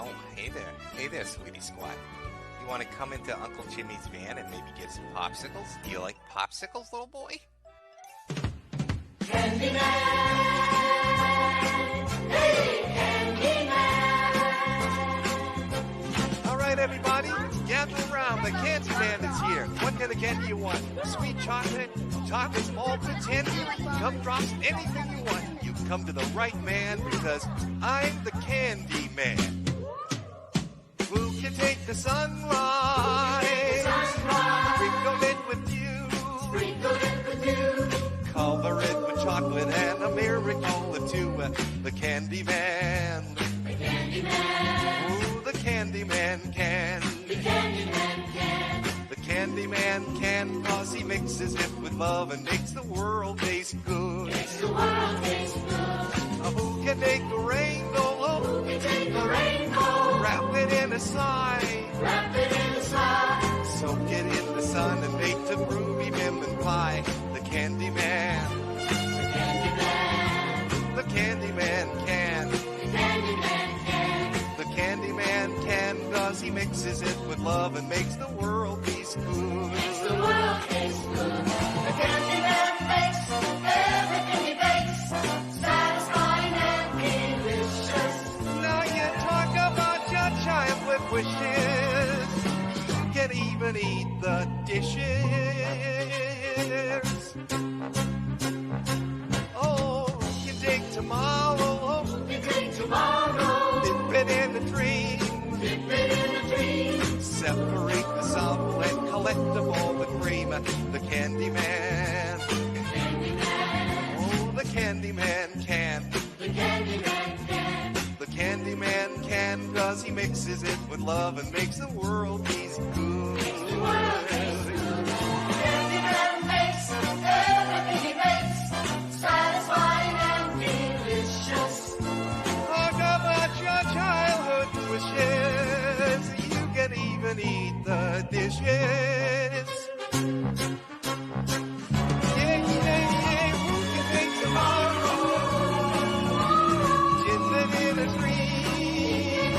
Oh, hey there. Hey there, sweetie squat. You want to come into Uncle Jimmy's van and maybe get some popsicles? Do you like popsicles, little boy? Candyman! Hey, Candyman! All right, everybody, gather around. The Candyman is here. What kind of candy you want? Sweet chocolate, chocolate malted candy, gumdrops, anything you want. You come to the right man because I'm the Candyman. Who can take the sunlight? Sprinkle it with you. Cover it with chocolate and a miracle or two. The Candyman. The Candyman. Ooh, the Candyman can. The Candyman can. The Candyman can, 'cause he mixes it with love and makes the world taste good. Makes the world taste good. Who can make a rainbow? Who can take a rainbow? Wrap it in a slide. Wrap it in a slide. Soak it in the sun and make the groovy bim and pie. The Candyman. The Candyman. The Candyman can. The Candyman can. The Candyman can, 'cause he mixes it with love and makes the world taste good. Makes the world taste good. The Candyman makes everything he bakes satisfying and delicious. Now you talk about your childhood wishes. You can even eat the dishes. Oh, you take tomorrow. You take tomorrow. Dip it in a dream. Dip it in a dream. Separate the sample and collect up all the cream. The Candyman. The Candyman. Oh, the Candyman can. The Candyman can. The Candyman can, 'cause he mixes it with love and makes the world taste good. Makes the world taste good. The Candyman makes everything he makes satisfying and delicious. Talk about your childhood wishes. You can even eat the dishes. Yeah, who can take tomorrow? Dip it in a dream.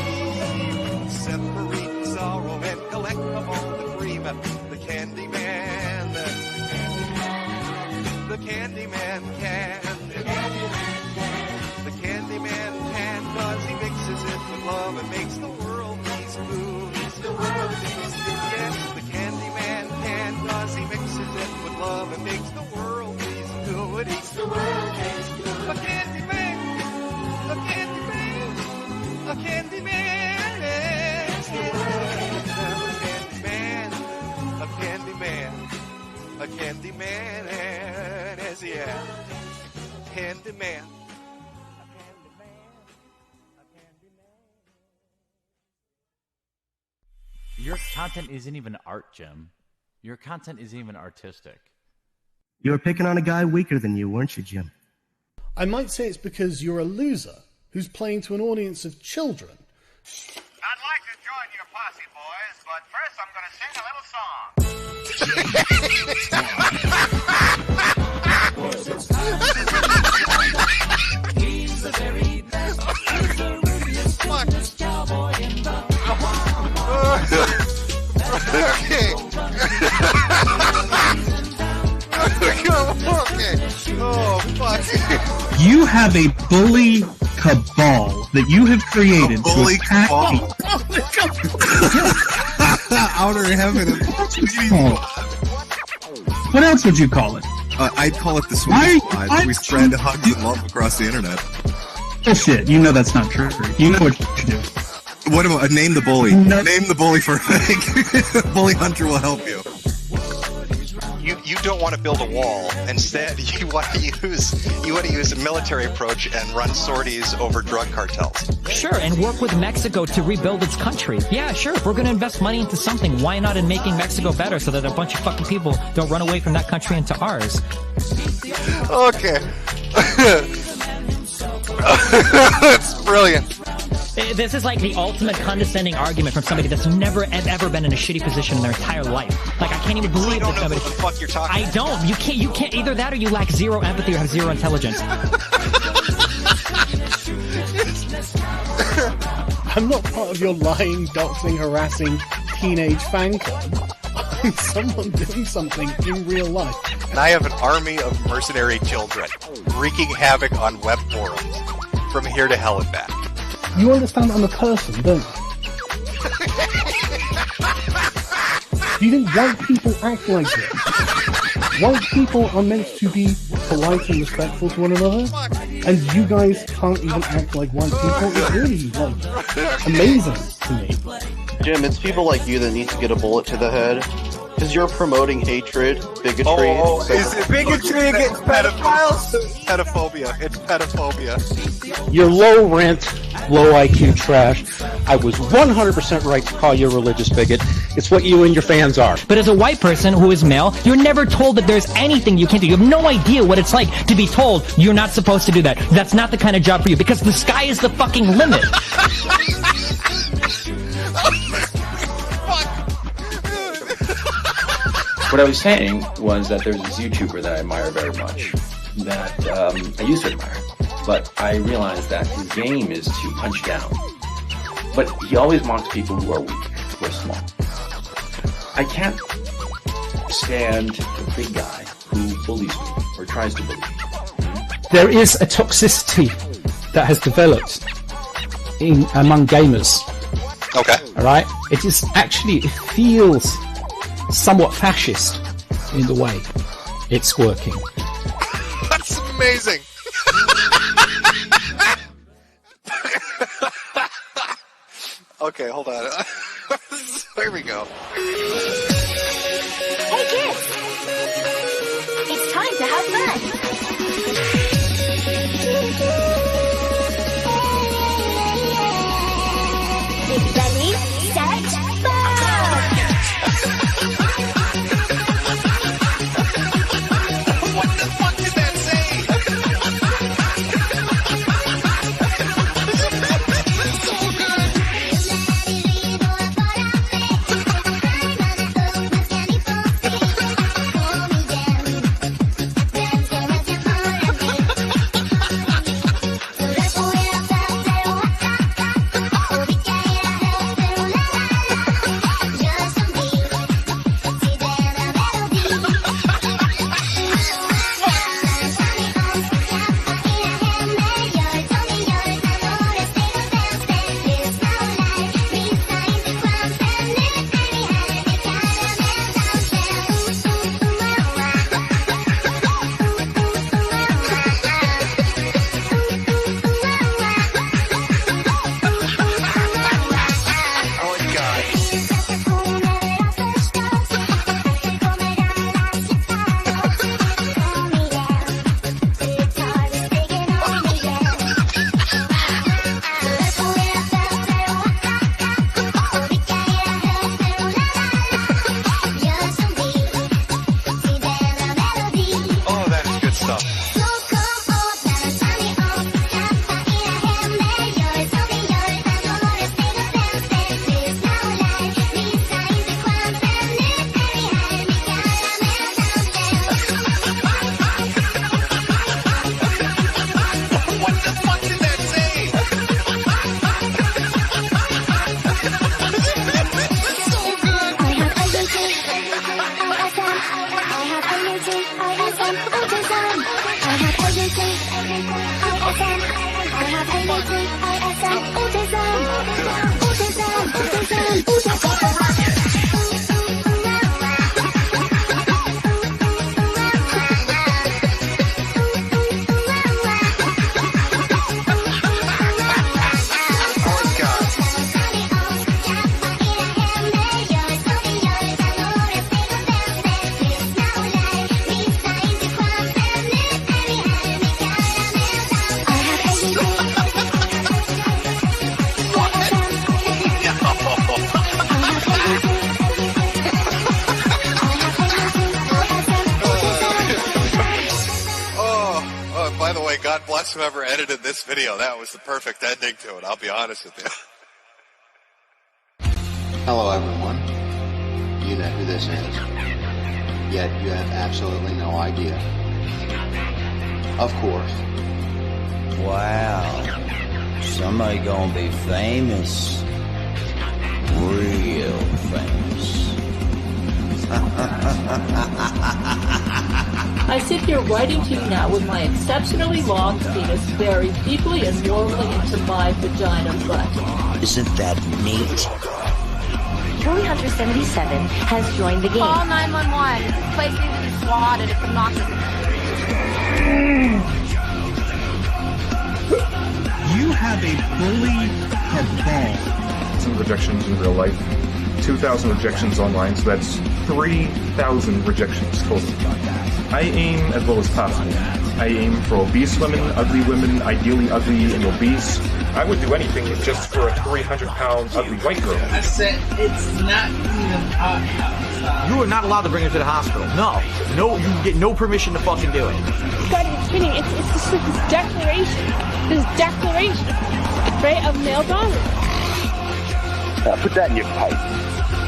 Separate the sorrow and collect up all the cream. The Candyman. The Candyman can. The Candyman can. The Candyman can, 'cause he mixes it with love and makes the world taste good. Makes the world taste good. Yes, the Candyman can, 'cause he mixes it with love and makes the world taste good. Makes the world taste good. A Candyman, a Candyman, a Candyman. Makes the world taste good. A Candyman, a Candyman, yes, yeah. Candyman. Your content isn't even art, Jim. Your content isn't even artistic. You were picking on a guy weaker than you, weren't you, Jim? I might say it's because you're a loser who's playing to an audience of children. I'd like to join your posse, boys, but first I'm going to sing a little song. He's the very best. He's the rudest, toughest cowboy in the Okay. Okay. Oh, fuck. You have a bully cabal that you have created to bully attack cabal? Outer heaven and What else would you call it? I'd call it the sweet spot. We spread hugs and love across the internet. Bullshit. You know that's not true. You know what you should do. What about name the bully? No. Name the bully for Bully Hunter will help you. You don't want to build a wall. Instead, you want to use a military approach and run sorties over drug cartels. Sure, and work with Mexico to rebuild its country. Yeah, sure. If we're going to invest money into something, why not in making Mexico better so that a bunch of fucking people don't run away from that country into ours? Okay. That's brilliant. This is like the ultimate condescending argument from somebody that's never ever been in a shitty position in their entire life. Like, I can't even believe don't that know somebody. what the fuck you're talking I about. don't. You can't. Either that or you lack zero empathy or have zero intelligence. I'm not part of your lying, doxing, harassing teenage fan club. I'm someone doing something in real life. And I have an army of mercenary children wreaking havoc on web forums from here to hell and back. You understand I'm a person, don't you? Do you think white people act like this? White people are meant to be polite and respectful to one another, and you guys can't even act like white people? It's really, amazing to me. Jim, it's people like you that need to get a bullet to the head. Because you're promoting hatred, bigotry... Is it bigotry against pedophiles? Pedophobia. It's pedophobia. You're low rent, low IQ trash. I was 100% right to call you a religious bigot. It's what you and your fans are. But as a white person who is male, you're never told that there's anything you can do. You have no idea what it's like to be told you're not supposed to do that. That's not the kind of job for you, because the sky is the fucking limit. What I was saying was that there's this YouTuber that I admire very much, that I used to admire, but I realized that his game is to punch down. But he always mocks people who are weak, who are small. I can't stand the big guy who bullies me, or tries to bully me. There is a toxicity that has developed among gamers. Okay. Alright? It feels somewhat fascist in the way it's working. That's amazing. Okay, hold on. Here we go. Hey kids! It's time to have fun! Ready, set, What the fuck did that say? So good. God bless whoever edited this video. That was the perfect ending to it, I'll be honest with you. Hello everyone. You know who this is. Yet you have absolutely no idea. Of course. Wow. Somebody gonna be famous. Real famous. I sit here writing to you now with my exceptionally long penis buried deeply and warmly into my vagina butt. Isn't that neat? Curly Hunter 77 has joined the game. Call 911. This place needs to be swatted. It's obnoxious. You have a bully cabal. Some rejections in real life, 2,000 rejections online, so that's 3,000 rejections total. I aim as low as possible. I aim for obese women, ugly women, ideally ugly and obese. I would do anything just for a 300-pound ugly white girl. I said it's not even possible. You are not allowed to bring her to the hospital. No, you get no permission to fucking do it. You gotta be kidding. It's just this declaration, right, of male dominance. Put that in your pipe.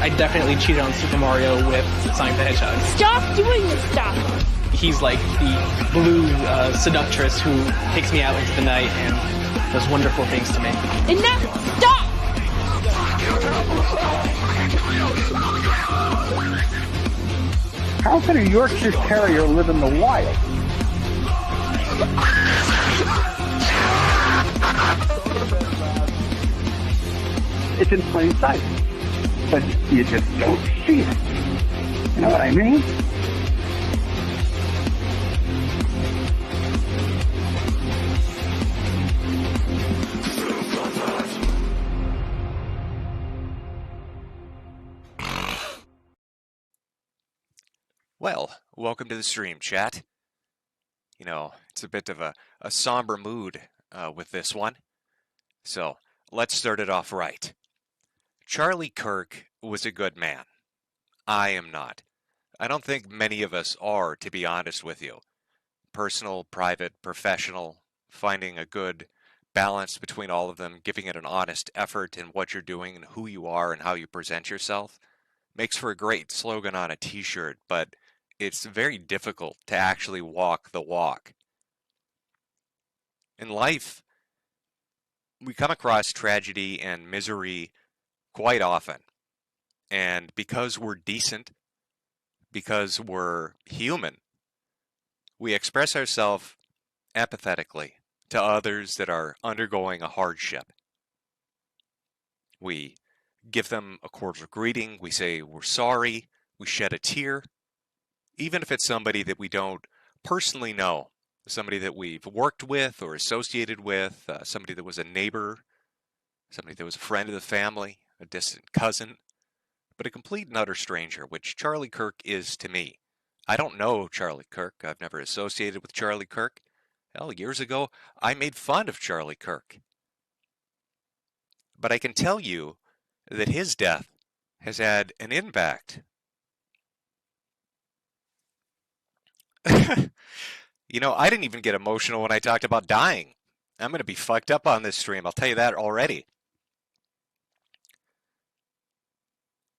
I definitely cheated on Super Mario with Sonic the Hedgehog. Stop doing this stuff. He's like the blue seductress who takes me out into the night and does wonderful things to me. Enough! Stop! How can a Yorkshire Terrier live in the wild? It's in plain sight, but you just don't see it. You know what I mean? Well, welcome to the stream, chat. You know, it's a bit of a somber mood with this one. So, let's start it off right. Charlie Kirk was a good man. I am not. I don't think many of us are, to be honest with you. Personal, private, professional, finding a good balance between all of them, giving it an honest effort in what you're doing and who you are and how you present yourself, makes for a great slogan on a t-shirt, but it's very difficult to actually walk the walk. In life, we come across tragedy and misery quite often. And because we're decent, because we're human, we express ourselves empathetically to others that are undergoing a hardship. We give them a cordial greeting, we say we're sorry, we shed a tear, even if it's somebody that we don't personally know, somebody that we've worked with or associated with, somebody that was a neighbor, somebody that was a friend of the family, a distant cousin, but a complete and utter stranger, which Charlie Kirk is to me. I don't know Charlie Kirk. I've never associated with Charlie Kirk. Hell, years ago, I made fun of Charlie Kirk. But I can tell you that his death has had an impact. You know, I didn't even get emotional when I talked about dying. I'm going to be fucked up on this stream, I'll tell you that already.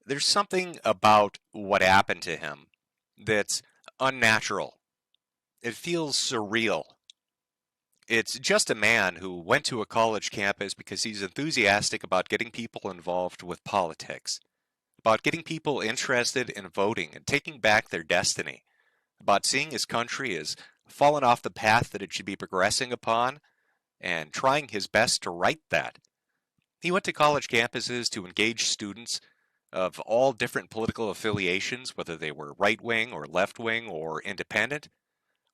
There's something about what happened to him that's unnatural. It feels surreal. It's just a man who went to a college campus because he's enthusiastic about getting people involved with politics, about getting people interested in voting and taking back their destiny, about seeing his country as fallen off the path that it should be progressing upon, and trying his best to right that. He went to college campuses to engage students of all different political affiliations, whether they were right-wing or left-wing or independent,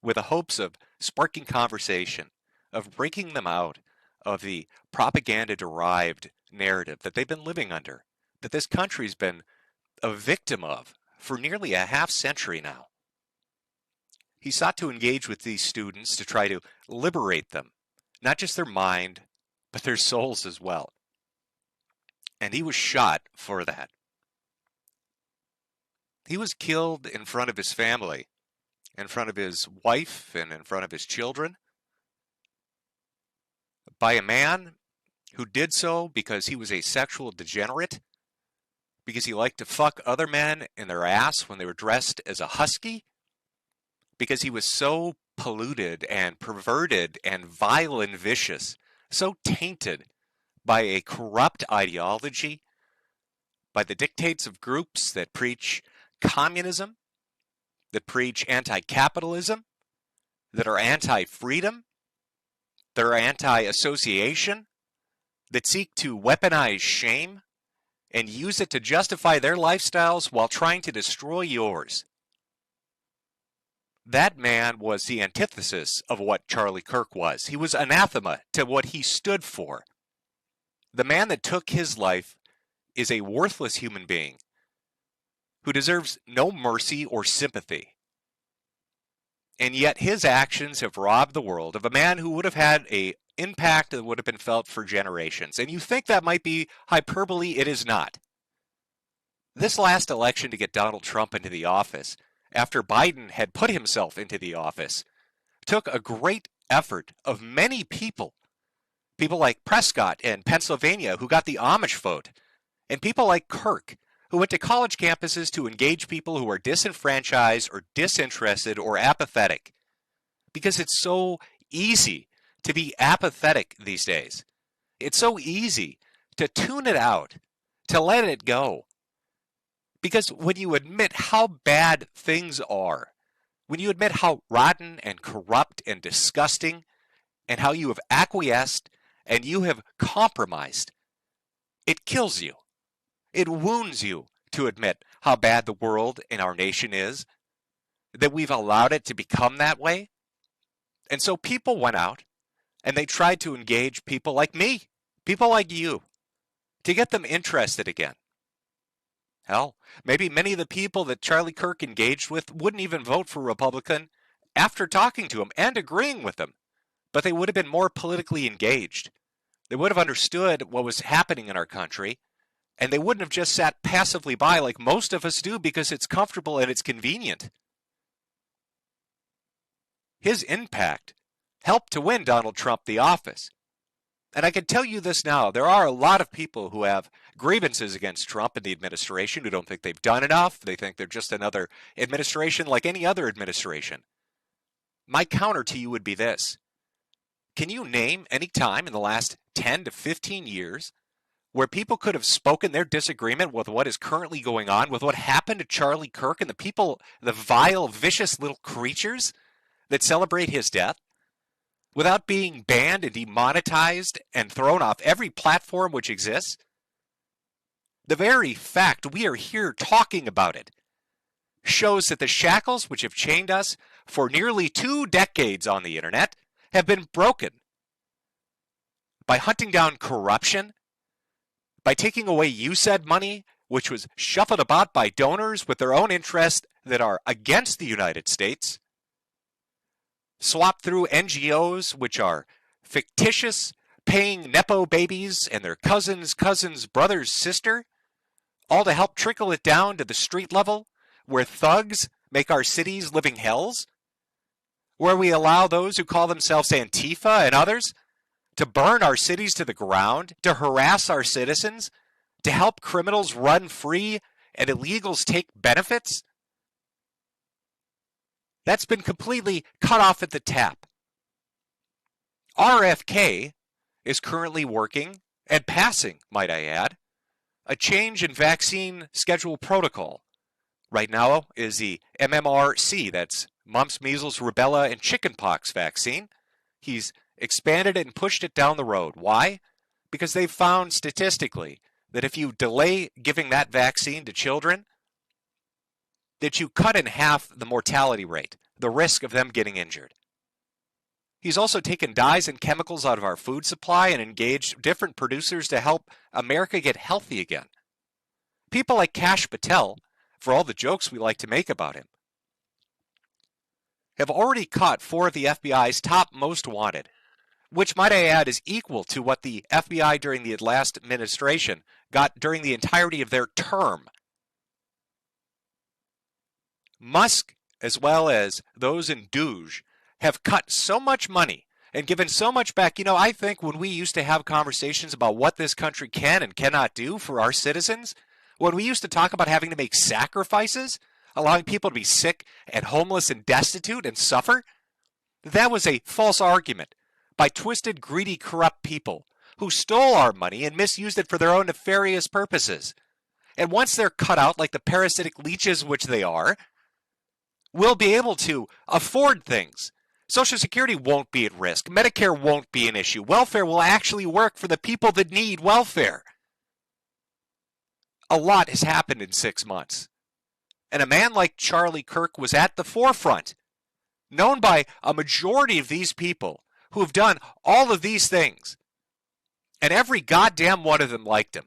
with the hopes of sparking conversation, of breaking them out of the propaganda-derived narrative that they've been living under, that this country's been a victim of for nearly a half-century now. He sought to engage with these students to try to liberate them, not just their mind, but their souls as well. And he was shot for that. He was killed in front of his family, in front of his wife and in front of his children, by a man who did so because he was a sexual degenerate, because he liked to fuck other men in their ass when they were dressed as a husky, because he was so polluted and perverted and vile and vicious so tainted by a corrupt ideology, by the dictates of groups that preach communism, that preach anti-capitalism, that are anti-freedom, that are anti-association, that seek to weaponize shame and use it to justify their lifestyles while trying to destroy yours. That man was the antithesis of what Charlie Kirk was. He was anathema to what he stood for. The man that took his life is a worthless human being who deserves no mercy or sympathy. And yet his actions have robbed the world of a man who would have had an impact that would have been felt for generations. And you think that might be hyperbole? It is not. This last election to get Donald Trump into the office, after Biden had put himself into the office, took a great effort of many people. People like Prescott in Pennsylvania who got the Amish vote, and people like Kirk who went to college campuses to engage people who are disenfranchised or disinterested or apathetic. Because it's so easy to be apathetic these days. It's so easy to tune it out, to let it go. Because when you admit how bad things are, when you admit how rotten and corrupt and disgusting, and how you have acquiesced and you have compromised, it kills you. It wounds you to admit how bad the world and our nation is, that we've allowed it to become that way. And so people went out and they tried to engage people like me, people like you, to get them interested again. Hell, maybe many of the people that Charlie Kirk engaged with wouldn't even vote for Republican after talking to him and agreeing with him, but they would have been more politically engaged. They would have understood what was happening in our country, and they wouldn't have just sat passively by like most of us do because it's comfortable and it's convenient. His impact helped to win Donald Trump the office. And I can tell you this now, there are a lot of people who have grievances against Trump and the administration who don't think they've done enough. They think they're just another administration like any other administration. My counter to you would be this. Can you name any time in the last 10 to 15 years where people could have spoken their disagreement with what is currently going on, with what happened to Charlie Kirk and the people, the vile, vicious little creatures that celebrate his death, without being banned and demonetized and thrown off every platform which exists? The very fact we are here talking about it shows that the shackles which have chained us for nearly 2 decades on the internet have been broken. By hunting down corruption, by taking away USAID money, which was shuffled about by donors with their own interests that are against the United States, swapped through NGOs which are fictitious, paying Nepo babies and their cousin's brother's sister, all to help trickle it down to the street level, where thugs make our cities living hells, where we allow those who call themselves Antifa and others to burn our cities to the ground, to harass our citizens, to help criminals run free and illegals take benefits. That's been completely cut off at the tap. RFK is currently working and passing, might I add, a change in vaccine schedule protocol. Right now is the MMRC, that's mumps, measles, rubella, and chickenpox vaccine. He's expanded it and pushed it down the road. Why? Because they've found statistically that if you delay giving that vaccine to children, that you cut in half the mortality rate, the risk of them getting injured. He's also taken dyes and chemicals out of our food supply and engaged different producers to help America get healthy again. People like Kash Patel, for all the jokes we like to make about him, have already caught 4 of the FBI's top most wanted, which, might I add, is equal to what the FBI during the last administration got during the entirety of their term. Musk, as well as those in DOJ, have cut so much money and given so much back. You know, I think when we used to have conversations about what this country can and cannot do for our citizens, when we used to talk about having to make sacrifices, allowing people to be sick and homeless and destitute and suffer, that was a false argument. by twisted, greedy, corrupt people who stole our money and misused it for their own nefarious purposes. And once they're cut out like the parasitic leeches which they are, we'll be able to afford things. Social Security won't be at risk. Medicare won't be an issue. Welfare will actually work for the people that need welfare. A lot has happened in 6 months. And a man like Charlie Kirk was at the forefront, known by a majority of these people who have done all of these things. And every goddamn one of them liked him.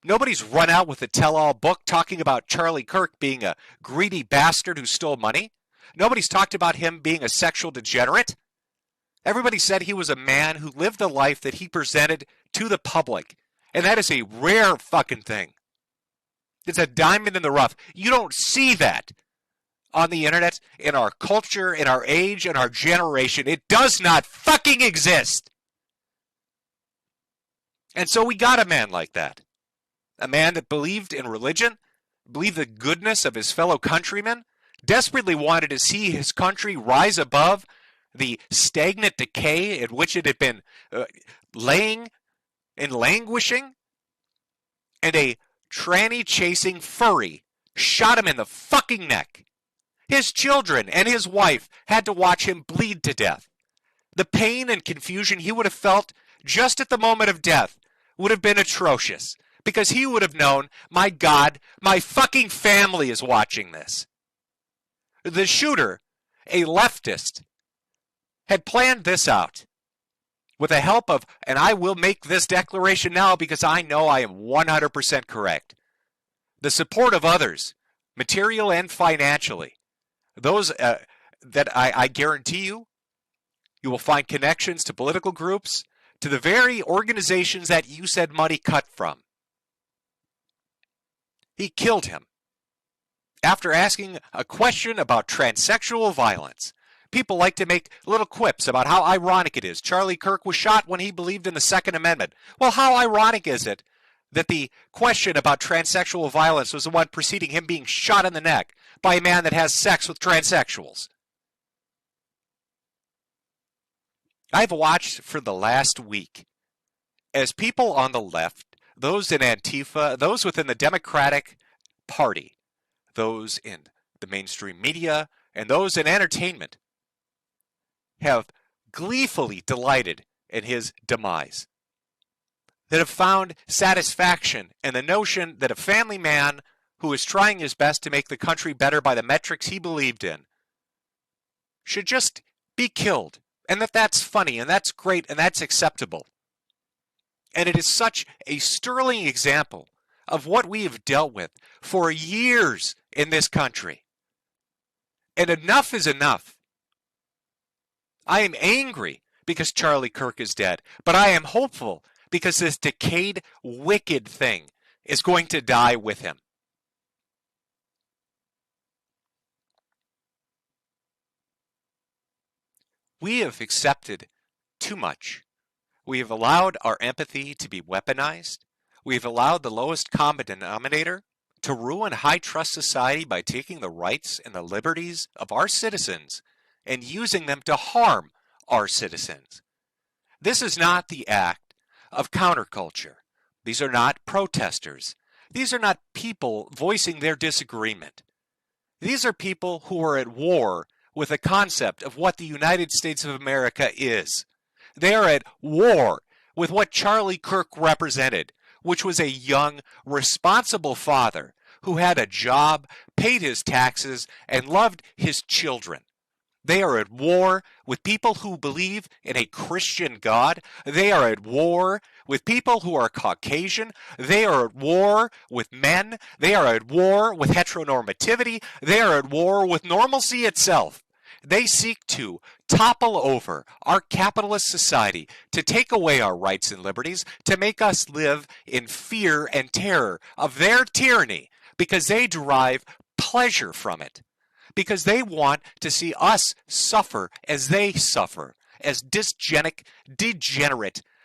Nobody's run out with a tell-all book talking about Charlie Kirk being a greedy bastard who stole money. Nobody's talked about him being a sexual degenerate. Everybody said he was a man who lived the life that he presented to the public. And that is a rare fucking thing. It's a diamond in the rough. You don't see that on the internet, in our culture, in our age, in our generation. It does not fucking exist. And so we got a man like that. A man that believed in religion, believed the goodness of his fellow countrymen, desperately wanted to see his country rise above the stagnant decay in which it had been laying and languishing, and a tranny-chasing furry shot him in the fucking neck. His children and his wife had to watch him bleed to death. The pain and confusion he would have felt just at the moment of death would have been atrocious, because he would have known, my God, my fucking family is watching this. The shooter, a leftist, had planned this out with the help of, and I will make this declaration now because I know I am 100% correct, the support of others, material and financially. Those that I guarantee you will find connections to political groups, to the very organizations that you said money cut from. He killed him after asking a question about transsexual violence. People like to make little quips about how ironic it is. Charlie Kirk was shot when he believed in the Second Amendment. Well, how ironic is it that the question about transsexual violence was the one preceding him being shot in the neck by a man that has sex with transsexuals? I've watched for the last week as people on the left, those in Antifa, those within the Democratic Party, those in the mainstream media, and those in entertainment, have gleefully delighted in his demise, that have found satisfaction in the notion that a family man who is trying his best to make the country better by the metrics he believed in should just be killed, and that's funny, and that's great, and that's acceptable. And it is such a sterling example of what we have dealt with for years in this country. And enough is enough. I am angry because Charlie Kirk is dead, but I am hopeful because this decayed, wicked thing is going to die with him. We have accepted too much. We have allowed our empathy to be weaponized. We have allowed the lowest common denominator to ruin high-trust society by taking the rights and the liberties of our citizens and using them to harm our citizens. This is not the act of counterculture. These are not protesters. These are not people voicing their disagreement. These are people who are at war with the concept of what the United States of America is. They are at war with what Charlie Kirk represented, which was a young, responsible father who had a job, paid his taxes, and loved his children. They are at war with people who believe in a Christian God. They are at war with people who are Caucasian. They are at war with men. They are at war with heteronormativity. They are at war with normalcy itself. They seek to topple over our capitalist society, to take away our rights and liberties, to make us live in fear and terror of their tyranny, because they derive pleasure from it. Because they want to see us suffer as they suffer, as degenerate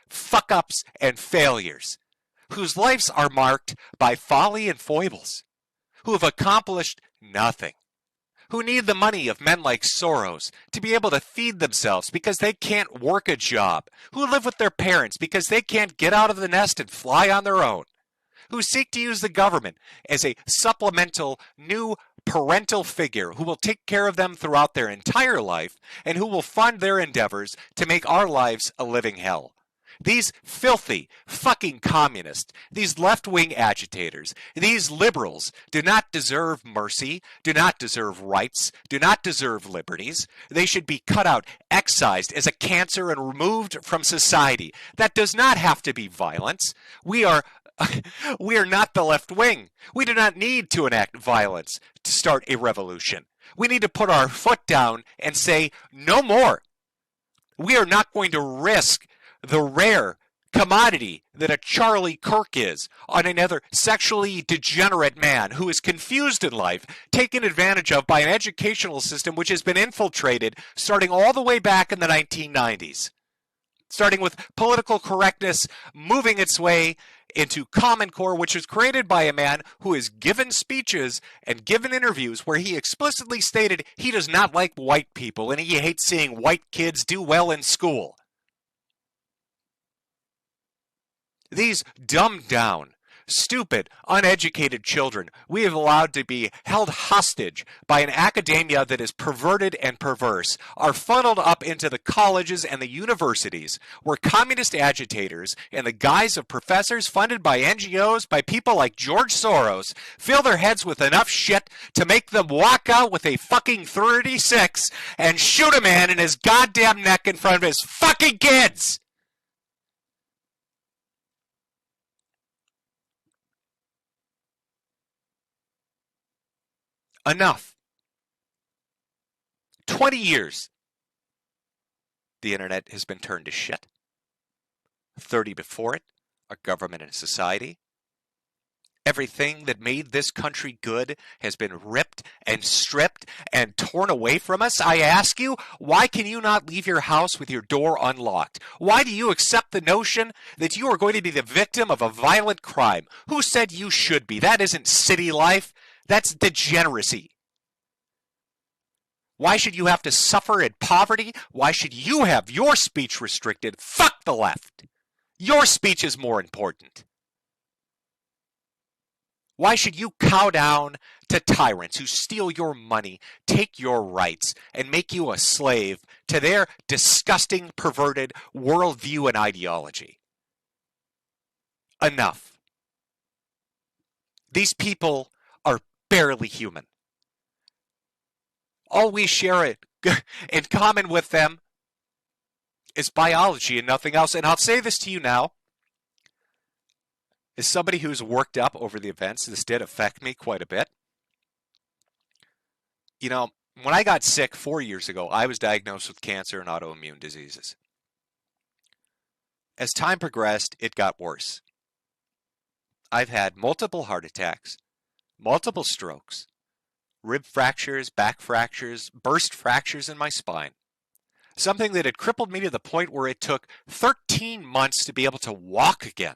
fuck-ups and failures, whose lives are marked by folly and foibles, who have accomplished nothing, who need the money of men like Soros to be able to feed themselves because they can't work a job, who live with their parents because they can't get out of the nest and fly on their own, who seek to use the government as a supplemental new parental figure who will take care of them throughout their entire life and who will fund their endeavors to make our lives a living hell. These filthy fucking communists, these left-wing agitators, these liberals do not deserve mercy, do not deserve rights, do not deserve liberties. They should be cut out, excised as a cancer and removed from society. That does not have to be violence. We are not the left wing. We do not need to enact violence to start a revolution. We need to put our foot down and say, no more. We are not going to risk the rare commodity that a Charlie Kirk is on another sexually degenerate man who is confused in life, taken advantage of by an educational system which has been infiltrated starting all the way back in the 1990s. Starting with political correctness, moving its way into Common Core, which was created by a man who has given speeches and given interviews where he explicitly stated he does not like white people and he hates seeing white kids do well in school. These dumbed down, stupid, uneducated children we have allowed to be held hostage by an academia that is perverted and perverse are funneled up into the colleges and the universities where communist agitators in the guise of professors funded by NGOs, by people like George Soros, fill their heads with enough shit to make them walk out with a fucking 36 and shoot a man in his goddamn neck in front of his fucking kids! Enough. 20 years. The internet has been turned to shit. 30 before it, our government and society. Everything that made this country good has been ripped and stripped and torn away from us. I ask you, why can you not leave your house with your door unlocked? Why do you accept the notion that you are going to be the victim of a violent crime? Who said you should be? That isn't city life. That's degeneracy. Why should you have to suffer in poverty? Why should you have your speech restricted? Fuck the left. Your speech is more important. Why should you cow down to tyrants who steal your money, take your rights, and make you a slave to their disgusting, perverted worldview and ideology? Enough. These people are barely human. All we share in common with them is biology and nothing else. And I'll say this to you now. As somebody who's worked up over the events, this did affect me quite a bit. You know, when I got sick 4 years ago, I was diagnosed with cancer and autoimmune diseases. As time progressed, it got worse. I've had multiple heart attacks, multiple strokes, rib fractures, back fractures, burst fractures in my spine. Something that had crippled me to the point where it took 13 months to be able to walk again.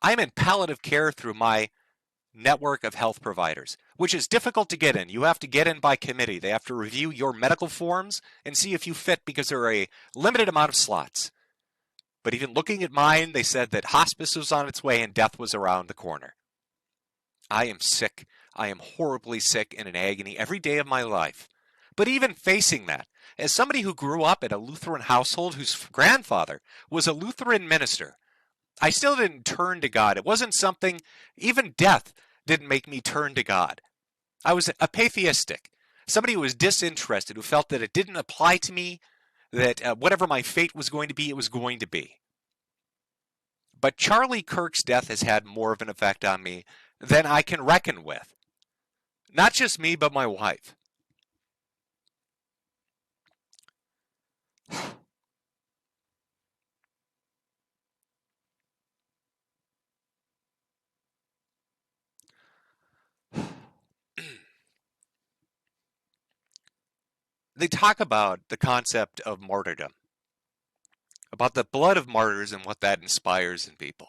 I'm in palliative care through my network of health providers, which is difficult to get in. You have to get in by committee. They have to review your medical forms and see if you fit because there are a limited amount of slots. But even looking at mine, they said that hospice was on its way and death was around the corner. I am sick. I am horribly sick and in agony every day of my life. But even facing that, as somebody who grew up in a Lutheran household whose grandfather was a Lutheran minister, I still didn't turn to God. It wasn't something, even death didn't make me turn to God. I was apatheistic, somebody who was disinterested, who felt that it didn't apply to me, that whatever my fate was going to be, it was going to be. But Charlie Kirk's death has had more of an effect on me than I can reckon with. Not just me, but my wife. They talk about the concept of martyrdom, about the blood of martyrs and what that inspires in people.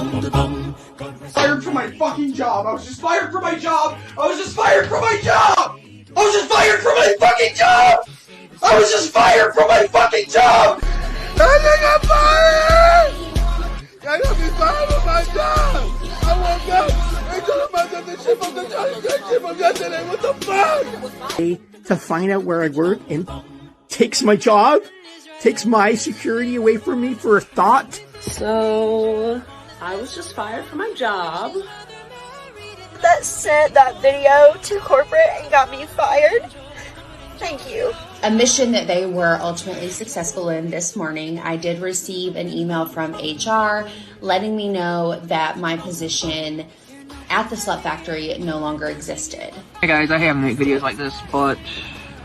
fucking job. I was just fired from my job. I was just fired from my job. I was just fired from my fucking job. I was just fired from my fucking job. I got fired. I got me fired from my job. I woke up and told myself the shit from the shit from yesterday. What the fuck? To find out where I work and takes my job, takes my security away from me for a thought. So, I was just fired from my job. That sent that video to corporate and got me fired. Thank you. A mission that they were ultimately successful in this morning. I did receive an email from HR letting me know that my position at the Slut Factory no longer existed. Hey guys, I haven't made videos like this, but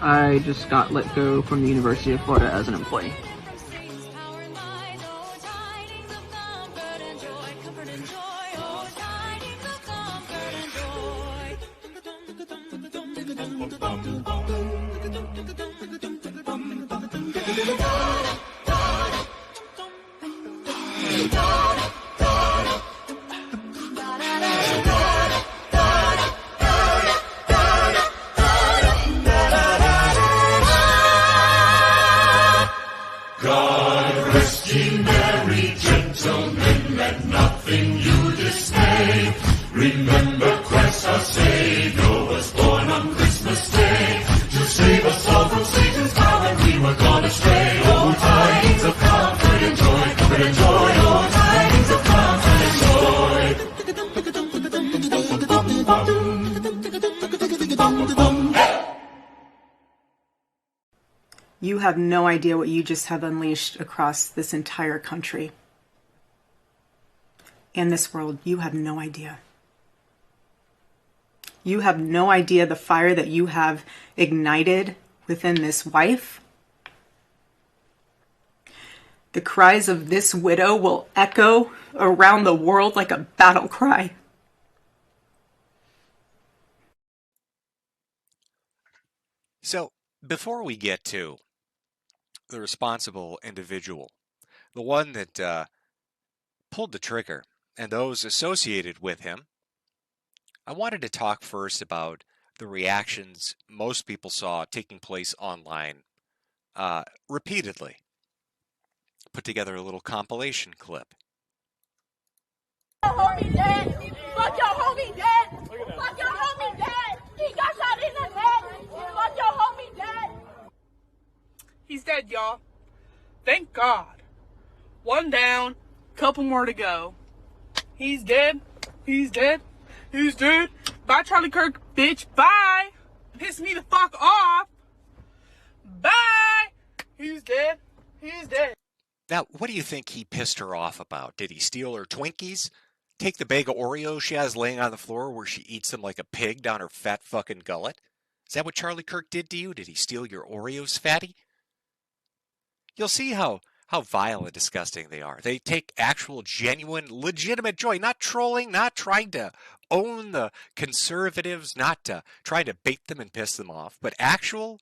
I just got let go from the University of Florida as an employee. God rest ye merry gentlemen, let nothing you dismay. Remember Christ our Savior was born on Christmas Day to save us all from Satan's power when we were gone astray. Oh, tidings of comfort and joy, comfort and joy. Oh, tidings of comfort and joy. You have no idea what you just have unleashed across this entire country. And this world, you have no idea. You have no idea the fire that you have ignited within this wife. The cries of this widow will echo around the world like a battle cry. So, before we get to the responsible individual, the one that pulled the trigger, and those associated with him, I wanted to talk first about the reactions most people saw taking place online repeatedly. Put together a little compilation clip. Homie dead. Fuck your homie dead. Fuck your homie dead. He got shot in the head. Fuck your homie dead. He's dead, y'all. Thank God. One down, couple more to go. He's dead. He's dead. He's dead. Bye, Charlie Kirk, bitch. Bye. Piss me the fuck off. Bye. He's dead. He's dead. Now, what do you think he pissed her off about? Did he steal her Twinkies? Take the bag of Oreos she has laying on the floor where she eats them like a pig down her fat fucking gullet? Is that what Charlie Kirk did to you? Did he steal your Oreos, fatty? You'll see how vile and disgusting they are. They take actual, genuine, legitimate joy, not trolling, not trying to own the conservatives, not trying to bait them and piss them off, but actual,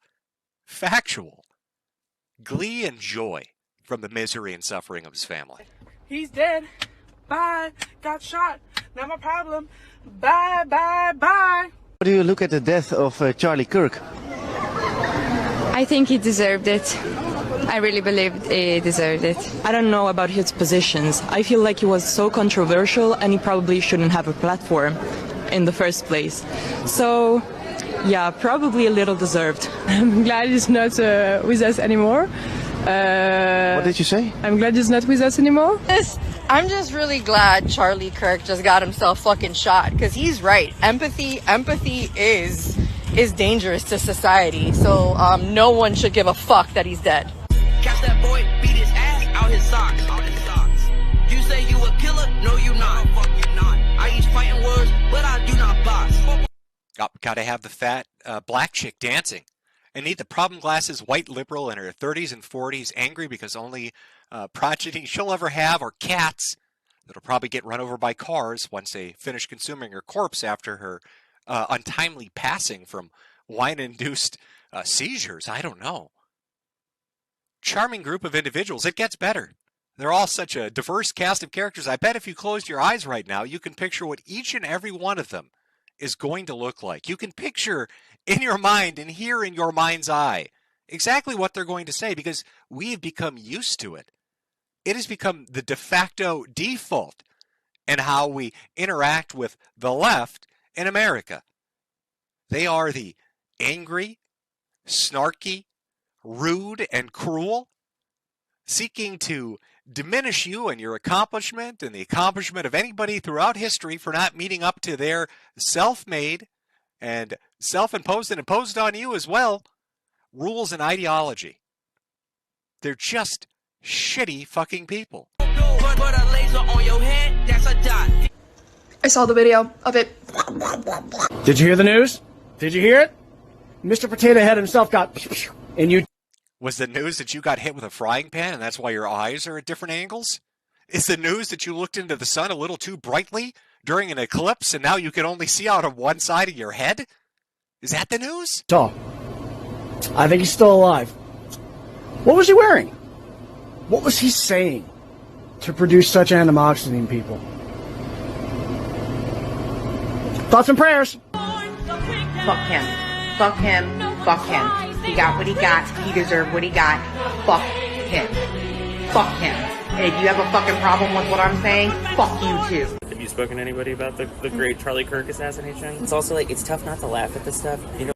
factual glee and joy from the misery and suffering of his family. He's dead. Bye. Got shot. Not my problem. Bye, bye, bye. How do you look at the death of Charlie Kirk? I think he deserved it. I really believed he deserved it. I don't know about his positions. I feel like he was so controversial and he probably shouldn't have a platform in the first place. So, yeah, probably a little deserved. I'm glad he's not with us anymore. What did you say? I'm glad he's not with us anymore. I'm just really glad Charlie Kirk just got himself fucking shot, because he's right. Empathy is dangerous to society. So no one should give a fuck that he's dead. Catch that boy, beat his ass out his socks. You say you a killer? No, you not. Fuck you not. I eat fighting words, but I do not box. Gotta have the fat black chick dancing. And need the problem glasses white liberal in her 30s and 40s, angry because only progeny she'll ever have are cats that'll probably get run over by cars once they finish consuming her corpse after her untimely passing from wine-induced seizures. I don't know. Charming group of individuals. It gets better. They're all such a diverse cast of characters. I bet if you closed your eyes right now, you can picture what each and every one of them is going to look like. You can picture in your mind and hear in your mind's eye exactly what they're going to say because we've become used to it. It has become the de facto default in how we interact with the left in America. They are the angry, snarky, rude, and cruel, seeking to diminish you and your accomplishment and the accomplishment of anybody throughout history for not meeting up to their self-made and self-imposed and imposed on you as well rules and ideology. They're just shitty fucking people. I saw the video of it. Did you hear the news? Did you hear it? Mr. Potato Head himself got and you. Was the news that you got hit with a frying pan and that's why your eyes are at different angles? Is the news that you looked into the sun a little too brightly during an eclipse and now you can only see out of one side of your head? Is that the news? So, I think he's still alive. What was he wearing? What was he saying to produce such animosity in people? Thoughts and prayers. Fuck him. Fuck him. Fuck him. He got what he got. He deserved what he got. Fuck him. Fuck him. And if you have a fucking problem with what I'm saying, fuck you too. Have you spoken to anybody about the great Charlie Kirk assassination? It's also like, it's tough not to laugh at this stuff. You know.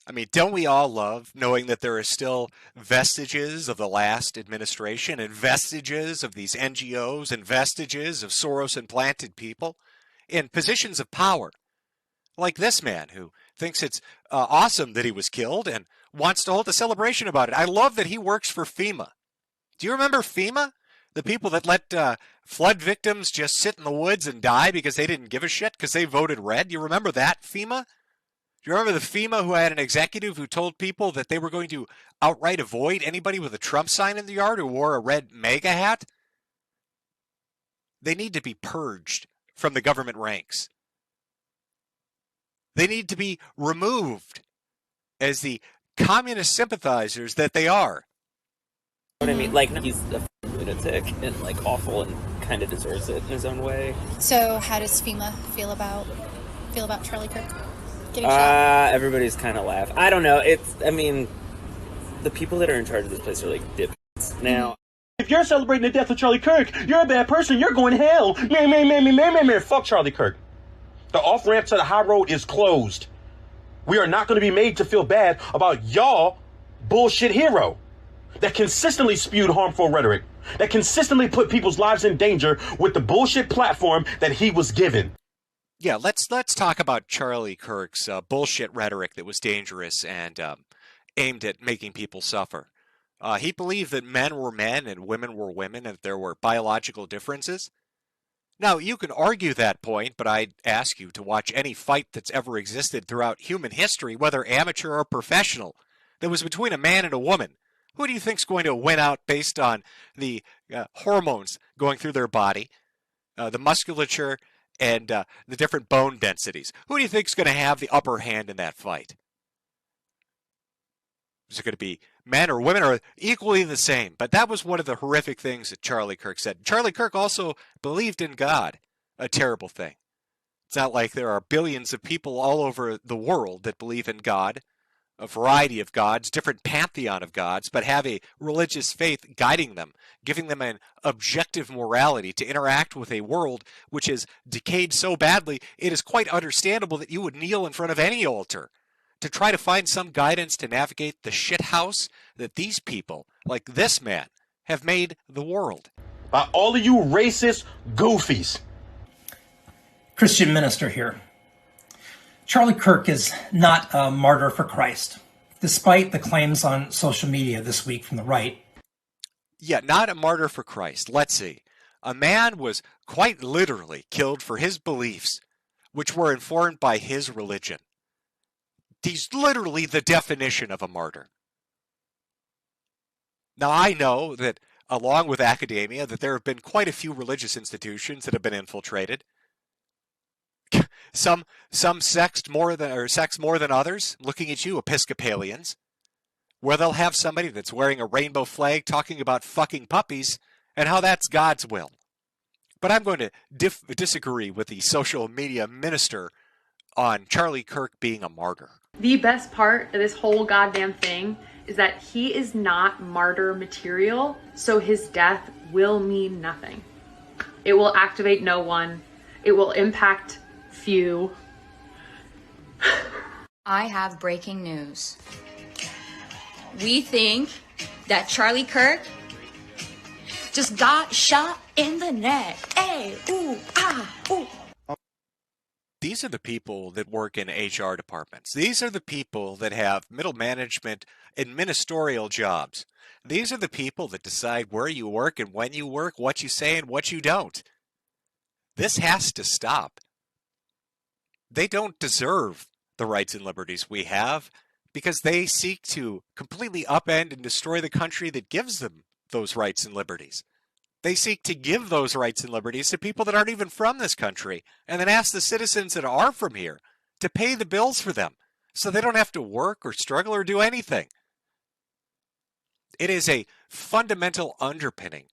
I mean, don't we all love knowing that there are still vestiges of the last administration and vestiges of these NGOs and vestiges of Soros-implanted people in positions of power? Like this man who thinks it's awesome that he was killed and wants to hold a celebration about it. I love that he works for FEMA. Do you remember FEMA? The people that let flood victims just sit in the woods and die because they didn't give a shit because they voted red? You remember that FEMA? Do you remember the FEMA who had an executive who told people that they were going to outright avoid anybody with a Trump sign in the yard who wore a red MAGA hat? They need to be purged from the government ranks. They need to be removed as the communist sympathizers that they are. What I mean, like, he's a lunatic and like awful and kind of deserves it in his own way. So, how does FEMA feel about Charlie Kirk getting shot? Everybody's kind of laugh. I don't know. I mean, the people that are in charge of this place are like dipshits now. If you're celebrating the death of Charlie Kirk, you're a bad person. You're going to hell. Man. Fuck Charlie Kirk. The off-ramp to the high road is closed. We are not going to be made to feel bad about y'all bullshit hero that consistently spewed harmful rhetoric, that consistently put people's lives in danger with the bullshit platform that he was given. Yeah, let's talk about Charlie Kirk's bullshit rhetoric that was dangerous and aimed at making people suffer. He believed that men were men and women were women and that there were biological differences. Now, you can argue that point, but I'd ask you to watch any fight that's ever existed throughout human history, whether amateur or professional, that was between a man and a woman. Who do you think's going to win out based on the hormones going through their body, the musculature, and the different bone densities? Who do you think's going to have the upper hand in that fight? Is it going to be men or women or equally the same? But that was one of the horrific things that Charlie Kirk said. Charlie Kirk also believed in God, a terrible thing. It's not like there are billions of people all over the world that believe in God, a variety of gods, different pantheon of gods, but have a religious faith guiding them, giving them an objective morality to interact with a world which has decayed so badly, it is quite understandable that you would kneel in front of any altar to try to find some guidance to navigate the shithouse that these people, like this man, have made the world. By all of you racist goofies. Christian minister here. Charlie Kirk is not a martyr for Christ, despite the claims on social media this week from the right. Yeah, not a martyr for Christ. Let's see. A man was quite literally killed for his beliefs, which were informed by his religion. He's literally the definition of a martyr. Now, I know that, along with academia, that there have been quite a few religious institutions that have been infiltrated. Some sex more than others. Looking at you, Episcopalians, where they'll have somebody that's wearing a rainbow flag talking about fucking puppies and how that's God's will. But I'm going to disagree with the social media minister on Charlie Kirk being a martyr. The best part of this whole goddamn thing is that he is not martyr material, so his death will mean nothing. It will activate no one. It will impact few. I have breaking news. We think that Charlie Kirk just got shot in the neck. Hey, ooh, ah, ooh. These are the people that work in HR departments. These are the people that have middle management, administrative jobs. These are the people that decide where you work and when you work, what you say and what you don't. This has to stop. They don't deserve the rights and liberties we have because they seek to completely upend and destroy the country that gives them those rights and liberties. They seek to give those rights and liberties to people that aren't even from this country, and then ask the citizens that are from here to pay the bills for them so they don't have to work or struggle or do anything. It is a fundamental underpinning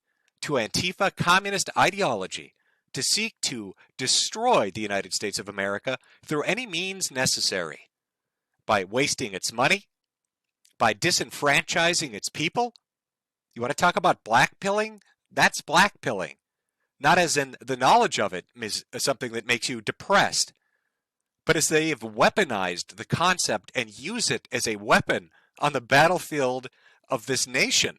to Antifa communist ideology to seek to destroy the United States of America through any means necessary, by wasting its money, by disenfranchising its people. You want to talk about blackpilling? That's blackpilling. Not as in the knowledge of it is something that makes you depressed, but as they have weaponized the concept and use it as a weapon on the battlefield of this nation.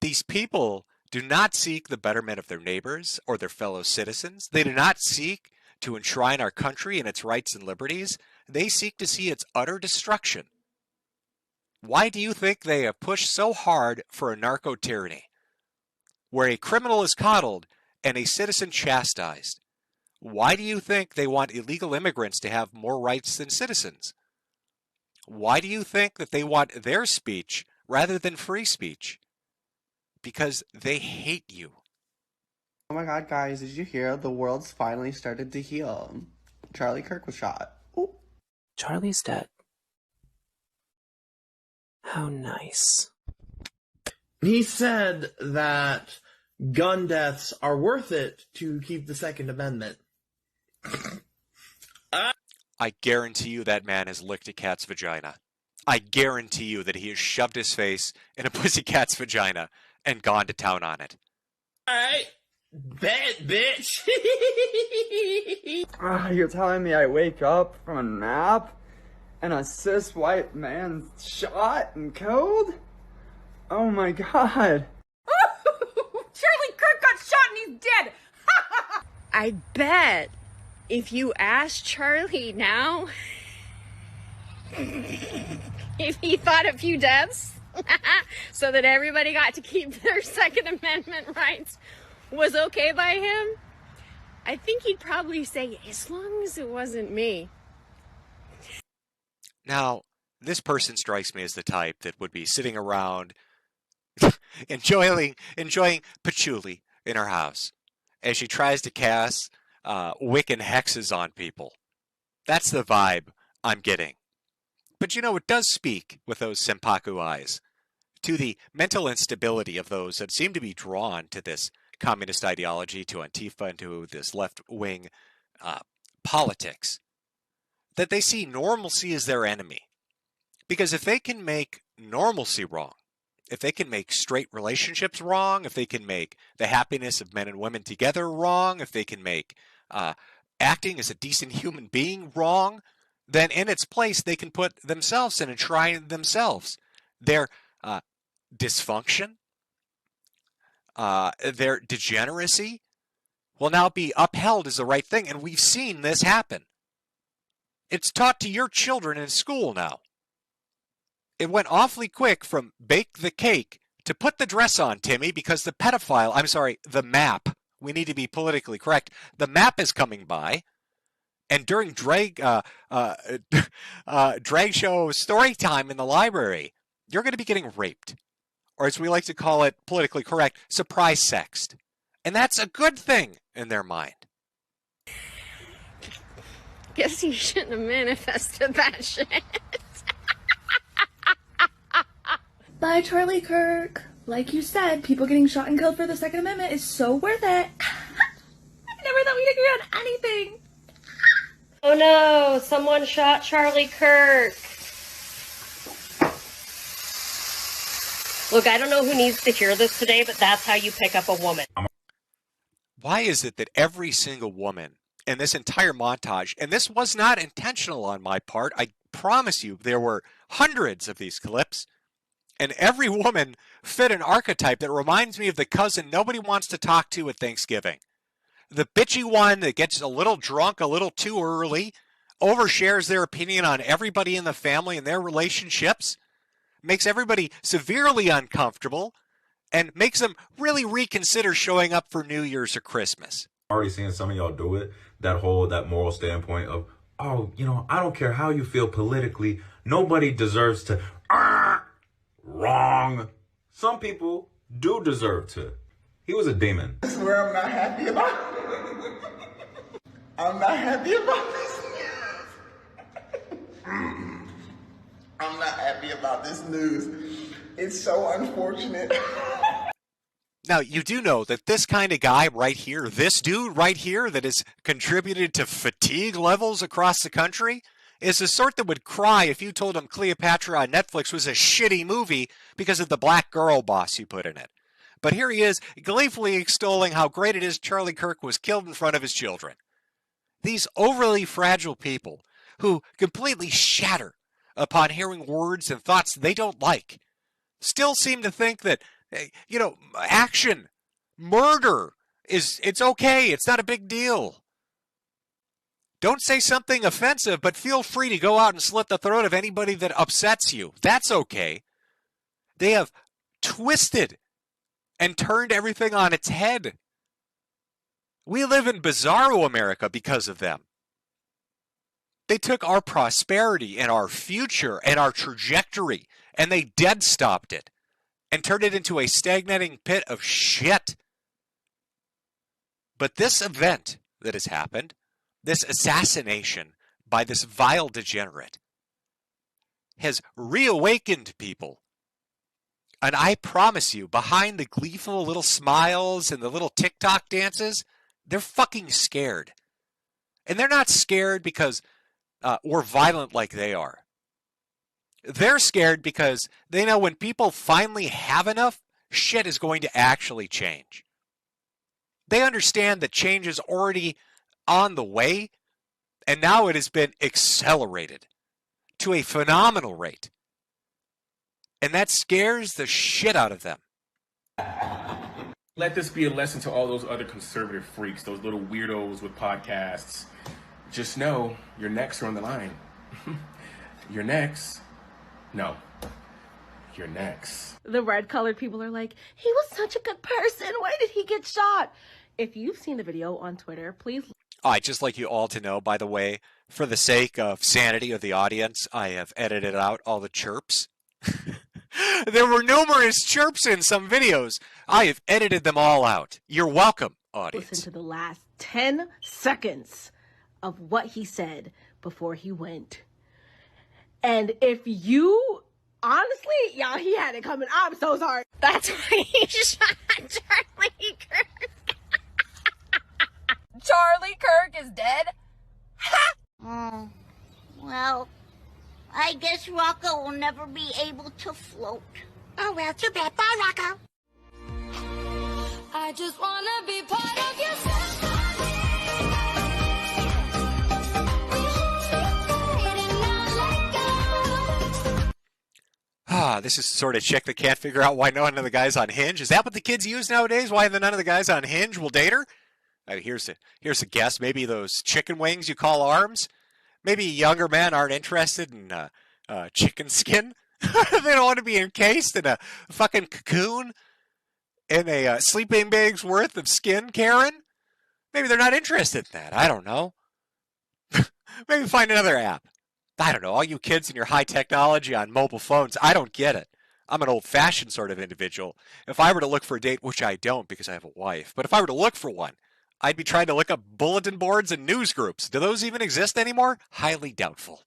These people do not seek the betterment of their neighbors or their fellow citizens. They do not seek to enshrine our country and its rights and liberties. They seek to see its utter destruction. Why do you think they have pushed so hard for a narco-tyranny, where a criminal is coddled and a citizen chastised? Why do you think they want illegal immigrants to have more rights than citizens? Why do you think that they want their speech rather than free speech? Because they hate you. Oh my god, guys, did you hear? The world's finally started to heal. Charlie Kirk was shot. Ooh. Charlie's dead. How nice. He said that gun deaths are worth it to keep the Second Amendment. I guarantee you that man has licked a cat's vagina. I guarantee you that he has shoved his face in a pussycat's vagina and gone to town on it. Alright, bet, bitch. You're telling me I wake up from a nap and a cis white man's shot and killed? Oh my god. Charlie Kirk got shot and he's dead. I bet if you ask Charlie now if he thought a few deaths so that everybody got to keep their Second Amendment rights was okay by him, I think he'd probably say, as long as it wasn't me. Now, this person strikes me as the type that would be sitting around enjoying patchouli in her house as she tries to cast Wiccan hexes on people. That's the vibe I'm getting. But you know, it does speak with those senpaku eyes to the mental instability of those that seem to be drawn to this communist ideology, to Antifa, and to this left-wing politics. That they see normalcy as their enemy. Because if they can make normalcy wrong, if they can make straight relationships wrong, if they can make the happiness of men and women together wrong, if they can make acting as a decent human being wrong, then in its place they can put themselves and enshrine themselves. Their dysfunction, their degeneracy will now be upheld as the right thing. And we've seen this happen. It's taught to your children in school now. It went awfully quick from bake the cake to put the dress on, Timmy, because the pedophile, I'm sorry, the MAP, we need to be politically correct, the MAP is coming by, and during drag show story time in the library, you're going to be getting raped, or as we like to call it, politically correct, surprise sexed. And that's a good thing in their mind. Guess you shouldn't have manifested that shit. Bye, Charlie Kirk. Like you said, people getting shot and killed for the Second Amendment is so worth it. I never thought we'd agree on anything. Oh no, someone shot Charlie Kirk. Look, I don't know who needs to hear this today, but that's how you pick up a woman. Why is it that every single woman in this entire montage, and this was not intentional on my part, I promise you there were hundreds of these clips, and every woman fit an archetype that reminds me of the cousin nobody wants to talk to at Thanksgiving. The bitchy one that gets a little drunk a little too early, overshares their opinion on everybody in the family and their relationships, makes everybody severely uncomfortable, and makes them really reconsider showing up for New Year's or Christmas. Already seeing some of y'all do it, that moral standpoint of, oh, you know, I don't care how you feel politically, nobody deserves to, wrong. Some people do deserve to. He was a demon. This is where I'm not happy about. I'm not happy about this news. I'm not happy about this news. It's so unfortunate. Now, you do know that this kind of guy right here, this dude right here that has contributed to fatigue levels across the country, is the sort that would cry if you told him Cleopatra on Netflix was a shitty movie because of the black girl boss you put in it. But here he is, gleefully extolling how great it is Charlie Kirk was killed in front of his children. These overly fragile people who completely shatter upon hearing words and thoughts they don't like still seem to think that, you know, action, murder, it's okay, it's not a big deal. Don't say something offensive, but feel free to go out and slit the throat of anybody that upsets you. That's okay. They have twisted and turned everything on its head. We live in bizarro America because of them. They took our prosperity and our future and our trajectory, and they dead stopped it and turned it into a stagnating pit of shit. But this event that has happened, this assassination by this vile degenerate, has reawakened people. And I promise you, behind the gleeful little smiles and the little TikTok dances, they're fucking scared. And they're not scared because we're violent like they are. They're scared because they know when people finally have enough, shit is going to actually change. They understand that change is already on the way, and now it has been accelerated to a phenomenal rate. And that scares the shit out of them. Let this be a lesson to all those other conservative freaks, those little weirdos with podcasts. Just know your necks are on the line. Your necks. No. Your necks. The red-colored people are like, he was such a good person. Why did he get shot? If you've seen the video on Twitter, please... I'd just like you all to know, by the way, for the sake of sanity of the audience, I have edited out all the chirps. There were numerous chirps in some videos. I have edited them all out. You're welcome, audience. Listen to the last 10 seconds of what he said before he went. And if you... Honestly, y'all, he had it coming. I'm so sorry. That's why he shot Charlie Kirk. Charlie Kirk is dead? Oh, well, I guess Rocco will never be able to float. Oh, well, too bad. Bye, Rocco. I just want to be part of your This is the sort of chick that can't figure out why none of the guys on Hinge. Is that what the kids use nowadays? Why none of the guys on Hinge will date her? Here's a guess. Maybe those chicken wings you call arms. Maybe younger men aren't interested in chicken skin. They don't want to be encased in a fucking cocoon in a sleeping bag's worth of skin, Karen. Maybe they're not interested in that. I don't know. Maybe find another app. I don't know. All you kids and your high technology on mobile phones, I don't get it. I'm an old-fashioned sort of individual. If I were to look for a date, which I don't because I have a wife, but if I were to look for one, I'd be trying to look up bulletin boards and news groups. Do those even exist anymore? Highly doubtful.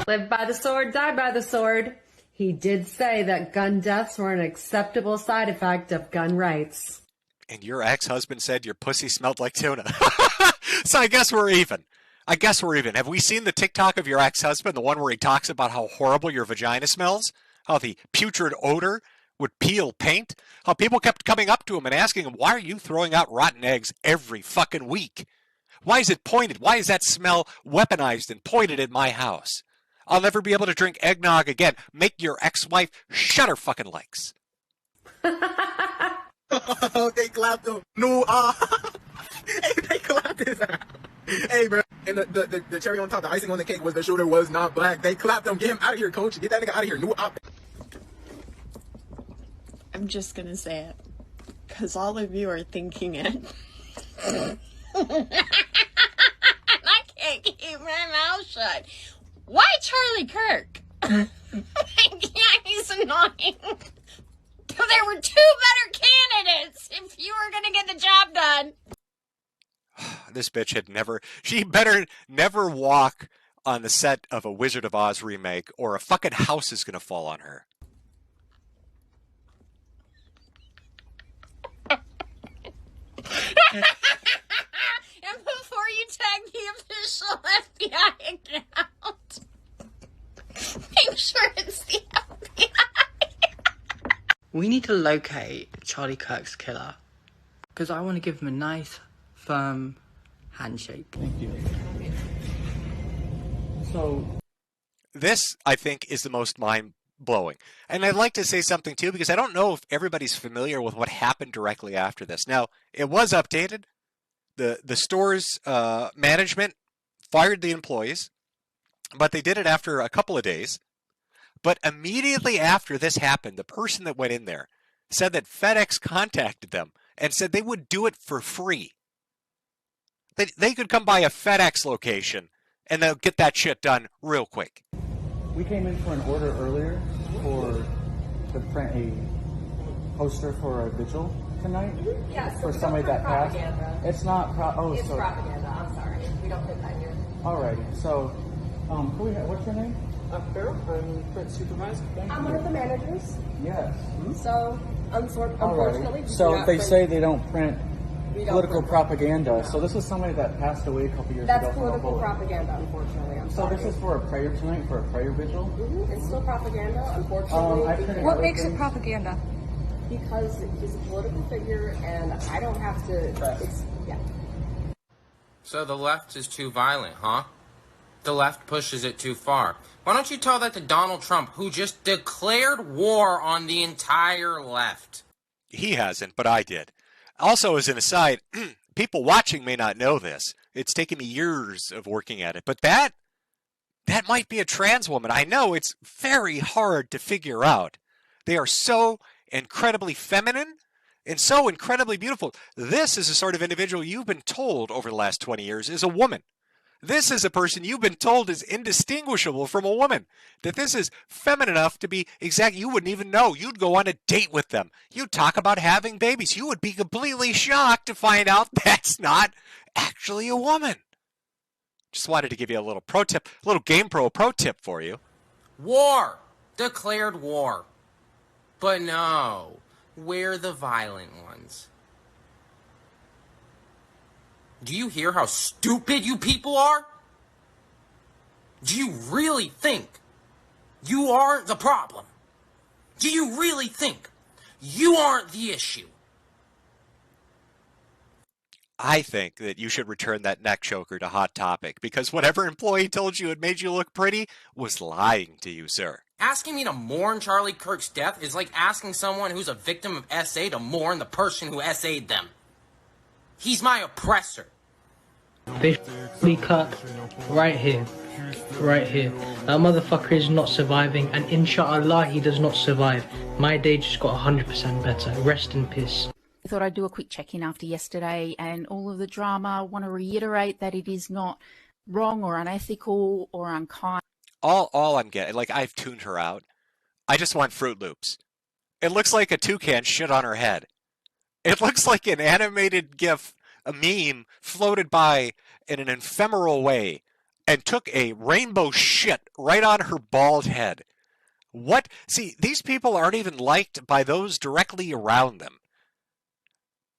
Live by the sword, die by the sword. He did say that gun deaths were an acceptable side effect of gun rights. And your ex-husband said your pussy smelled like tuna. So I guess we're even. Have we seen the TikTok of your ex-husband, the one where he talks about how horrible your vagina smells? How the putrid odor would peel paint? How people kept coming up to him and asking him, why are you throwing out rotten eggs every fucking week? Why is it pointed? Why is that smell weaponized and pointed at my house? I'll never be able to drink eggnog again. Make your ex-wife shut her fucking legs. Oh, they clapped him. No, hey, they clapped his ass. Hey, bro. And the cherry on top, the icing on the cake was the shooter was not black. They clapped him. Get him out of here, coach. Get that nigga out of here. No, I'm just gonna say it. Because all of you are thinking it. I can't keep my mouth shut. Why Charlie Kirk? Yeah, he's annoying. There were two better candidates if you were going to get the job done. This bitch she better never walk on the set of a Wizard of Oz remake or a fucking house is going to fall on her. And before you tag the official FBI account, make sure it's the FBI. We need to locate Charlie Kirk's killer. Because I want to give him a nice, firm handshake. Thank you. So, this, I think, is the most mind-blowing. And I'd like to say something, too, because I don't know if everybody's familiar with what happened directly after this. Now, it was updated. The store's management fired the employees, but they did it after a couple of days. But immediately after this happened, the person that went in there said that FedEx contacted them and said they would do it for free. They could come by a FedEx location and they'll get that shit done real quick. We came in for an order earlier to print a poster for a vigil tonight. Yes. For somebody that passed. It's not It's propaganda. I'm sorry. We don't fit that here. Alrighty. So, what's your name? I'm print supervisor. I'm one of the managers. Yes. So, unfortunately, we do So not they print- say they don't print we don't political print propaganda. No. So this is somebody that passed away a couple years That's ago from a political bullet. propaganda, unfortunately. I'm So sorry. this is for a prayer tonight, for a prayer vigil? It's still propaganda, unfortunately. What because- makes it propaganda? Because he's a political figure, and I don't have to. Yeah. So the left is too violent, huh? The left pushes it too far. Why don't you tell that to Donald Trump, who just declared war on the entire left? He hasn't, but I did. Also, as an aside, people watching may not know this. It's taken me years of working at it, but that might be a trans woman. I know it's very hard to figure out. They are so incredibly feminine and so incredibly beautiful. This is the sort of individual you've been told over the last 20 years is a woman. This is a person you've been told is indistinguishable from a woman. That this is feminine enough to be exact. You wouldn't even know. You'd go on a date with them. You'd talk about having babies. You would be completely shocked to find out that's not actually a woman. Just wanted to give you a little pro tip, a little GamePro pro tip for you. War! Declared war. But no, we're the violent ones. Do you hear how stupid you people are? Do you really think you aren't the problem? Do you really think you aren't the issue? I think that you should return that neck choker to Hot Topic because whatever employee told you it made you look pretty was lying to you, sir. Asking me to mourn Charlie Kirk's death is like asking someone who's a victim of SA to mourn the person who SA'd them. He's my oppressor. They f***ly Kirk right here. Right here. That motherfucker is not surviving, and inshallah he does not survive. My day just got 100% better. Rest in peace. I thought I'd do a quick check-in after yesterday and all of the drama. I want to reiterate that it is not wrong or unethical or unkind. All I'm getting, like I've tuned her out. I just want Fruit Loops. It looks like a toucan shit on her head. It looks like an animated GIF, a meme floated by in an ephemeral way and took a rainbow shit right on her bald head. What? See, these people aren't even liked by those directly around them.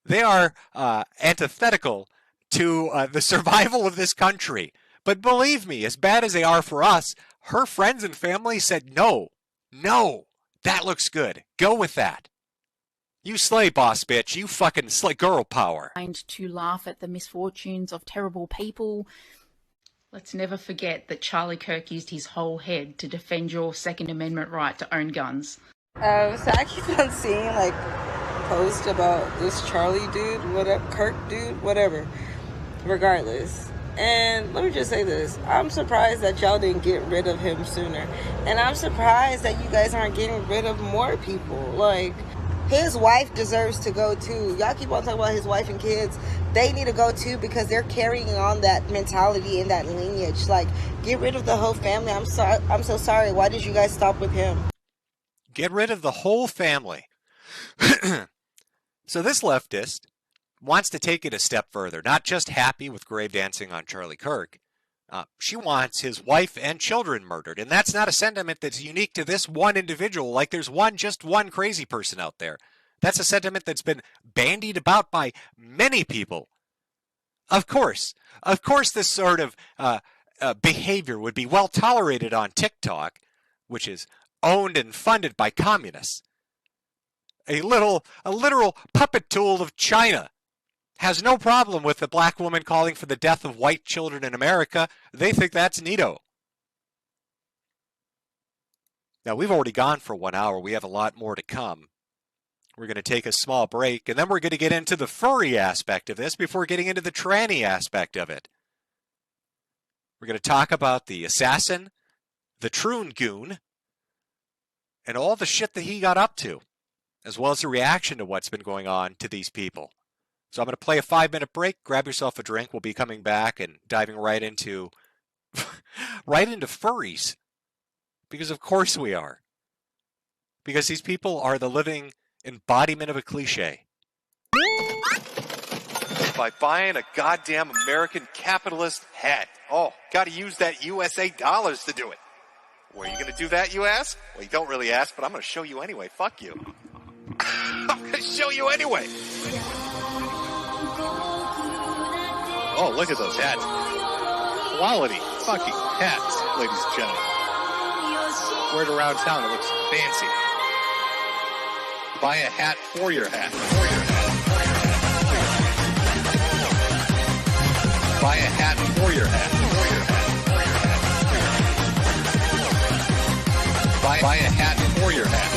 They are antithetical to the survival of this country. But believe me, as bad as they are for us, her friends and family said, no, that looks good. Go with that. You slay, boss bitch. You fucking slay, girl power. To laugh at the misfortunes of terrible people. Let's never forget that Charlie Kirk used his whole head to defend your Second Amendment right to own guns. So I keep on seeing like posts about this Charlie dude, whatever, Kirk dude, whatever, regardless. And let me just say this, I'm surprised that y'all didn't get rid of him sooner. And I'm surprised that you guys aren't getting rid of more people. Like, his wife deserves to go too. Y'all keep on talking about his wife and kids. They need to go too because they're carrying on that mentality and that lineage. Like, get rid of the whole family. I'm so sorry. Why did you guys stop with him? Get rid of the whole family. So this leftist wants to take it a step further, not just happy with grave dancing on Charlie Kirk. She wants his wife and children murdered. And that's not a sentiment that's unique to this one individual. Like there's just one crazy person out there. That's a sentiment that's been bandied about by many people. Of course, this sort of behavior would be well tolerated on TikTok, which is owned and funded by communists. A literal puppet tool of China. Has no problem with the black woman calling for the death of white children in America. They think that's neato. Now, we've already gone for 1 hour. We have a lot more to come. We're going to take a small break, and then we're going to get into the furry aspect of this before getting into the tranny aspect of it. We're going to talk about the assassin, the Troon Goon, and all the shit that he got up to, as well as the reaction to what's been going on to these people. So I'm going to play a 5-minute break. Grab yourself a drink. We'll be coming back and diving right into furries. Because of course we are. Because these people are the living embodiment of a cliche. By buying a goddamn American capitalist hat. Oh, got to use that USA dollars to do it. Where are you going to do that, you ask? Well, you don't really ask, but I'm going to show you anyway. Fuck you. I'm going to show you anyway. Oh, look at those hats. Quality fucking hats, ladies and gentlemen. Wear it around town, it looks fancy. Buy a hat for your hat. Buy a hat for your hat. Buy a hat for your hat.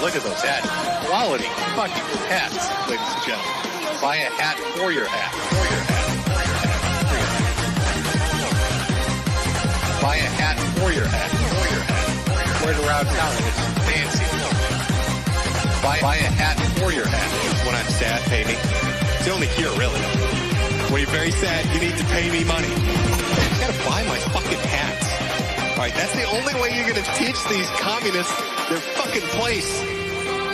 Look at those hats. Quality fucking hats, ladies and gentlemen. Buy a hat for your hat. Buy a hat for your hat. Wear it around town and it's fancy. Buy a hat for your hat. When I'm sad, pay me. It's only here, really. When you're very sad, you need to pay me money. You gotta buy my fucking hats. Alright, that's the only way you're gonna teach these communists their fucking place.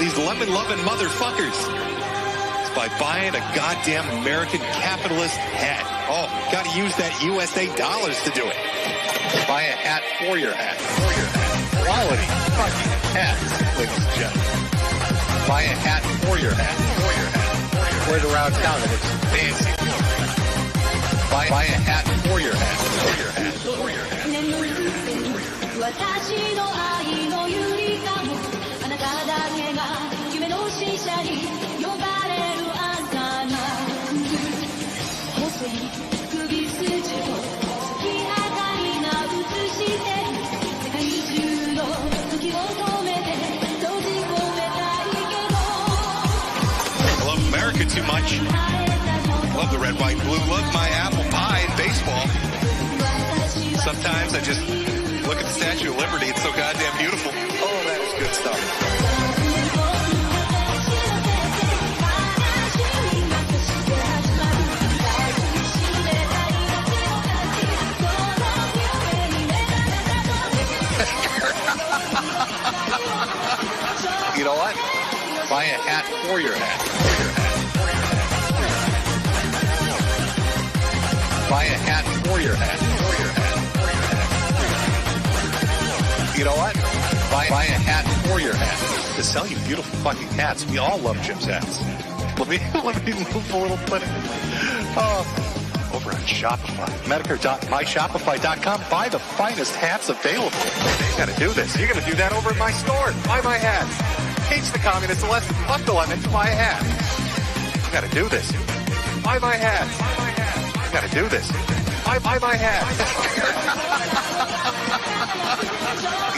These lemon-loving motherfuckers. It's by buying a goddamn American capitalist hat. Oh, gotta use that USA dollars to do it. Buy a hat for your hat. Quality fucking hats, ladies and gentlemen. Buy a hat for your hat. Wear it around town and it's fancy. Buy a hat for your hat. For your hat. America too much. Love the red, white, and blue. Love my apple pie and baseball. Sometimes I just look at the Statue of Liberty. It's so goddamn beautiful. Oh, that is good stuff. You know what? Buy a hat for your hat. Buy a hat for your hat. You know what? Buy a hat for your hat. To sell you beautiful fucking hats. We all love Jim's hats. Let me move a little bit. Over on Shopify. Metokur.myshopify.com. Buy the finest hats available. You gotta do this. You're gonna do that over at my store. Buy my hats. Hates the communists less. Fuck the lemon. Buy a hat. You gotta do this. Buy my hats. You gotta do this. Buy my hats.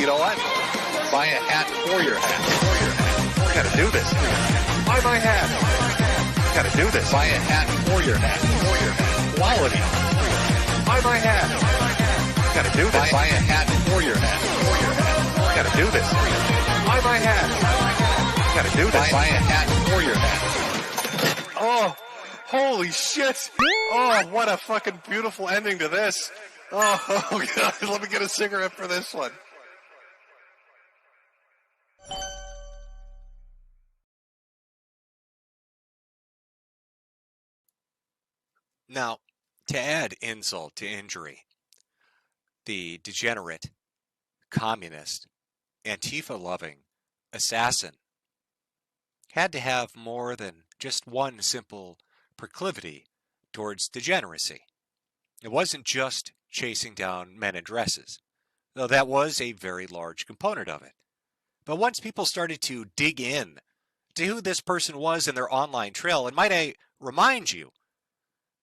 You know what? Buy a hat for your hat. You gotta do this. Buy my hat. You gotta do this. Buy a hat for your hat. Quality. Buy my hat. You gotta do this. Buy a hat for your hat. You gotta do this. Buy my hat. You gotta do this. Buy a hat for your hat. Oh, holy shit. Oh, what a fucking beautiful ending to this. Oh, God, let me get a cigarette for this one. Now, to add insult to injury, the degenerate, communist, Antifa-loving assassin had to have more than just one simple proclivity towards degeneracy. It wasn't just chasing down men in dresses, though that was a very large component of it. But once people started to dig in to who this person was in their online trail, and might I remind you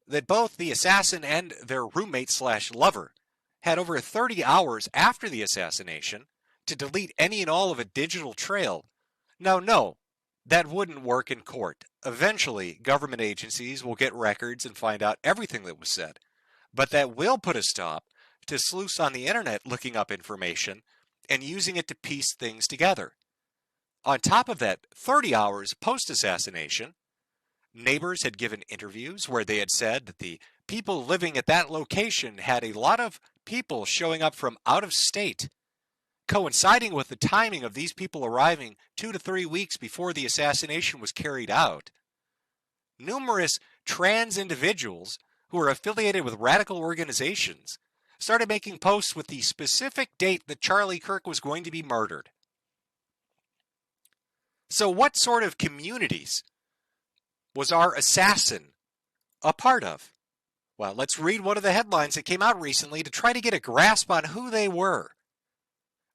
that both the assassin and their roommate/lover had over 30 hours after the assassination to delete any and all of a digital trail. Now, no, that wouldn't work in court. Eventually, government agencies will get records and find out everything that was said. But that will put a stop to sleuths on the internet looking up information and using it to piece things together. On top of that, 30 hours post-assassination, neighbors had given interviews where they had said that the people living at that location had a lot of people showing up from out of state, coinciding with the timing of these people arriving 2 to 3 weeks before the assassination was carried out. Numerous trans individuals who were affiliated with radical organizations started making posts with the specific date that Charlie Kirk was going to be murdered. So what sort of communities was our assassin a part of? Well, let's read one of the headlines that came out recently to try to get a grasp on who they were.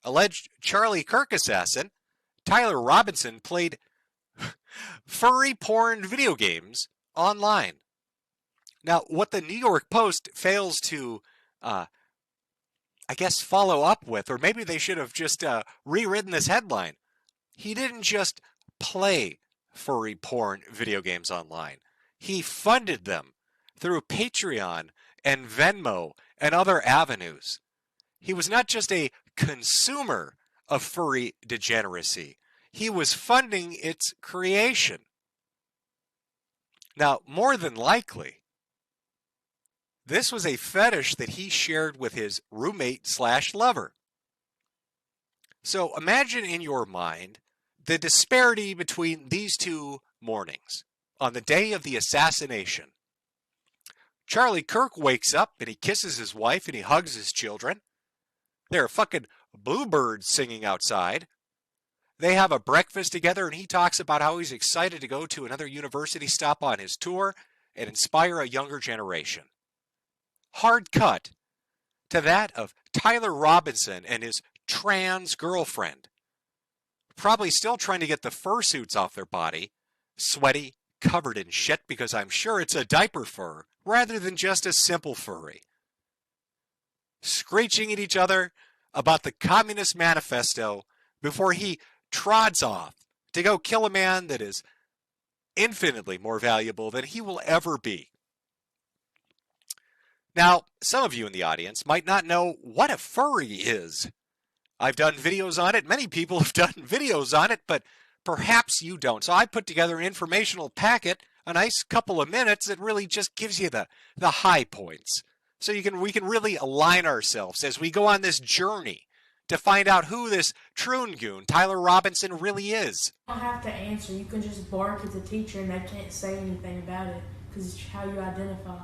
Alleged Charlie Kirk assassin Tyler Robinson played furry porn video games online. Now, what the New York Post fails to, follow up with, or maybe they should have just rewritten this headline. He didn't just play furry porn video games online. He funded them through Patreon and Venmo and other avenues. He was not just a consumer of furry degeneracy. He was funding its creation. Now, more than likely, this was a fetish that he shared with his roommate/lover. So imagine in your mind the disparity between these two mornings on the day of the assassination. Charlie Kirk wakes up and he kisses his wife and he hugs his children. There are fucking bluebirds singing outside. They have a breakfast together and he talks about how he's excited to go to another university stop on his tour and inspire a younger generation. Hard cut to that of Tyler Robinson and his trans girlfriend. Probably still trying to get the fursuits off their body, sweaty, covered in shit because I'm sure it's a diaper fur rather than just a simple furry. Screeching at each other about the Communist Manifesto before he trods off to go kill a man that is infinitely more valuable than he will ever be. Now, some of you in the audience might not know what a furry is. I've done videos on it. Many people have done videos on it, but perhaps you don't. So I put together an informational packet, a nice couple of minutes that really just gives you the high points. So we can really align ourselves as we go on this journey to find out who this troon goon, Tyler Robinson, really is. You don't have to answer. You can just bark at the teacher and they can't say anything about it because it's how you identify.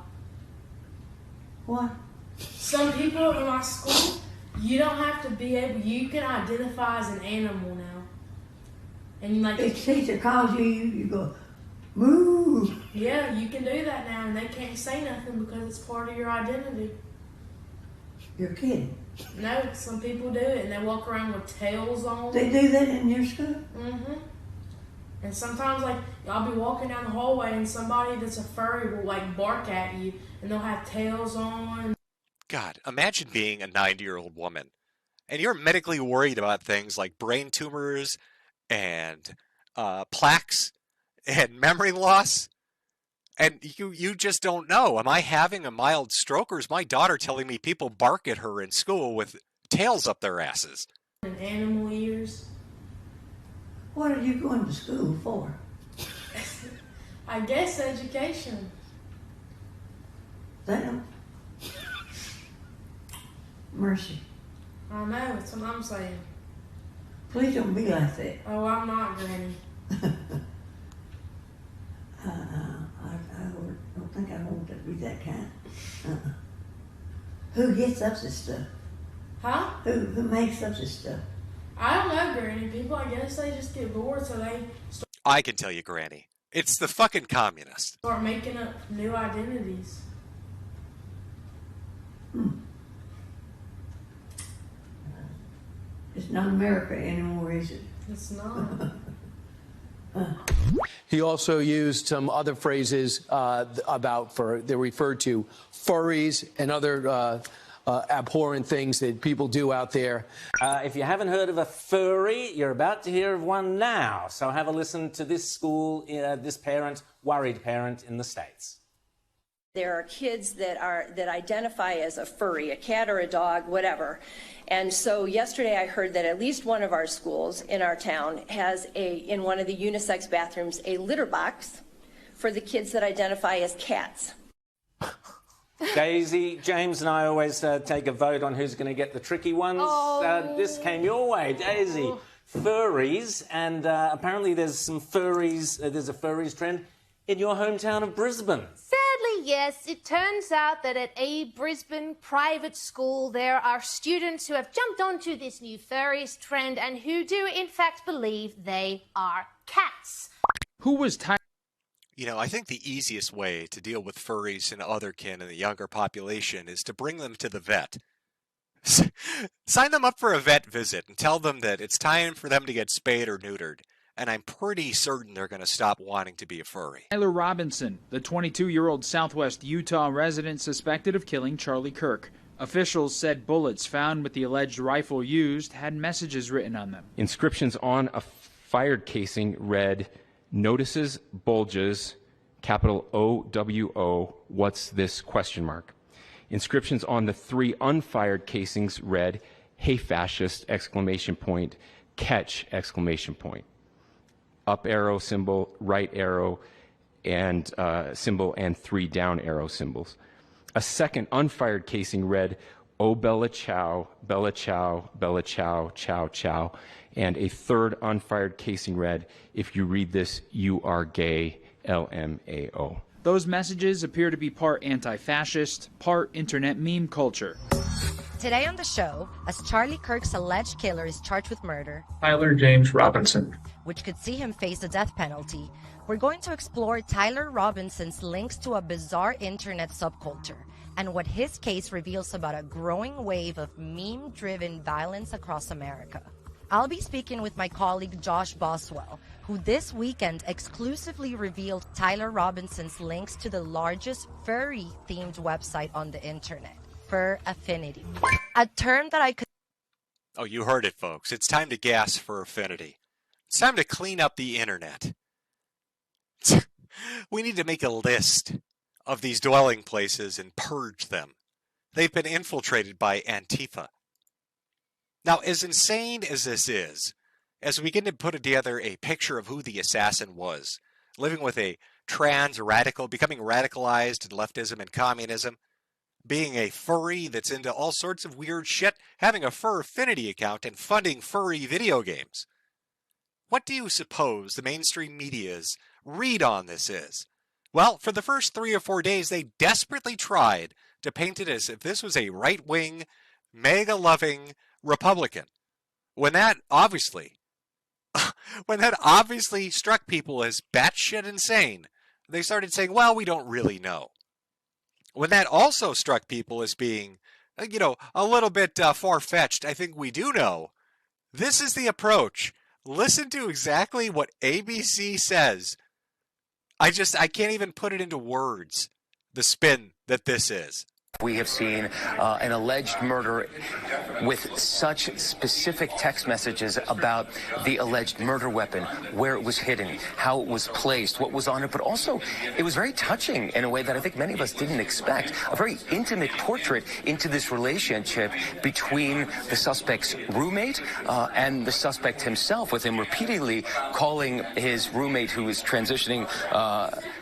What? Some people in my school, you don't have to be able, you can identify as an animal now. And like if teacher calls you, you go, moo. Yeah, you can do that now and they can't say nothing because it's part of your identity. You're kidding. No, some people do it and they walk around with tails on. They do that in your school? Mm-hmm. And sometimes, like, I'll be walking down the hallway and somebody that's a furry will, like, bark at you and they'll have tails on. God, imagine being a 90-year-old woman and you're medically worried about things like brain tumors and plaques and memory loss. And you just don't know. Am I having a mild stroke or is my daughter telling me people bark at her in school with tails up their asses? And animal ears. What are you going to school for? I guess education. Damn. Mercy. I know, that's what I'm saying. Please don't be like that. Oh, I'm not, Granny. I don't think I want to be that kind. Who gets up this stuff? Huh? Who makes up this stuff? I don't know, Granny. People, I guess they just get bored, so they I can tell you, Granny. It's the fucking communists. start making up new identities. It's not America anymore, is it? It's not. He also used some other phrases they referred to furries and other abhorrent things that people do out there. If you haven't heard of a furry, you're about to hear of one now. So have a listen to this school, this worried parent in the States. There are kids that identify as a furry, a cat or a dog, whatever. And so yesterday I heard that at least one of our schools in our town has in one of the unisex bathrooms, a litter box for the kids that identify as cats. Daisy, James and I always take a vote on who's going to get the tricky ones. This came your way, Daisy. Furries, and apparently there's some furries, there's a furries trend in your hometown of Brisbane. Sadly, yes. It turns out that at a Brisbane private school, there are students who have jumped onto this new furries trend and who do, in fact, believe they are cats. Who was You know, I think the easiest way to deal with furries and other kin in the younger population is to bring them to the vet. Sign them up for a vet visit and tell them that it's time for them to get spayed or neutered. And I'm pretty certain they're going to stop wanting to be a furry. Tyler Robinson, the 22-year-old Southwest Utah resident suspected of killing Charlie Kirk. Officials said bullets found with the alleged rifle used had messages written on them. Inscriptions on a fired casing read, "Notices bulges, capital OWO, what's this, question mark." Inscriptions on the 3 unfired casings read, "Hey fascist, exclamation point, catch, exclamation point." Up arrow symbol, right arrow and symbol, and 3 down arrow symbols. A second unfired casing read, "Oh Bella Chow, Bella Chow, Bella Chow, Chow Chow." And a third unfired casing read, "If you read this, you are gay, LMAO." Those messages appear to be part anti-fascist, part internet meme culture. Today on the show, as Charlie Kirk's alleged killer is charged with murder, Tyler James Robinson, which could see him face the death penalty, we're going to explore Tyler Robinson's links to a bizarre internet subculture and what his case reveals about a growing wave of meme-driven violence across America. I'll be speaking with my colleague Josh Boswell, who this weekend exclusively revealed Tyler Robinson's links to the largest furry-themed website on the internet, Fur Affinity. A term that I could... Oh, you heard it, folks. It's time to gas for affinity. It's time to clean up the internet. We need to make a list of these dwelling places and purge them. They've been infiltrated by Antifa. Now, as insane as this is, as we begin to put together a picture of who the assassin was, living with a trans radical, becoming radicalized in leftism and communism, being a furry that's into all sorts of weird shit, having a fur affinity account, and funding furry video games. What do you suppose the mainstream media's read on this is? Well, for the first 3 or 4 days, they desperately tried to paint it as if this was a right-wing, MAGA-loving Republican. When that obviously struck people as batshit insane, they started saying, well, we don't really know. When that also struck people as being, a little bit far-fetched, I think we do know. This is the approach. Listen to exactly what ABC says. I can't even put it into words, the spin that this is. We have seen an alleged murder with such specific text messages about the alleged murder weapon, where it was hidden, how it was placed, what was on it, but also it was very touching in a way that I think many of us didn't expect. A very intimate portrait into this relationship between the suspect's roommate and the suspect himself, with him repeatedly calling his roommate, who is transitioning,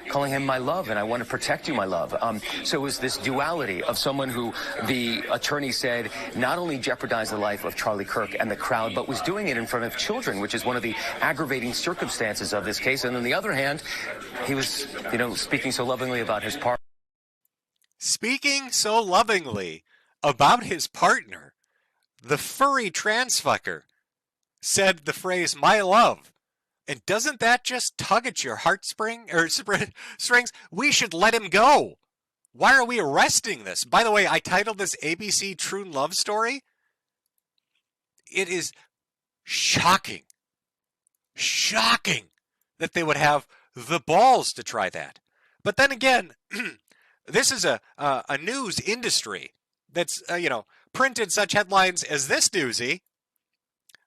calling him my love, and I want to protect you, my love. So it was this duality of someone who the attorney said not only jeopardized the life of Charlie Kirk and the crowd, but was doing it in front of children, which is one of the aggravating circumstances of this case. And on the other hand, he was, speaking so lovingly about his partner. Speaking so lovingly about his partner, the furry trans fucker said the phrase, my love. And doesn't that just tug at your strings? We should let him go. Why are we arresting this? By the way, I titled this ABC True Love Story. It is shocking that they would have the balls to try that. But then again, this is a news industry that's, printed such headlines as this doozy.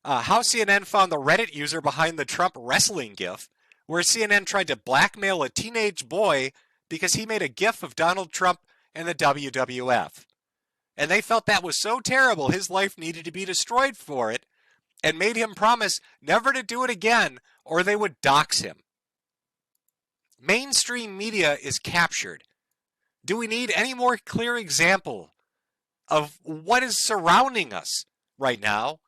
How CNN found the Reddit user behind the Trump wrestling gif, where CNN tried to blackmail a teenage boy because he made a gif of Donald Trump and the WWF. And they felt that was so terrible his life needed to be destroyed for it, and made him promise never to do it again or they would dox him. Mainstream media is captured. Do we need any more clear example of what is surrounding us right now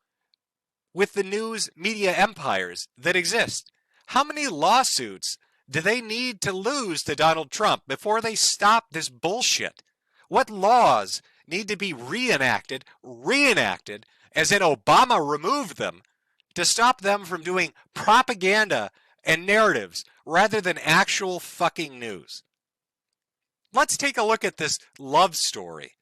with the news media empires that exist? How many lawsuits do they need to lose to Donald Trump before they stop this bullshit? What laws need to be reenacted, as in Obama removed them, to stop them from doing propaganda and narratives rather than actual fucking news? Let's take a look at this love story.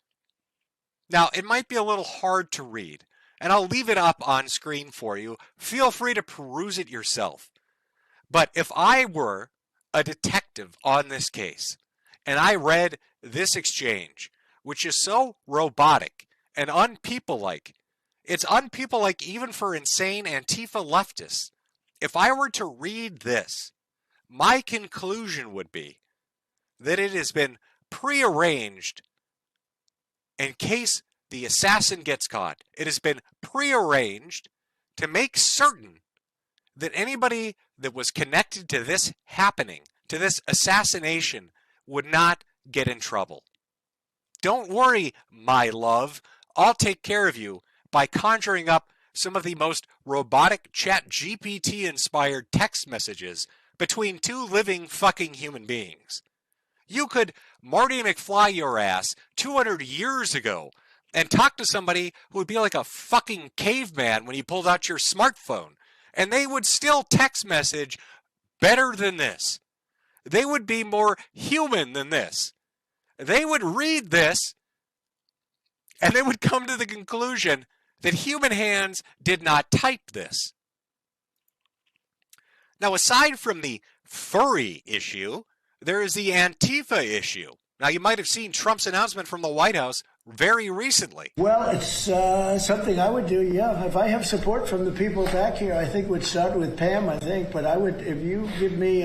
Now, it might be a little hard to read, and I'll leave it up on screen for you. Feel free to peruse it yourself. But if I were a detective on this case, and I read this exchange, which is so robotic and unpeople-like, it's unpeople-like even for insane Antifa leftists. If I were to read this, my conclusion would be that it has been prearranged in case the assassin gets caught. It has been prearranged to make certain that anybody that was connected to this happening, to this assassination, would not get in trouble. Don't worry, my love. I'll take care of you by conjuring up some of the most robotic ChatGPT-inspired text messages between two living fucking human beings. You could Marty McFly your ass 200 years ago and talk to somebody who would be like a fucking caveman when you pulled out your smartphone, and they would still text message better than this. They would be more human than this. They would read this, and they would come to the conclusion that human hands did not type this. Now, aside from the furry issue, there is the Antifa issue. Now, you might have seen Trump's announcement from the White House very recently. Well, it's something I would do, yeah. If I have support from the people back here, I think would start with Pam, I think. But I would, if you give me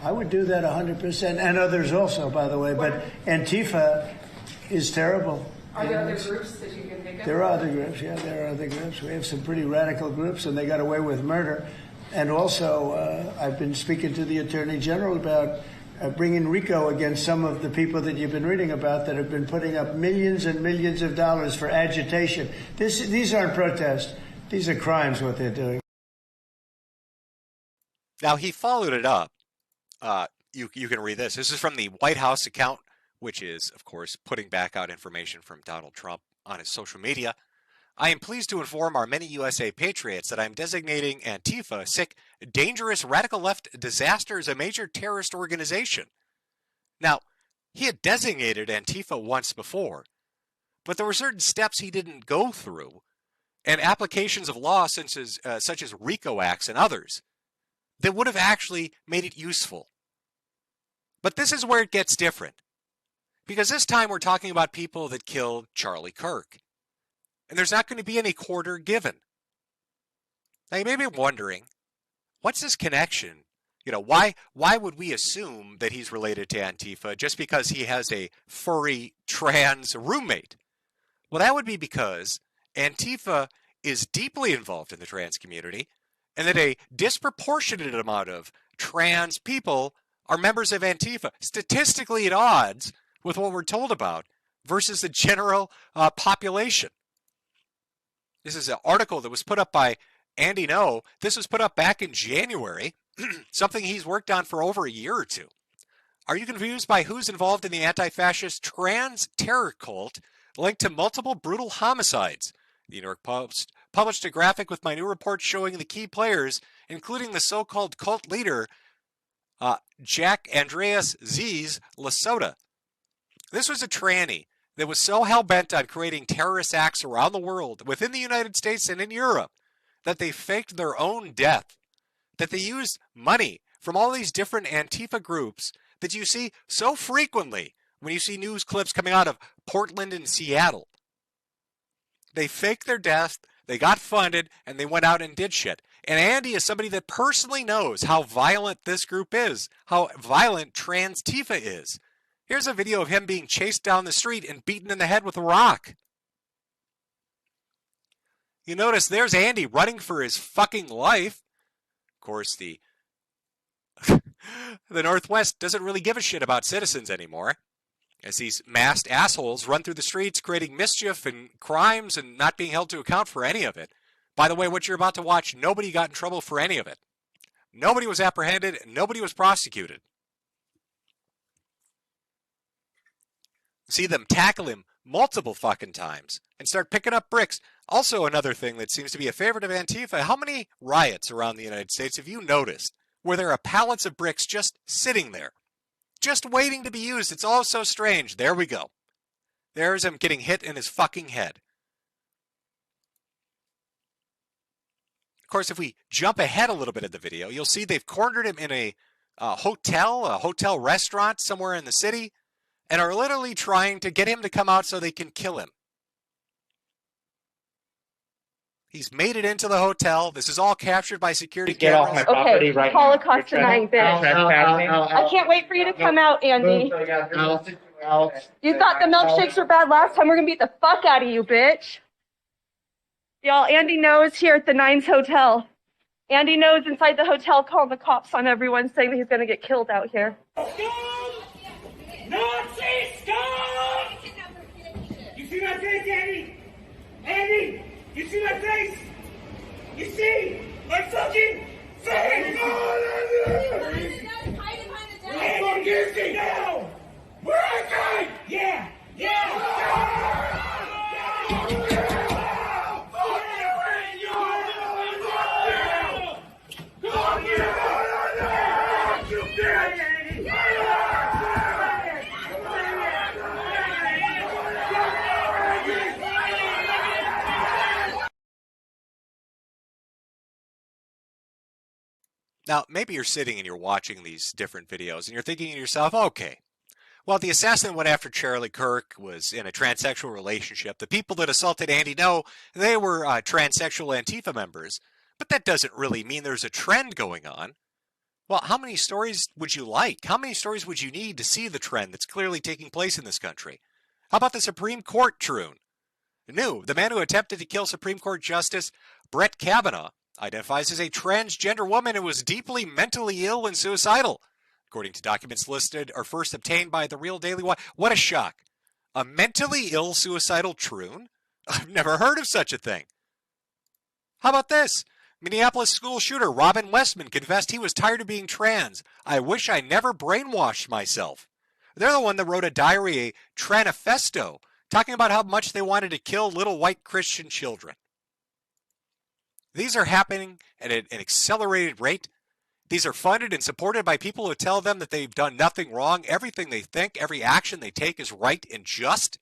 I would do that 100%, and others also, by the way. But Antifa is terrible. Are there other groups that you can think of? There are other groups, yeah, there are other groups. We have some pretty radical groups, and they got away with murder. And also, I've been speaking to the Attorney General about bringing RICO against some of the people that you've been reading about that have been putting up millions and millions of dollars for agitation. These aren't protests. These are crimes, what they're doing. Now, he followed it up. You can read this. This is from the White House account, which is, of course, putting back out information from Donald Trump on his social media. I am pleased to inform our many USA patriots that I am designating Antifa, sick, dangerous, radical left disaster as a major terrorist organization. Now, he had designated Antifa once before, but there were certain steps he didn't go through, and applications of law such as RICO acts and others that would have actually made it useful. But this is where it gets different, because this time we're talking about people that killed Charlie Kirk. And there's not going to be any quarter given. Now you may be wondering, what's his connection? You know, why would we assume that he's related to Antifa just because he has a furry trans roommate? Well, that would be because Antifa is deeply involved in the trans community, and that a disproportionate amount of trans people are members of Antifa, statistically at odds with what we're told about versus the general population. This is an article that was put up by Andy No. This was put up back in January, something he's worked on for over a year or two. Are you confused by who's involved in the anti-fascist trans terror cult linked to multiple brutal homicides? The New York Post published a graphic with my new report showing the key players, including the so-called cult leader, Jack Andreas Z's Lasota. This was a tranny that was so hell-bent on creating terrorist acts around the world, within the United States and in Europe, that they faked their own death, that they used money from all these different Antifa groups that you see so frequently when you see news clips coming out of Portland and Seattle. They faked their death, they got funded, and they went out and did shit. And Andy is somebody that personally knows how violent this group is, how violent Trans-Tifa is. Here's a video of him being chased down the street and beaten in the head with a rock. You notice there's Andy running for his fucking life. Of course, the Northwest doesn't really give a shit about citizens anymore, as these masked assholes run through the streets creating mischief and crimes and not being held to account for any of it. By the way, what you're about to watch, nobody got in trouble for any of it. Nobody was apprehended, nobody was prosecuted. See them tackle him multiple fucking times and start picking up bricks. Also, another thing that seems to be a favorite of Antifa, how many riots around the United States have you noticed where there are pallets of bricks just sitting there, just waiting to be used? It's all so strange. There we go. There's him getting hit in his fucking head. Of course, if we jump ahead a little bit of the video, you'll see they've cornered him in a hotel restaurant somewhere in the city, and are literally trying to get him to come out so they can kill him. He's made it into the hotel. This is all captured by security Get cameras. off my property right now. Holocaust denying bitch. I can't wait for you to come out, Andy. You thought the milkshakes were bad last time. We're gonna beat the fuck out of you, bitch. Y'all, Andy knows here at the Nines Hotel. Andy knows inside the hotel calling the cops on everyone, saying that he's gonna get killed out here. Nazi scum! You see my face, Andy? Andy, you see my face? You see my fucking face? Andy, you see now! Where I died! Yeah! Now, maybe you're sitting and you're watching these different videos and you're thinking to yourself, okay, well, the assassin went after Charlie Kirk, was in a transsexual relationship. The people that assaulted Andy No, they were transsexual Antifa members. But that doesn't really mean there's a trend going on. Well, how many stories would you like? How many stories would you need to see the trend that's clearly taking place in this country? How about the Supreme Court troon? The man who attempted to kill Supreme Court Justice Brett Kavanaugh identifies as a transgender woman who was deeply mentally ill and suicidal, according to documents listed or first obtained by the Real Daily Wire. What a shock. A mentally ill suicidal troon? I've never heard of such a thing. How about this? Minneapolis school shooter Robin Westman confessed he was tired of being trans. I wish I never brainwashed myself. They're the one that wrote a diary, a tranifesto, talking about how much they wanted to kill little white Christian children. These are happening at an accelerated rate. These are funded and supported by people who tell them that they've done nothing wrong. Everything they think, every action they take is right and just.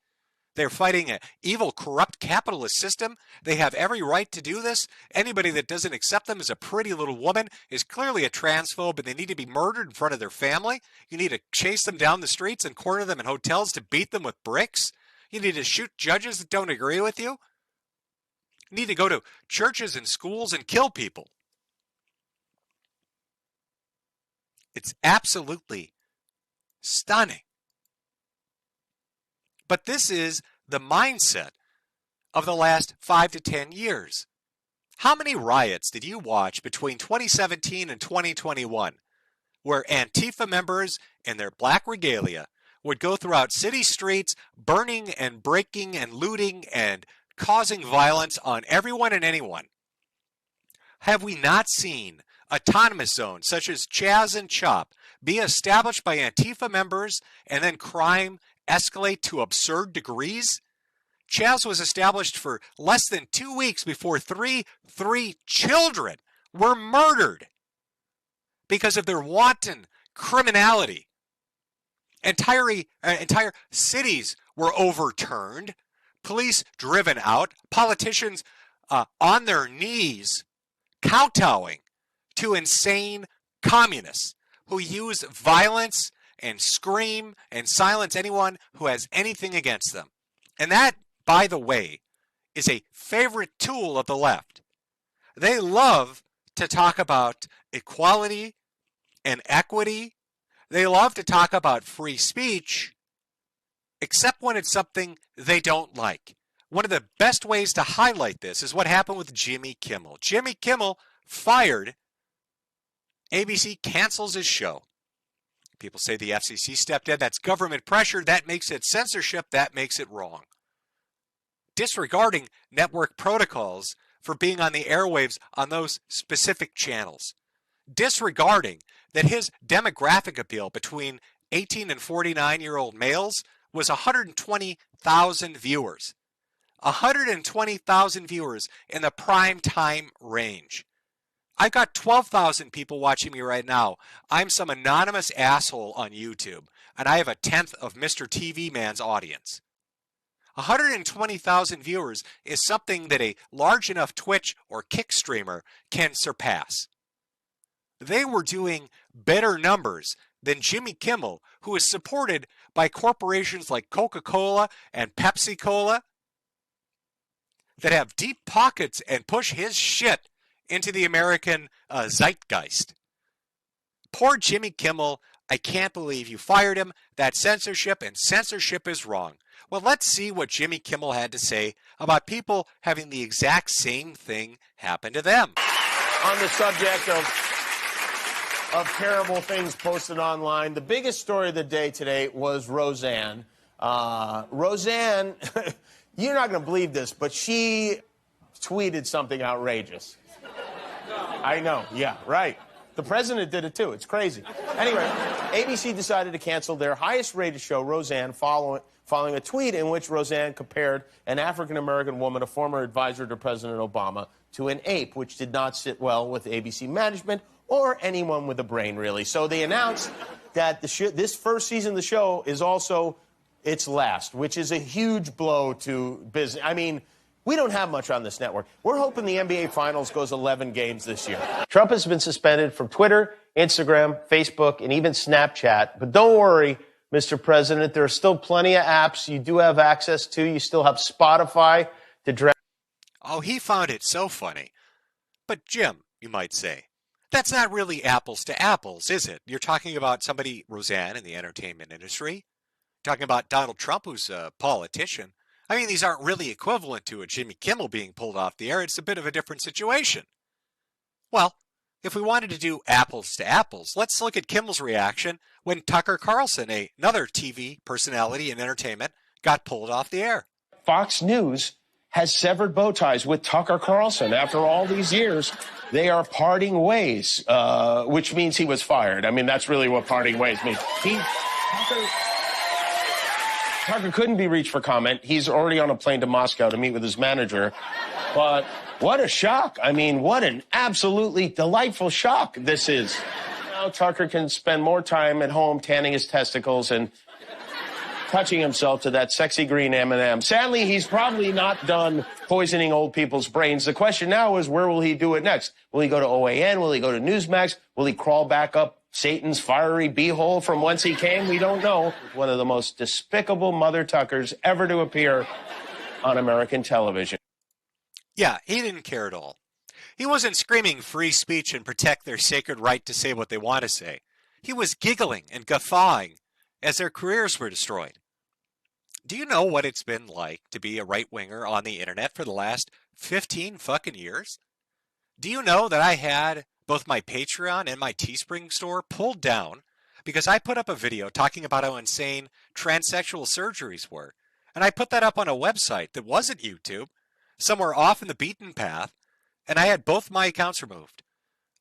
They're fighting an evil, corrupt capitalist system. They have every right to do this. Anybody that doesn't accept them as a pretty little woman is clearly a transphobe, and they need to be murdered in front of their family. You need to chase them down the streets and corner them in hotels to beat them with bricks. You need to shoot judges that don't agree with you. You need to go to churches and schools and kill people. It's absolutely stunning. But this is the mindset of the last 5 to 10 years. How many riots did you watch between 2017 and 2021 where Antifa members in their black regalia would go throughout city streets burning and breaking and looting and causing violence on everyone and anyone? Have we not seen autonomous zones such as Chaz and Chop be established by Antifa members and then crime escalate to absurd degrees? Chaz was established for less than 2 weeks before three children were murdered because of their wanton criminality. Entire cities were overturned, police driven out, politicians on their knees kowtowing to insane communists who use violence and scream and silence anyone who has anything against them. And that, by the way, is a favorite tool of the left. They love to talk about equality and equity. They love to talk about free speech, except when it's something they don't like. One of the best ways to highlight this is what happened with Jimmy Kimmel. Jimmy Kimmel fired. ABC cancels his show. People say the FCC stepped in. That's government pressure. That makes it censorship. That makes it wrong. Disregarding network protocols for being on the airwaves on those specific channels. Disregarding that his demographic appeal between 18 and 49-year-old males was 120,000 viewers. 120,000 viewers in the prime time range. I've got 12,000 people watching me right now. I'm some anonymous asshole on YouTube, and I have a tenth of Mr. TV Man's audience. 120,000 viewers is something that a large enough Twitch or Kick streamer can surpass. They were doing better numbers than Jimmy Kimmel, who is supported by corporations like Coca-Cola and Pepsi-Cola that have deep pockets and push his shit into the American zeitgeist. Poor Jimmy Kimmel, I can't believe you fired him. That's censorship, and censorship is wrong. Well, let's see what Jimmy Kimmel had to say about people having the exact same thing happen to them. On the subject of terrible things posted online, the biggest story of the day today was Roseanne. Roseanne, you're not going to believe this, but she tweeted something outrageous. I know, yeah, right. The president did it too. It's crazy. Anyway, ABC decided to cancel their highest-rated show, Roseanne, following a tweet in which Roseanne compared an African-American woman, a former advisor to President Obama, to an ape, which did not sit well with ABC management or anyone with a brain, really. So they announced that this first season of the show is also its last, which is a huge blow to business. I mean, we don't have much on this network. We're hoping the NBA Finals goes 11 games this year. Trump has been suspended from Twitter, Instagram, Facebook, and even Snapchat. But don't worry, Mr. President, there are still plenty of apps you do have access to. You still have Spotify to drag. Oh, he found it so funny. But Jim, you might say, That's not really apples to apples, is it? You're talking about somebody, Roseanne, in the entertainment industry. Talking about Donald Trump, who's a politician. I mean, these aren't really equivalent to a Jimmy Kimmel being pulled off the air. It's a bit of a different situation. Well, if we wanted to do apples to apples, let's look at Kimmel's reaction when Tucker Carlson, another TV personality in entertainment, got pulled off the air. Fox News has severed bow ties with Tucker Carlson. After all these years, they are parting ways, which means he was fired. I mean, that's really what parting ways means. Tucker couldn't be reached for comment. He's already on a plane to Moscow to meet with his manager. But what a shock. I mean, what an absolutely delightful shock this is. Now Tucker can spend more time at home tanning his testicles and touching himself to that sexy green M&M. Sadly, he's probably not done poisoning old people's brains. The question now is, where will he do it next? Will he go to OAN? Will he go to Newsmax? Will he crawl back up Satan's fiery beehole from whence he came? We don't know. One of the most despicable mother Tuckers ever to appear on American television. Yeah, he didn't care at all. He wasn't screaming free speech and protect their sacred right to say what they want to say. He was giggling and guffawing as their careers were destroyed. Do you know what it's been like to be a right-winger on the internet for the last 15 fucking years? Do you know that I had both my Patreon and my Teespring store pulled down because I put up a video talking about how insane transsexual surgeries were? And I put that up on a website that wasn't YouTube, somewhere off in the beaten path, and I had both my accounts removed.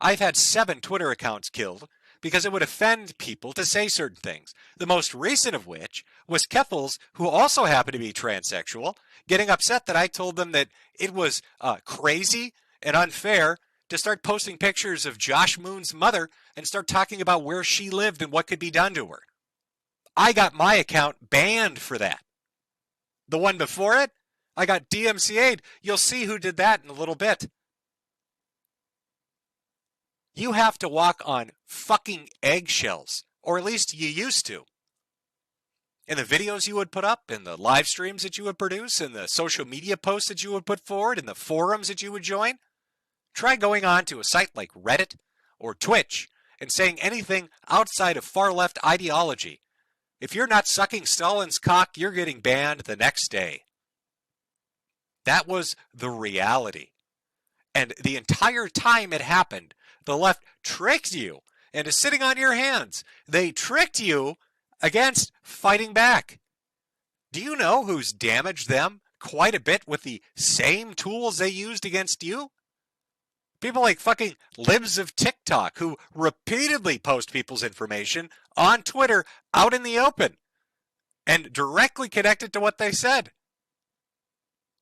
I've had 7 Twitter accounts killed because it would offend people to say certain things. The most recent of which was Keffels, who also happened to be transsexual, getting upset that I told them that it was crazy and unfair to start posting pictures of Josh Moon's mother and start talking about where she lived and what could be done to her. I got my account banned for that. The one before it, I got DMCA'd. You'll see who did that in a little bit. You have to walk on fucking eggshells, or at least you used to. In the videos you would put up, in the live streams that you would produce, in the social media posts that you would put forward, in the forums that you would join, try going on to a site like Reddit or Twitch and saying anything outside of far-left ideology. If you're not sucking Stalin's cock, you're getting banned the next day. That was the reality. And the entire time it happened, the left tricked you into sitting on your hands. They tricked you against fighting back. Do you know who's damaged them quite a bit with the same tools they used against you? People like fucking libs of TikTok who repeatedly post people's information on Twitter out in the open and directly connected to what they said.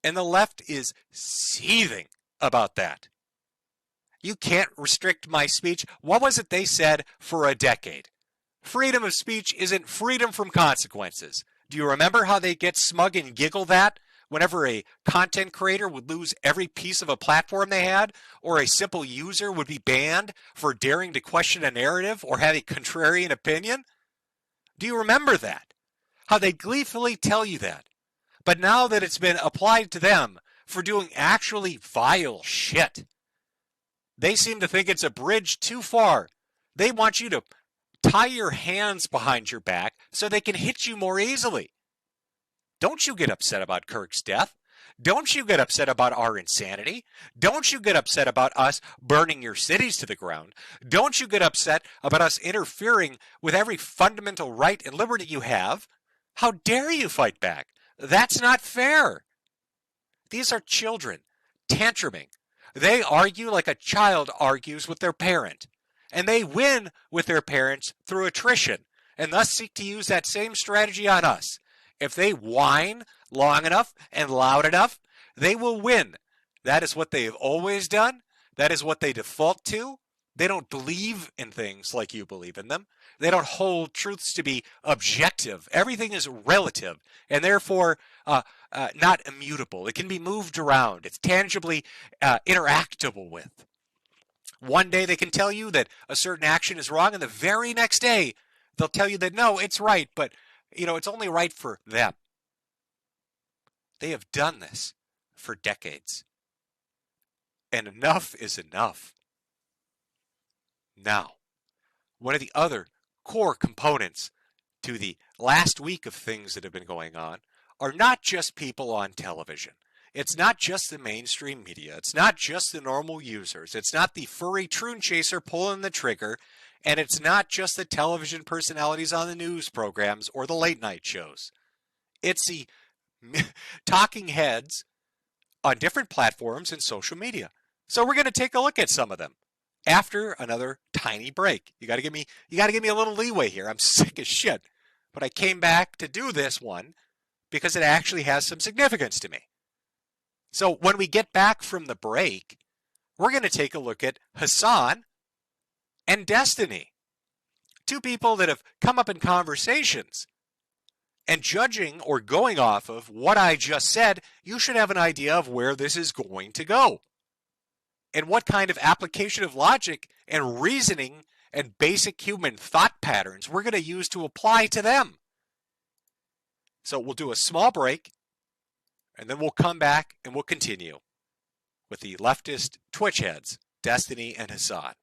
And the left is seething about that. You can't restrict my speech. What was it they said for a decade? Freedom of speech isn't freedom from consequences. Do you remember how they get smug and giggle that whenever a content creator would lose every piece of a platform they had, or a simple user would be banned for daring to question a narrative or have a contrarian opinion? Do you remember that? How they gleefully tell you that. But now that it's been applied to them for doing actually vile shit, they seem to think it's a bridge too far. They want you to tie your hands behind your back so they can hit you more easily. Don't you get upset about Kirk's death. Don't you get upset about our insanity. Don't you get upset about us burning your cities to the ground. Don't you get upset about us interfering with every fundamental right and liberty you have. How dare you fight back? That's not fair. These are children, tantruming. They argue like a child argues with their parent. And they win with their parents through attrition, and thus seek to use that same strategy on us. If they whine long enough and loud enough, they will win. That is what they have always done. That is what they default to. They don't believe in things like you believe in them. They don't hold truths to be objective. Everything is relative and therefore not immutable. It can be moved around. It's tangibly interactable with. One day they can tell you that a certain action is wrong, and the very next day they'll tell you that no, it's right, but it's only right for them. They have done this for decades. And enough is enough. Now, one of the other core components to the last week of things that have been going on are not just people on television. It's not just the mainstream media. It's not just the normal users. It's not the furry troon chaser pulling the trigger. And it's not just the television personalities on the news programs or the late night shows. It's the talking heads on different platforms and social media. So we're going to take a look at some of them after another tiny break. You got to give me a little leeway here. I'm sick as shit. But I came back to do this one because it actually has some significance to me. So when we get back from the break, we're going to take a look at Hassan and Destiny. Two people that have come up in conversations. And judging or going off of what I just said, you should have an idea of where this is going to go. And what kind of application of logic and reasoning and basic human thought patterns we're going to use to apply to them. So we'll do a small break, and then we'll come back and we'll continue with the leftist Twitch heads, Destiny and Hassan.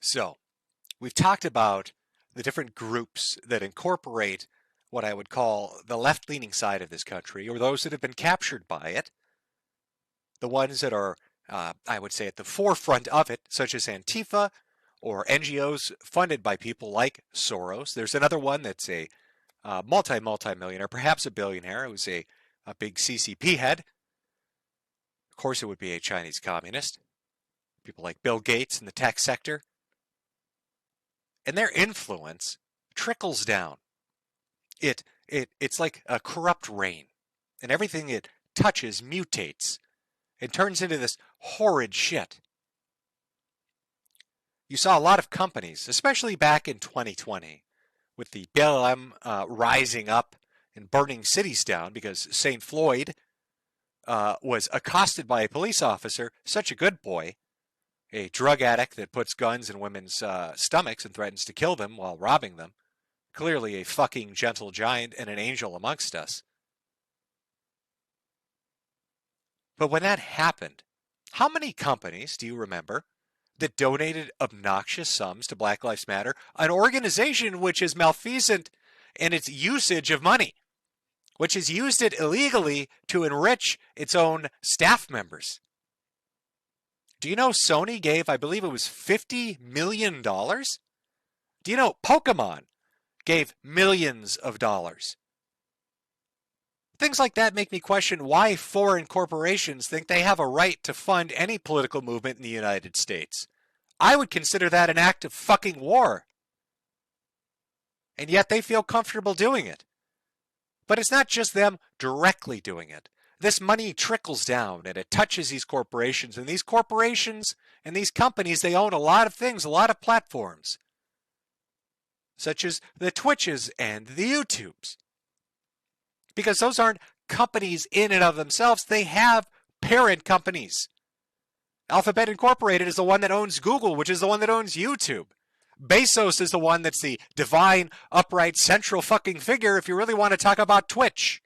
So, we've talked about the different groups that incorporate what I would call the left-leaning side of this country, or those that have been captured by it, the ones that are I would say, at the forefront of it, such as Antifa or NGOs funded by people like Soros. There's another one that's a multi-millionaire, perhaps a billionaire, who's a big CCP head. Of course, it would be a Chinese communist. People like Bill Gates in the tech sector. And their influence trickles down. It's like a corrupt rain, and everything it touches mutates and turns into this horrid shit. You saw a lot of companies, especially back in 2020, with the BLM rising up and burning cities down because St. Floyd was accosted by a police officer, such a good boy, a drug addict that puts guns in women's stomachs and threatens to kill them while robbing them. Clearly a fucking gentle giant and an angel amongst us. But when that happened, how many companies do you remember that donated obnoxious sums to Black Lives Matter, an organization which is malfeasant in its usage of money, which has used it illegally to enrich its own staff members? Do you know Sony gave, I believe it was $50 million? Do you know Pokemon gave millions of dollars? Things like that make me question why foreign corporations think they have a right to fund any political movement in the United States. I would consider that an act of fucking war. And yet they feel comfortable doing it. But it's not just them directly doing it. This money trickles down and it touches these corporations. And these corporations and these companies, they own a lot of things, a lot of platforms. Such as the Twitches and the YouTubes. Because those aren't companies in and of themselves. They have parent companies. Alphabet Incorporated is the one that owns Google, which is the one that owns YouTube. Bezos is the one that's the divine, upright, central fucking figure if you really want to talk about Twitch.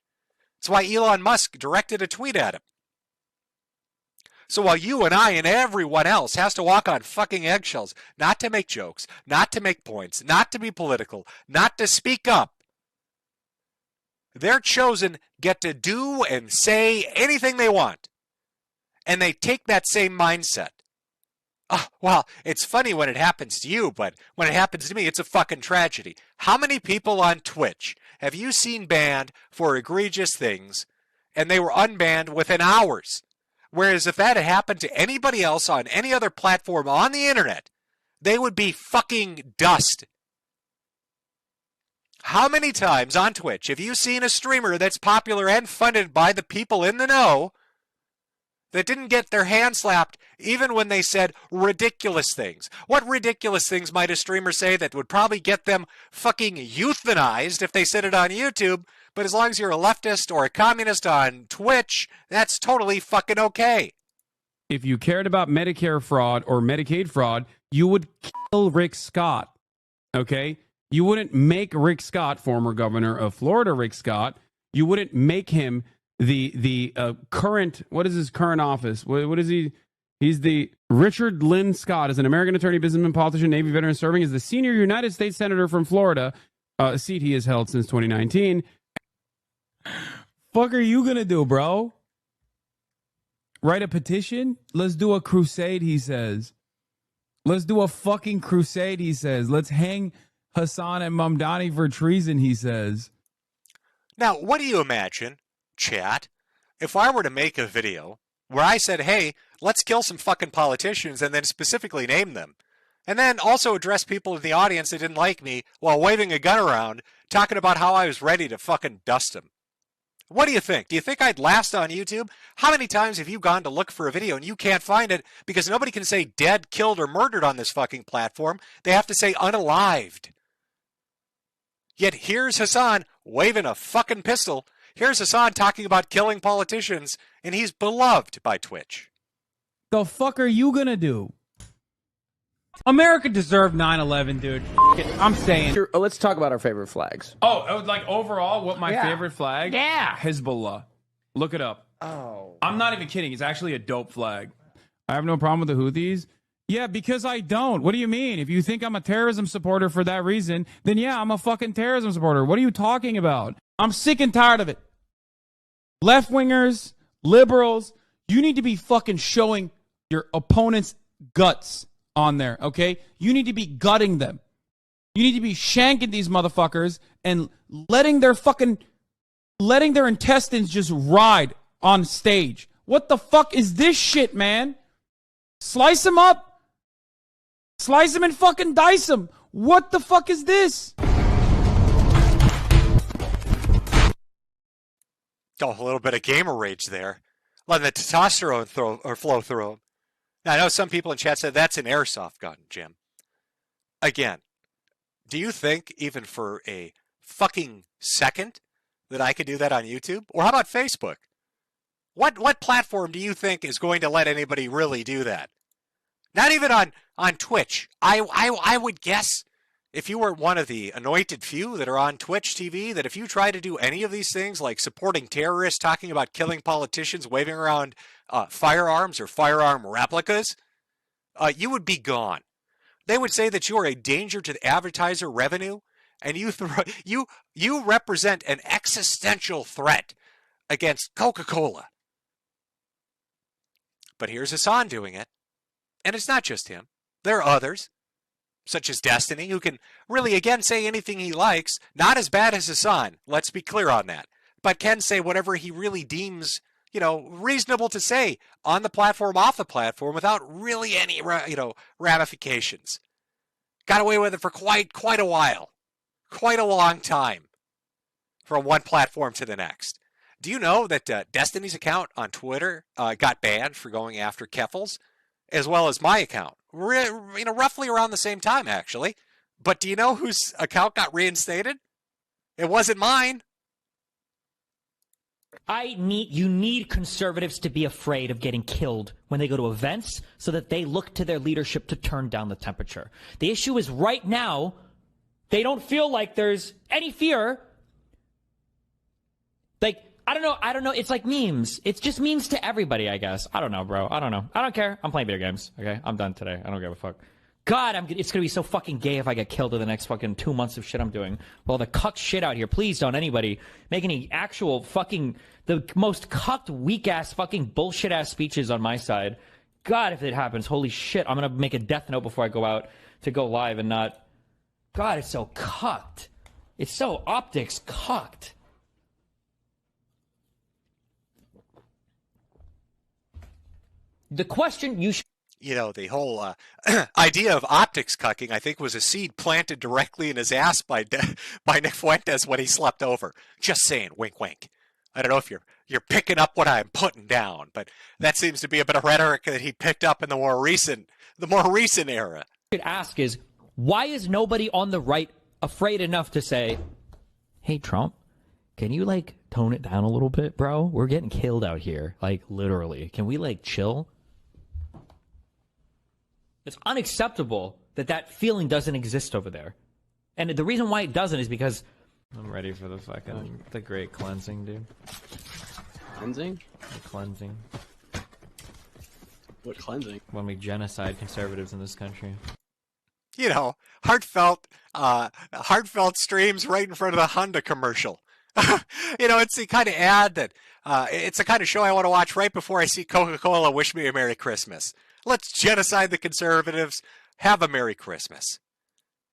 That's why Elon Musk directed a tweet at him. So while you and I and everyone else has to walk on fucking eggshells, not to make jokes, not to make points, not to be political, not to speak up, their chosen get to do and say anything they want. And they take that same mindset. Oh, well, it's funny when it happens to you, but when it happens to me, it's a fucking tragedy. How many people on Twitch have you seen banned for egregious things, and they were unbanned within hours? Whereas if that had happened to anybody else on any other platform on the internet, they would be fucking dust. How many times on Twitch have you seen a streamer that's popular and funded by the people in the know that didn't get their hand slapped even when they said ridiculous things? What ridiculous things might a streamer say that would probably get them fucking euthanized if they said it on YouTube? But as long as you're a leftist or a communist on Twitch, that's totally fucking okay. If you cared about Medicare fraud or Medicaid fraud, you would kill Rick Scott, okay? You wouldn't make Rick Scott, former governor of Florida, Rick Scott, you wouldn't make him the current, what is his current office? What is he? He's the Richard Lynn Scott, is an American attorney, businessman, politician, Navy veteran, serving as the senior United States Senator from Florida, a seat he has held since 2019. Fuck are you gonna do, bro? Write a petition? Let's do a crusade, he says. Let's do a fucking crusade, he says. Let's hang Hassan and Mamdani for treason, he says. Now, what do you imagine, chat, if I were to make a video where I said, hey, let's kill some fucking politicians and then specifically name them, and then also address people in the audience that didn't like me while waving a gun around, talking about how I was ready to fucking dust them? What do you think? Do you think I'd last on YouTube? How many times have you gone to look for a video and you can't find it because nobody can say dead, killed, or murdered on this fucking platform? They have to say unalived. Yet here's Hassan waving a fucking pistol. Here's Hassan talking about killing politicians, and he's beloved by Twitch. The fuck are you gonna do? America deserved 9/11, dude. I'm saying. Let's talk about our favorite flags. Oh, like overall, what my favorite flag? Yeah. Hezbollah. Look it up. Oh. I'm not even kidding. It's actually a dope flag. I have no problem with the Houthis. Yeah, because I don't. What do you mean? If you think I'm a terrorism supporter for that reason, then yeah, I'm a fucking terrorism supporter. What are you talking about? I'm sick and tired of it. Left-wingers, liberals, you need to be fucking showing your opponent's guts on there, okay? You need to be gutting them. You need to be shanking these motherfuckers and letting their intestines just ride on stage. What the fuck is this shit, man? Slice them up. Slice them and fucking dice them. What the fuck is this? Oh, a little bit of gamer rage there. Letting the testosterone flow through him. Now, I know some people in chat said that's an airsoft gun, Jim. Again, do you think even for a fucking second that I could do that on YouTube? Or how about Facebook? What platform do you think is going to let anybody really do that? Not even on Twitch. I would guess if you were one of the anointed few that are on Twitch TV, that if you try to do any of these things like supporting terrorists, talking about killing politicians, waving around firearms or firearm replicas, you would be gone. They would say that you are a danger to the advertiser revenue, and you represent an existential threat against Coca-Cola. But here's Hassan doing it, and it's not just him. There are others, such as Destiny, who can really, again, say anything he likes. Not as bad as Hassan, let's be clear on that, but can say whatever he really deems, reasonable to say on the platform, off the platform, without really any, ramifications. Got away with it for quite a while, quite a long time, from one platform to the next. Do you know that Destiny's account on Twitter got banned for going after Keffels, as well as my account? Roughly around the same time, actually. But do you know whose account got reinstated? It wasn't mine. You need conservatives to be afraid of getting killed when they go to events so that they look to their leadership to turn down the temperature. The issue is right now, they don't feel like there's any fear. Like, I don't know. It's like memes. It's just memes to everybody, I guess. I don't know, bro. I don't know. I don't care. I'm playing video games. Okay? I'm done today. I don't give a fuck. God, it's going to be so fucking gay if I get killed in the next fucking 2 months of shit I'm doing. Well, the cucked shit out here. Please don't anybody make any actual fucking, the most cucked, weak-ass, fucking bullshit-ass speeches on my side. God, if it happens, holy shit, I'm going to make a death note before I go out to go live and not. God, it's so cucked. It's so optics cucked. The question you should... The whole idea of optics cucking, I think, was a seed planted directly in his ass by Nick Fuentes when he slept over. Just saying, wink, wink. I don't know if you're picking up what I'm putting down, but that seems to be a bit of rhetoric that he picked up in the more recent era. Should ask is, why is nobody on the right afraid enough to say, hey, Trump, can you, tone it down a little bit, bro? We're getting killed out here. Literally. Can we, chill? It's unacceptable that feeling doesn't exist over there. And the reason why it doesn't is because... I'm ready for the great cleansing, dude. Cleansing? The cleansing. What cleansing? When we genocide conservatives in this country. Heartfelt streams right in front of the Honda commercial. It's the kind of ad that, it's the kind of show I want to watch right before I see Coca-Cola wish me a Merry Christmas. Let's genocide the conservatives. Have a Merry Christmas.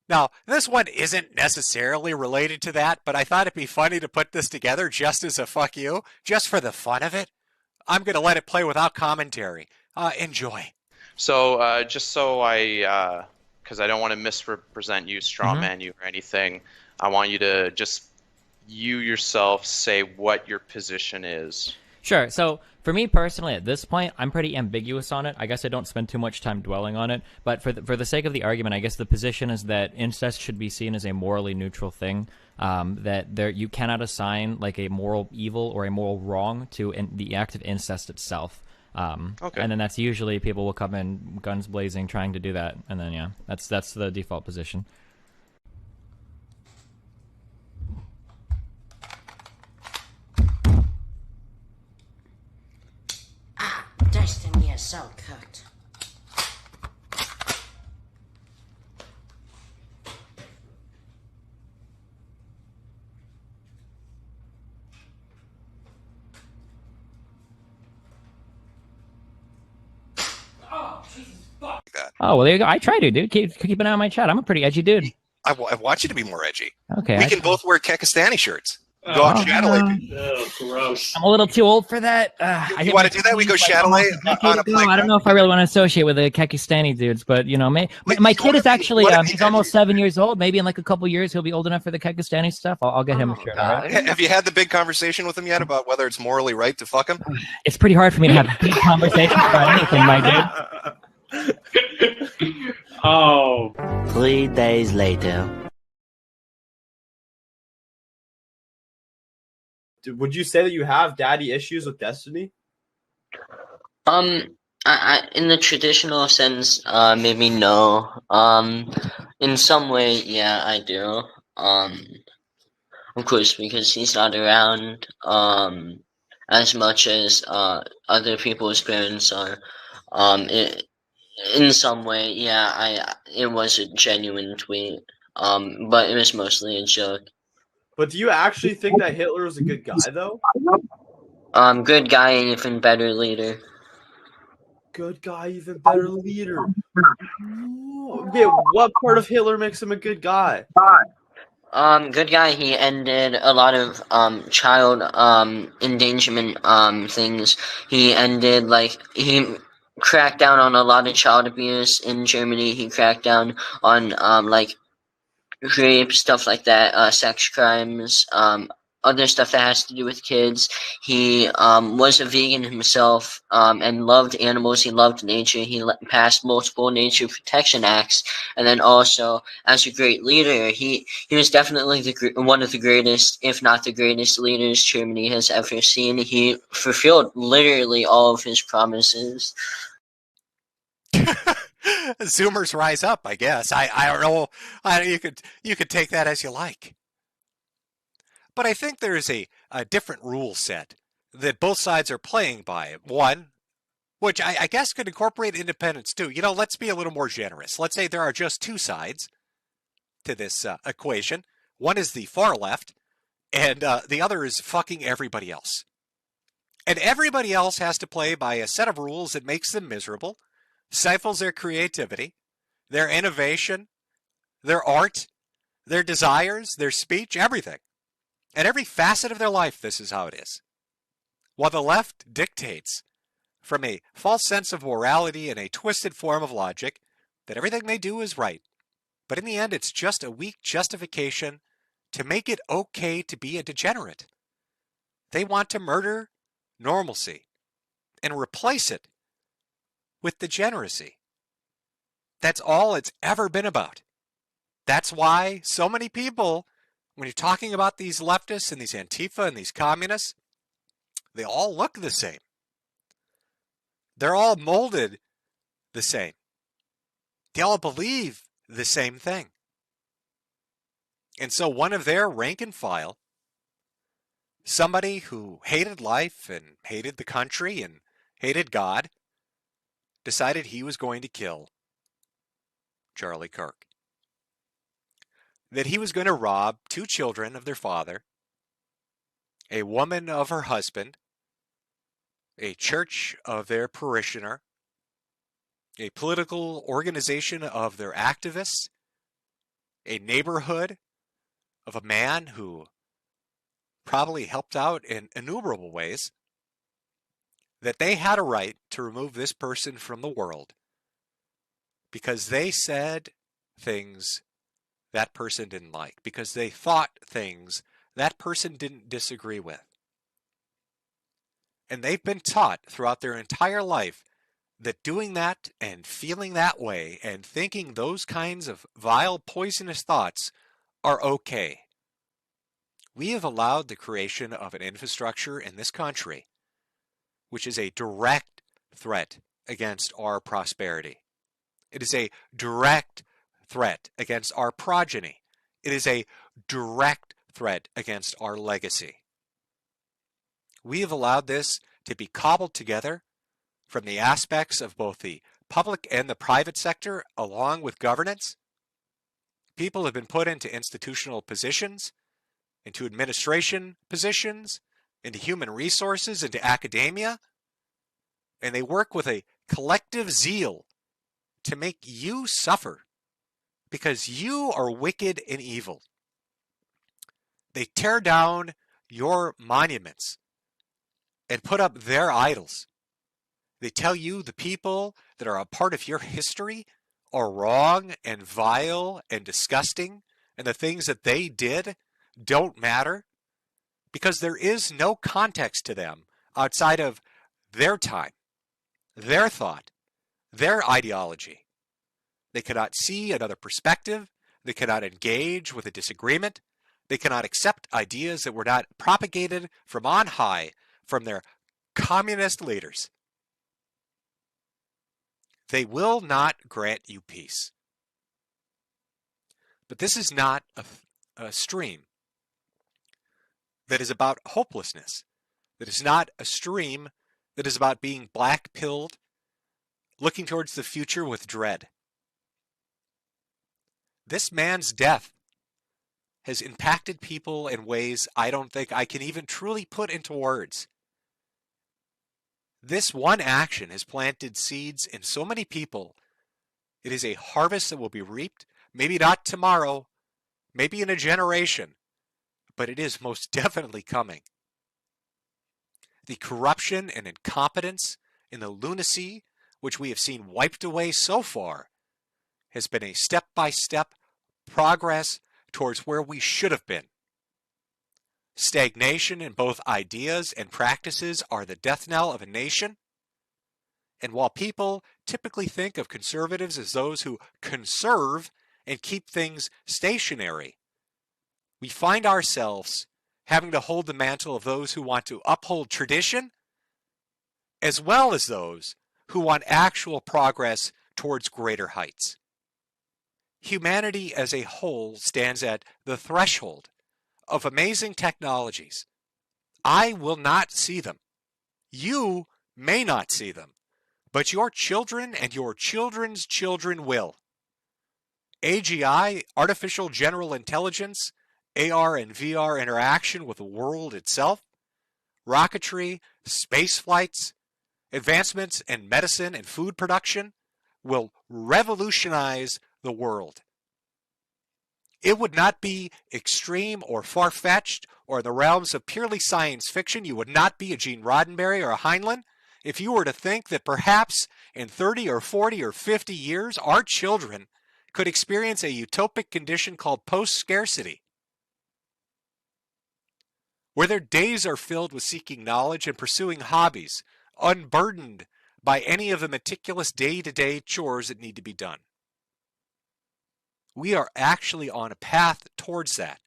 Now, this one isn't necessarily related to that, but I thought it'd be funny to put this together just as a fuck you, just for the fun of it. I'm going to let it play without commentary. Enjoy. So, just so because I don't want to misrepresent you, strawman you, or anything, I want you to just, you yourself, say what your position is. Sure. So for me personally, at this point, I'm pretty ambiguous on it. I guess I don't spend too much time dwelling on it. But for the sake of the argument, I guess the position is that incest should be seen as a morally neutral thing. That you cannot assign a moral evil or a moral wrong to the act of incest itself. Okay. And then that's usually people will come in guns blazing trying to do that. And then that's the default position. Destiny is so cooked. Oh, well, there you go. I try to, dude. Keep an eye on my chat. I'm a pretty edgy dude. I want you to be more edgy. Okay. We can both wear Kekistani shirts. Go out Chatelet. Oh, gross. I'm a little too old for that. You want to do that? We go Chatelet on a playground. I don't know if I really want to associate with the Kekistani dudes, but you know, my kid is actually he's almost 7 years old. Maybe in like a couple years he'll be old enough for the Kekistani stuff. I'll get him a shirt. All right? Have you had the big conversation with him yet about whether it's morally right to fuck him? It's pretty hard for me to have big conversations about anything, my dude. Oh. 3 days later. Would you say that you have daddy issues with Destiny? I in the traditional sense, maybe no. In some way, yeah, I do. Of course, because he's not around, as much as, other people's parents are. In some way, yeah, it was a genuine tweet. But it was mostly a joke. But do you actually think that Hitler was a good guy, though? Good guy, even better leader. Good guy, even better leader. Yeah, what part of Hitler makes him a good guy? Good guy. He ended a lot of child endangerment things. He ended he cracked down on a lot of child abuse in Germany. He cracked down on rape, stuff like that, sex crimes, other stuff that has to do with kids. He was a vegan himself and loved animals. He loved nature. He passed multiple nature protection acts. And then also, as a great leader, he was definitely one of the greatest, if not the greatest leaders Germany has ever seen. He fulfilled literally all of his promises. Zoomers rise up, I guess. I don't know. You could take that as you like. But I think there is a different rule set that both sides are playing by. One, which I guess could incorporate independence too. You know, let's be a little more generous. Let's say there are just two sides to this equation. One is the far left, and the other is fucking everybody else. And everybody else has to play by a set of rules that makes them miserable, stifles their creativity, their innovation, their art, their desires, their speech, everything. At every facet of their life, this is how it is. While the left dictates, from a false sense of morality and a twisted form of logic, that everything they do is right. But in the end, it's just a weak justification to make it okay to be a degenerate. They want to murder normalcy and replace it with degeneracy. That's all it's ever been about. That's why so many people, when you're talking about these leftists and these Antifa and these communists, they all look the same. They're all molded the same. They all believe the same thing. And so one of their rank and file, somebody who hated life and hated the country and hated God, decided he was going to kill Charlie Kirk. That he was going to rob two children of their father, a woman of her husband, a church of their parishioner, a political organization of their activists, a neighborhood of a man who probably helped out in innumerable ways, that they had a right to remove this person from the world because they said things that person didn't like, because they thought things that person didn't disagree with. And they've been taught throughout their entire life that doing that and feeling that way and thinking those kinds of vile, poisonous thoughts are okay. We have allowed the creation of an infrastructure in this country which is a direct threat against our prosperity. It is a direct threat against our progeny. It is a direct threat against our legacy. We have allowed this to be cobbled together from the aspects of both the public and the private sector, along with governance. People have been put into institutional positions, into administration positions, into human resources, into academia, and they work with a collective zeal to make you suffer because you are wicked and evil. They tear down your monuments and put up their idols. They tell you the people that are a part of your history are wrong and vile and disgusting, and the things that they did don't matter because there is no context to them outside of their time, their thought, their ideology. They cannot see another perspective. They cannot engage with a disagreement. They cannot accept ideas that were not propagated from on high from their communist leaders. They will not grant you peace. But this is not a stream that is about hopelessness. That is not a stream that is about being black-pilled, looking towards the future with dread. This man's death has impacted people in ways I don't think I can even truly put into words. This one action has planted seeds in so many people. It is a harvest that will be reaped, maybe not tomorrow, maybe in a generation, but it is most definitely coming. The corruption and incompetence and the lunacy which we have seen wiped away so far has been a step-by-step progress towards where we should have been. Stagnation in both ideas and practices are the death knell of a nation. And while people typically think of conservatives as those who conserve and keep things stationary, we find ourselves having to hold the mantle of those who want to uphold tradition, as well as those who want actual progress towards greater heights. Humanity as a whole stands at the threshold of amazing technologies. I will not see them. You may not see them, but your children and your children's children will. AGI, artificial general intelligence, AR and VR interaction with the world itself, rocketry, space flights, advancements in medicine and food production will revolutionize the world. It would not be extreme or far-fetched or in the realms of purely science fiction. You would not be a Gene Roddenberry or a Heinlein if you were to think that perhaps in 30 or 40 or 50 years, our children could experience a utopic condition called post-scarcity, where their days are filled with seeking knowledge and pursuing hobbies, unburdened by any of the meticulous day-to-day chores that need to be done. We are actually on a path towards that.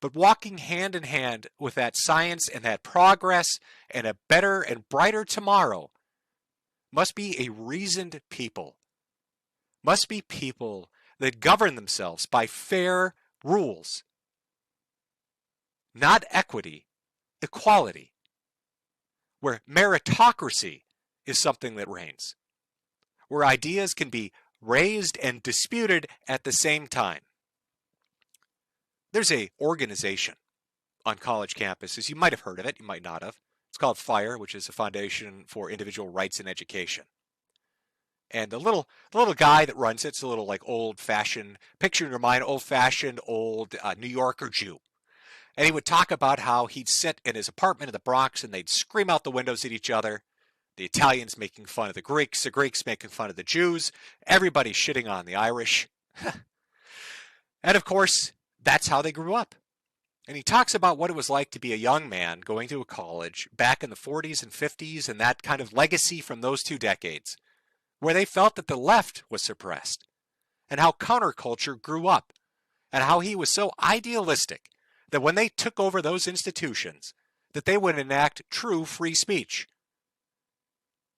But walking hand in hand with that science and that progress and a better and brighter tomorrow must be a reasoned people, must be people that govern themselves by fair rules, not equity, equality, where meritocracy is something that reigns, where ideas can be raised and disputed at the same time. There's an organization on college campuses. You might have heard of it, you might not have. It's called FIRE, which is the Foundation for Individual Rights in Education. And the little guy that runs it's a little like old-fashioned, picture in your mind, old-fashioned, old New Yorker Jew. And he would talk about how he'd sit in his apartment in the Bronx and they'd scream out the windows at each other. The Italians making fun of the Greeks making fun of the Jews, everybody shitting on the Irish. And of course, that's how they grew up. And he talks about what it was like to be a young man going to a college back in the 40s and 50s and that kind of legacy from those two decades, where they felt that the left was suppressed, and how counterculture grew up, and how he was so idealistic that when they took over those institutions, that they would enact true free speech.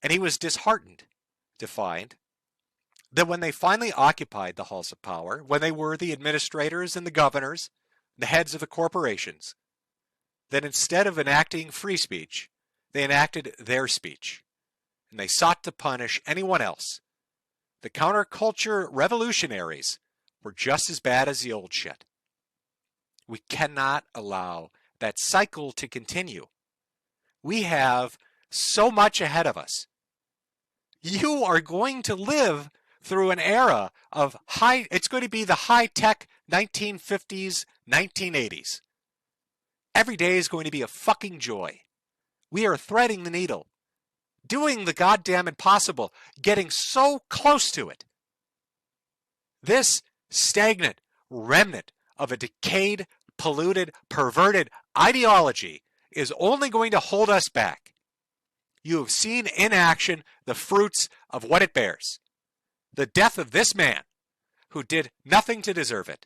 And he was disheartened to find that when they finally occupied the halls of power, when they were the administrators and the governors, the heads of the corporations, that instead of enacting free speech, they enacted their speech. And they sought to punish anyone else. The counterculture revolutionaries were just as bad as the old shit. We cannot allow that cycle to continue. We have so much ahead of us. You are going to live through an era of it's going to be the high-tech 1950s, 1980s. Every day is going to be a fucking joy. We are threading the needle, doing the goddamn impossible, getting so close to it. This stagnant remnant of a decayed, polluted, perverted ideology is only going to hold us back. You have seen in action the fruits of what it bears. The death of this man who did nothing to deserve it.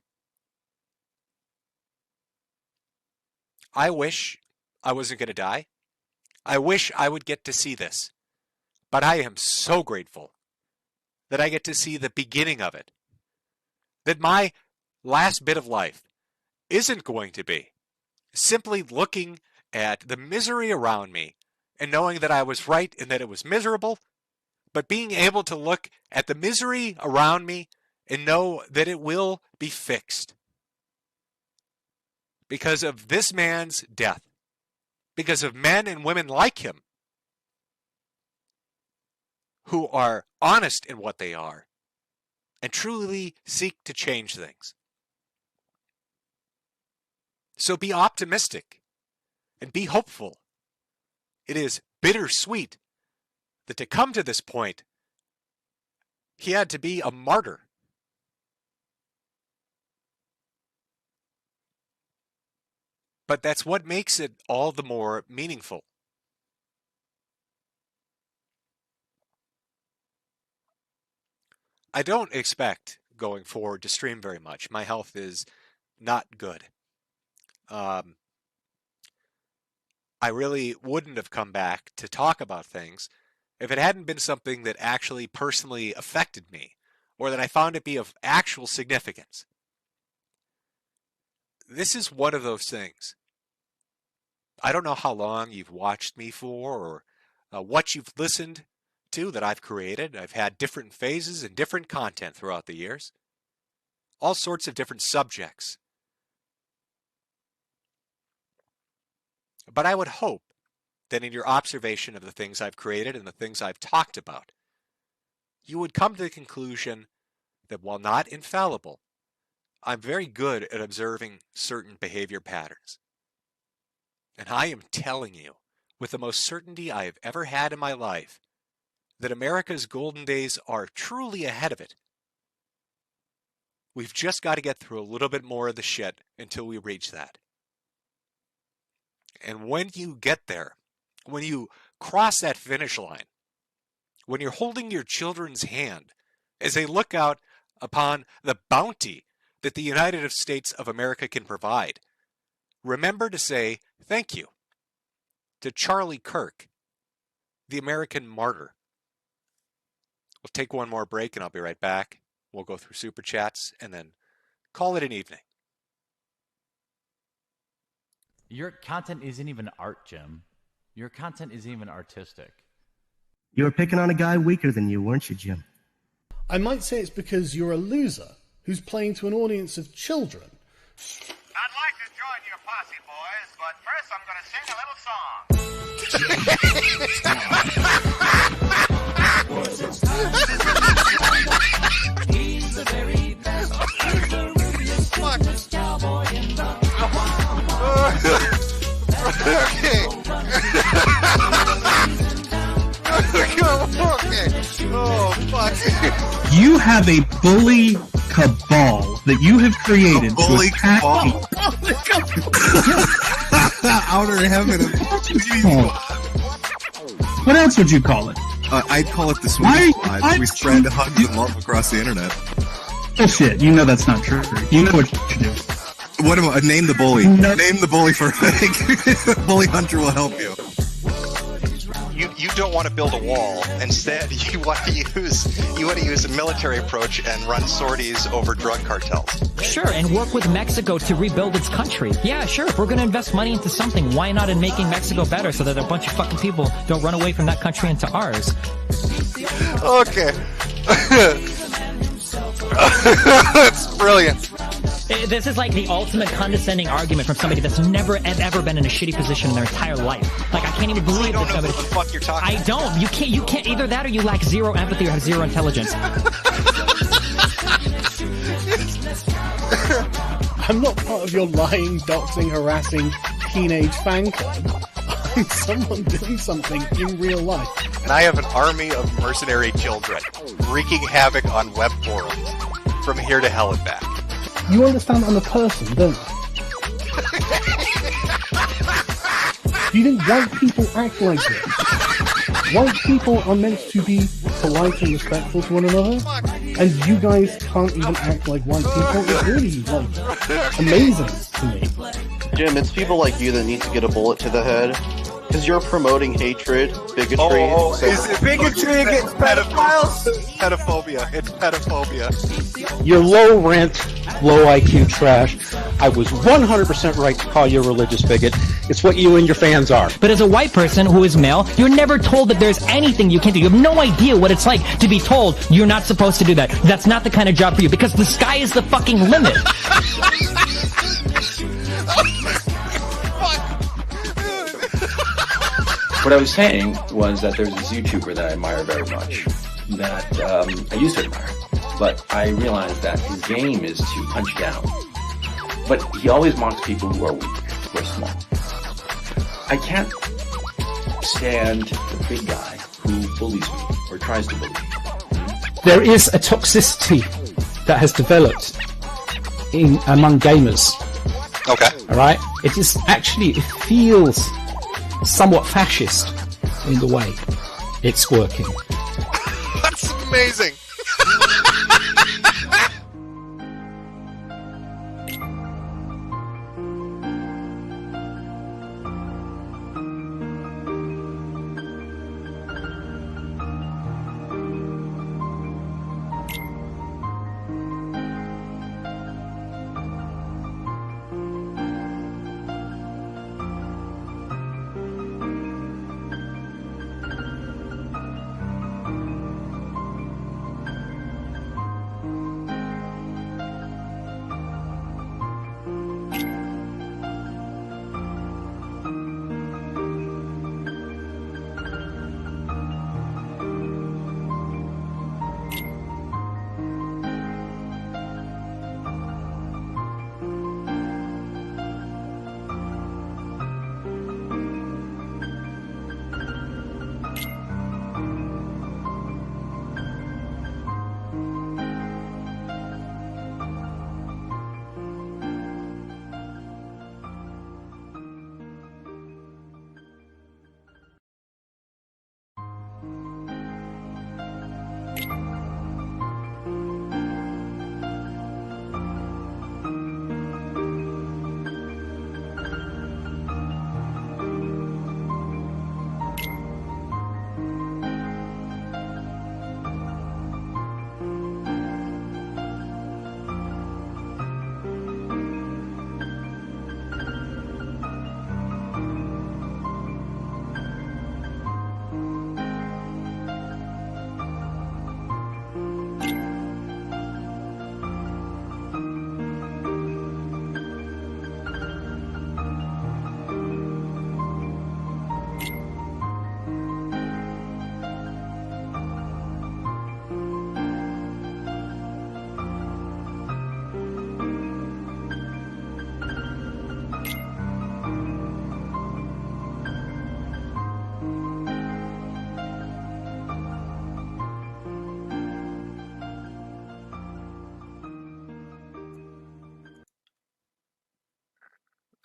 I wish I wasn't going to die. I wish I would get to see this. But I am so grateful that I get to see the beginning of it. That my last bit of life isn't going to be simply looking at the misery around me and knowing that I was right and that it was miserable, but being able to look at the misery around me and know that it will be fixed. Because of this man's death. Because of men and women like him who are honest in what they are and truly seek to change things. So be optimistic and be hopeful. It is bittersweet that to come to this point, he had to be a martyr. But that's what makes it all the more meaningful. I don't expect going forward to stream very much. My health is not good. I really wouldn't have come back to talk about things if it hadn't been something that actually personally affected me, or that I found it be of actual significance. This is one of those things. I don't know how long you've watched me for, or what you've listened to that I've created. I've had different phases and different content throughout the years. All sorts of different subjects. But I would hope that in your observation of the things I've created and the things I've talked about, you would come to the conclusion that while not infallible, I'm very good at observing certain behavior patterns. And I am telling you, with the most certainty I have ever had in my life, that America's golden days are truly ahead of it. We've just got to get through a little bit more of the shit until we reach that. And when you get there, when you cross that finish line, when you're holding your children's hand as they look out upon the bounty that the United States of America can provide, remember to say thank you to Charlie Kirk, the American martyr. We'll take one more break and I'll be right back. We'll go through super chats and then call it an evening. Your content isn't even art, Jim. Your content isn't even artistic. You were picking on a guy weaker than you, weren't you, Jim? I might say it's because you're a loser who's playing to an audience of children. I'd like to join your posse, boys, but first I'm going to sing a little song. He's the very best. He's the rudest cowboy in the Oh, fuck. You have a bully cabal that you have created. Bully cabal. Outer heaven. What else would you call it? I'd call it the Sweet Squad. We spread hugs and love across the internet. Bullshit. You know that's not true. You know what you should do. What about name the bully? No. Name the bully for Bully Hunter will help you. You don't want to build a wall. Instead, you want to use a military approach and run sorties over drug cartels. Sure, and work with Mexico to rebuild its country. Yeah, sure. If we're going to invest money into something, why not in making Mexico better so that a bunch of fucking people don't run away from that country into ours? Okay. That's brilliant. This is like the ultimate condescending argument from somebody that's never ever been in a shitty position in their entire life. Like, I can't even believe that somebody. What the fuck you're talking I don't. You can't. Either that or you lack zero empathy or have zero intelligence. I'm not part of your lying, doxing, harassing teenage fan club. I'm someone doing something in real life. And I have an army of mercenary children wreaking havoc on web forums from here to hell and back. You understand I'm a person, don't you? Do you think white people act like this? White people are meant to be polite and respectful to one another, and you guys can't even act like white people. It's really, like, amazing to me. Jim, it's people like you that need to get a bullet to the head. Because you're promoting hatred, bigotry. Is it bigotry against pedophiles? Pedophobia. It's pedophobia. You're low rent, low IQ trash. I was 100% right to call you a religious bigot. It's what you and your fans are. But as a white person who is male, you're never told that there's anything you can do. You have no idea what it's like to be told you're not supposed to do that. That's not the kind of job for you, because the sky is the fucking limit. What I was saying was that there's this YouTuber that I admire very much, that I used to admire, but I realized that his game is to punch down. But he always mocks people who are weak, who are small. I can't stand the big guy who bullies me, or tries to bully me. There is a toxicity that has developed among gamers. Okay. Alright? It feels somewhat fascist in the way it's working. That's amazing.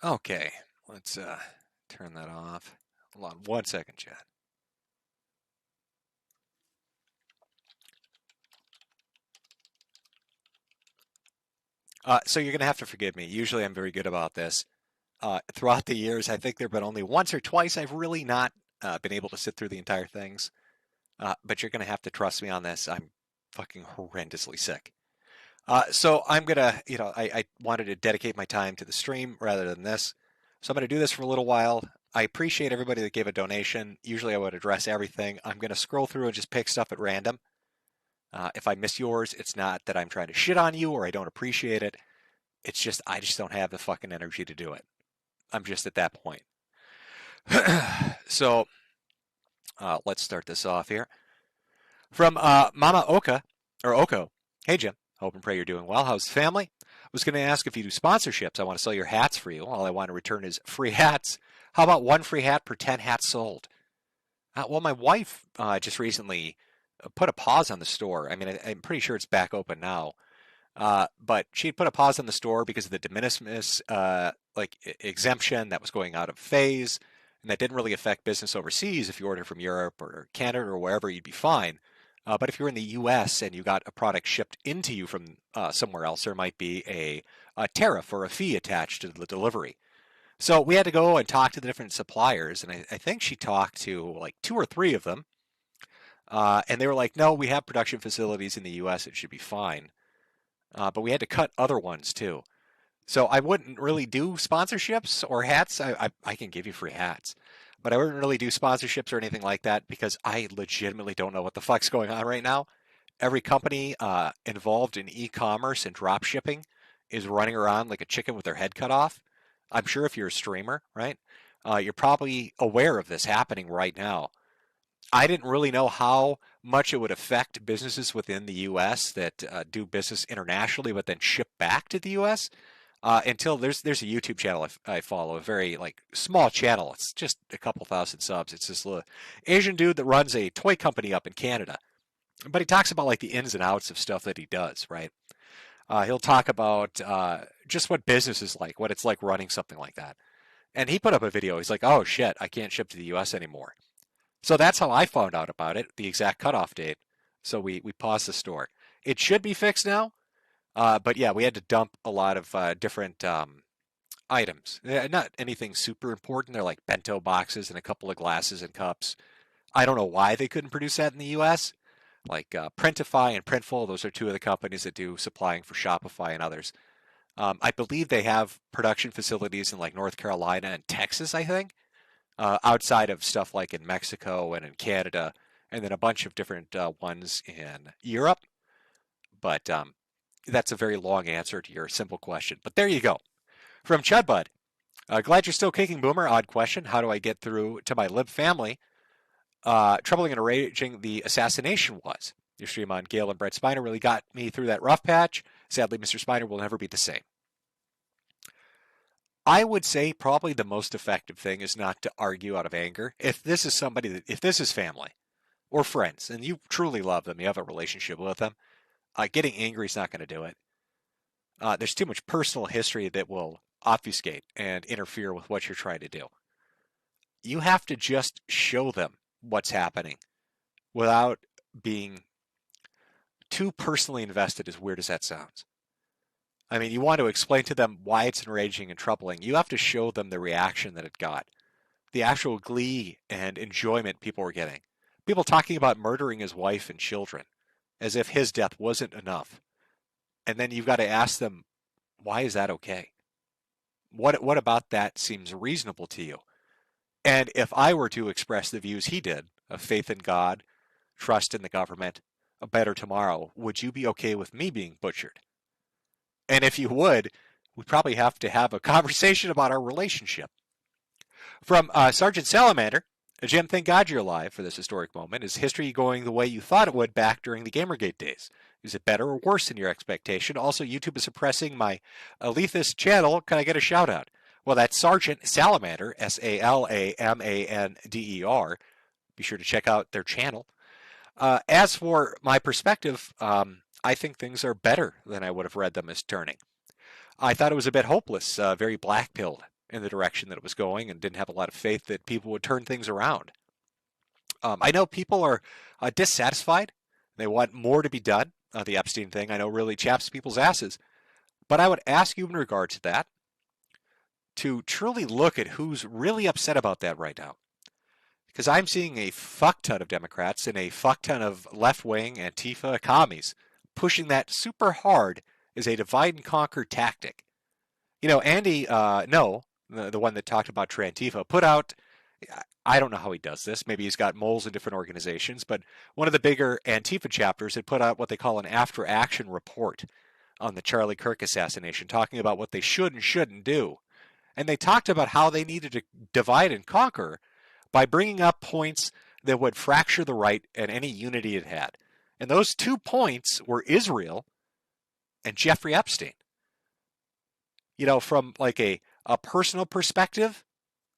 Okay, let's turn that off. Hold on 1 second, Chad. So you're going to have to forgive me. Usually I'm very good about this. Throughout the years, I think there have been only once or twice I've really not been able to sit through the entire things. But you're going to have to trust me on this. I'm fucking horrendously sick. So I'm going to, I wanted to dedicate my time to the stream rather than this. So I'm going to do this for a little while. I appreciate everybody that gave a donation. Usually I would address everything. I'm going to scroll through and just pick stuff at random. If I miss yours, it's not that I'm trying to shit on you or I don't appreciate it. It's just, I just don't have the fucking energy to do it. I'm just at that point. So, let's start this off here. From Mama Oka, or Oko. Hey, Jim. Hope and pray you're doing well. How's the family? I was going to ask if you do sponsorships. I want to sell your hats for you. All I want to return is free hats. How about one free hat per 10 hats sold? Well, my wife just recently put a pause on the store. I mean, I'm pretty sure it's back open now. But she put a pause on the store because of the de minimis exemption that was going out of phase, and that didn't really affect business overseas. If you order from Europe or Canada or wherever, you'd be fine. But if you're in the U.S. and you got a product shipped into you from somewhere else, there might be a tariff or a fee attached to the delivery. So we had to go and talk to the different suppliers, and I think she talked to like 2 or 3 of them, and they were like, "No, we have production facilities in the U.S. It should be fine." But we had to cut other ones too. So I wouldn't really do sponsorships or hats. I can give you free hats, but I wouldn't really do sponsorships or anything like that because I legitimately don't know what the fuck's going on right now. Every company involved in e-commerce and drop shipping is running around like a chicken with their head cut off. I'm sure if you're a streamer, right, you're probably aware of this happening right now. I didn't really know how much it would affect businesses within the U.S. that do business internationally but then ship back to the U.S. Until there's a YouTube channel I follow, a very like small channel. It's just a couple thousand subs. It's this little Asian dude that runs a toy company up in Canada, but he talks about like the ins and outs of stuff that he does. Right? He'll talk about just what business is like, what it's like running something like that. And he put up a video. He's like, "Oh shit, I can't ship to the U.S. anymore." So that's how I found out about it, the exact cutoff date. So we paused the store. It should be fixed now, but yeah, we had to dump a lot of different items. Not anything super important. They're like bento boxes and a couple of glasses and cups. I don't know why they couldn't produce that in the U.S. Like Printify and Printful, those are 2 of the companies that do supplying for Shopify and others. I believe they have production facilities in like North Carolina and Texas, I think. Outside of stuff like in Mexico and in Canada, and then a bunch of different ones in Europe. But that's a very long answer to your simple question. But there you go. From Chudbud, glad you're still kicking, Boomer. Odd question. How do I get through to my lib family? Troubling and enraging the assassination was. Your stream on Gale and Brett Spiner really got me through that rough patch. Sadly, Mr. Spiner will never be the same. I would say probably the most effective thing is not to argue out of anger. If this is if this is family or friends, and you truly love them, you have a relationship with them, getting angry is not going to do it. There's too much personal history that will obfuscate and interfere with what you're trying to do. You have to just show them what's happening without being too personally invested, as weird as that sounds. I mean, you want to explain to them why it's enraging and troubling. You have to show them the reaction that it got, the actual glee and enjoyment people were getting. People talking about murdering his wife and children as if his death wasn't enough. And then you've got to ask them, why is that okay? What about that seems reasonable to you? And if I were to express the views he did of faith in God, trust in the government, a better tomorrow, would you be okay with me being butchered? And if you would, we probably have to have a conversation about our relationship. From Sergeant Salamander, Jim, thank God you're alive for this historic moment. Is history going the way you thought it would back during the Gamergate days? Is it better or worse than your expectation? Also, YouTube is suppressing my Alethist channel. Can I get a shout out? Well, that's Sergeant Salamander, Salamander. Be sure to check out their channel. As for my perspective, I think things are better than I would have read them as turning. I thought it was a bit hopeless, very black-pilled in the direction that it was going, and didn't have a lot of faith that people would turn things around. I know people are dissatisfied. They want more to be done. The Epstein thing, I know, really chaps people's asses. But I would ask you in regard to that to truly look at who's really upset about that right now. Because I'm seeing a fuck ton of Democrats and a fuck ton of left-wing Antifa commies pushing that super hard as a divide and conquer tactic. You know, Andy, the one that talked about Trantifa, put out, I don't know how he does this, maybe he's got moles in different organizations, but one of the bigger Antifa chapters had put out what they call an after-action report on the Charlie Kirk assassination, talking about what they should and shouldn't do. And they talked about how they needed to divide and conquer by bringing up points that would fracture the right and any unity it had. And those 2 points were Israel and Jeffrey Epstein. You know, from like a personal perspective,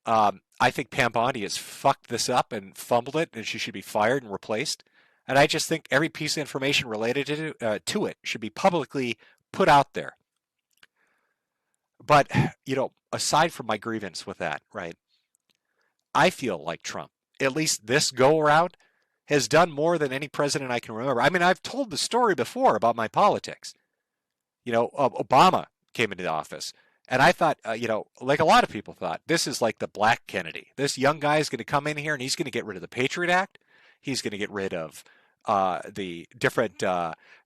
I think Pam Bondi has fucked this up and fumbled it, and she should be fired and replaced. And I just think every piece of information related to it should be publicly put out there. But, you know, aside from my grievance with that, right, I feel like Trump, at least this go-around, has done more than any president I can remember. I mean, I've told the story before about my politics. You know, Obama came into the office, and I thought, you know, like a lot of people thought, this is like the Black Kennedy. This young guy is going to come in here, and he's going to get rid of the Patriot Act. He's going to get rid of the different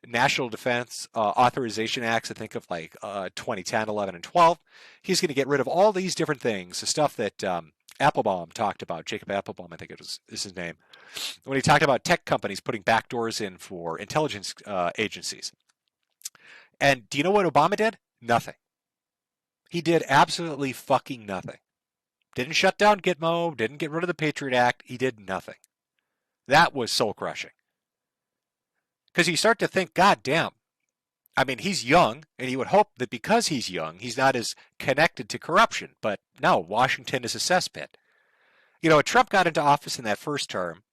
National Defense Authorization Acts, I think of like 2010, 11, and 12. He's going to get rid of all these different things, the stuff that Applebaum talked about, Jacob Applebaum, I think is his name, when he talked about tech companies putting backdoors in for intelligence agencies. And do you know what Obama did? Nothing. He did absolutely fucking nothing. Didn't shut down Gitmo, didn't get rid of the Patriot Act, he did nothing. That was soul-crushing. Because you start to think, God damn, I mean, he's young, and you would hope that because he's young, he's not as connected to corruption. But no, Washington is a cesspit. You know, Trump got into office in that first term,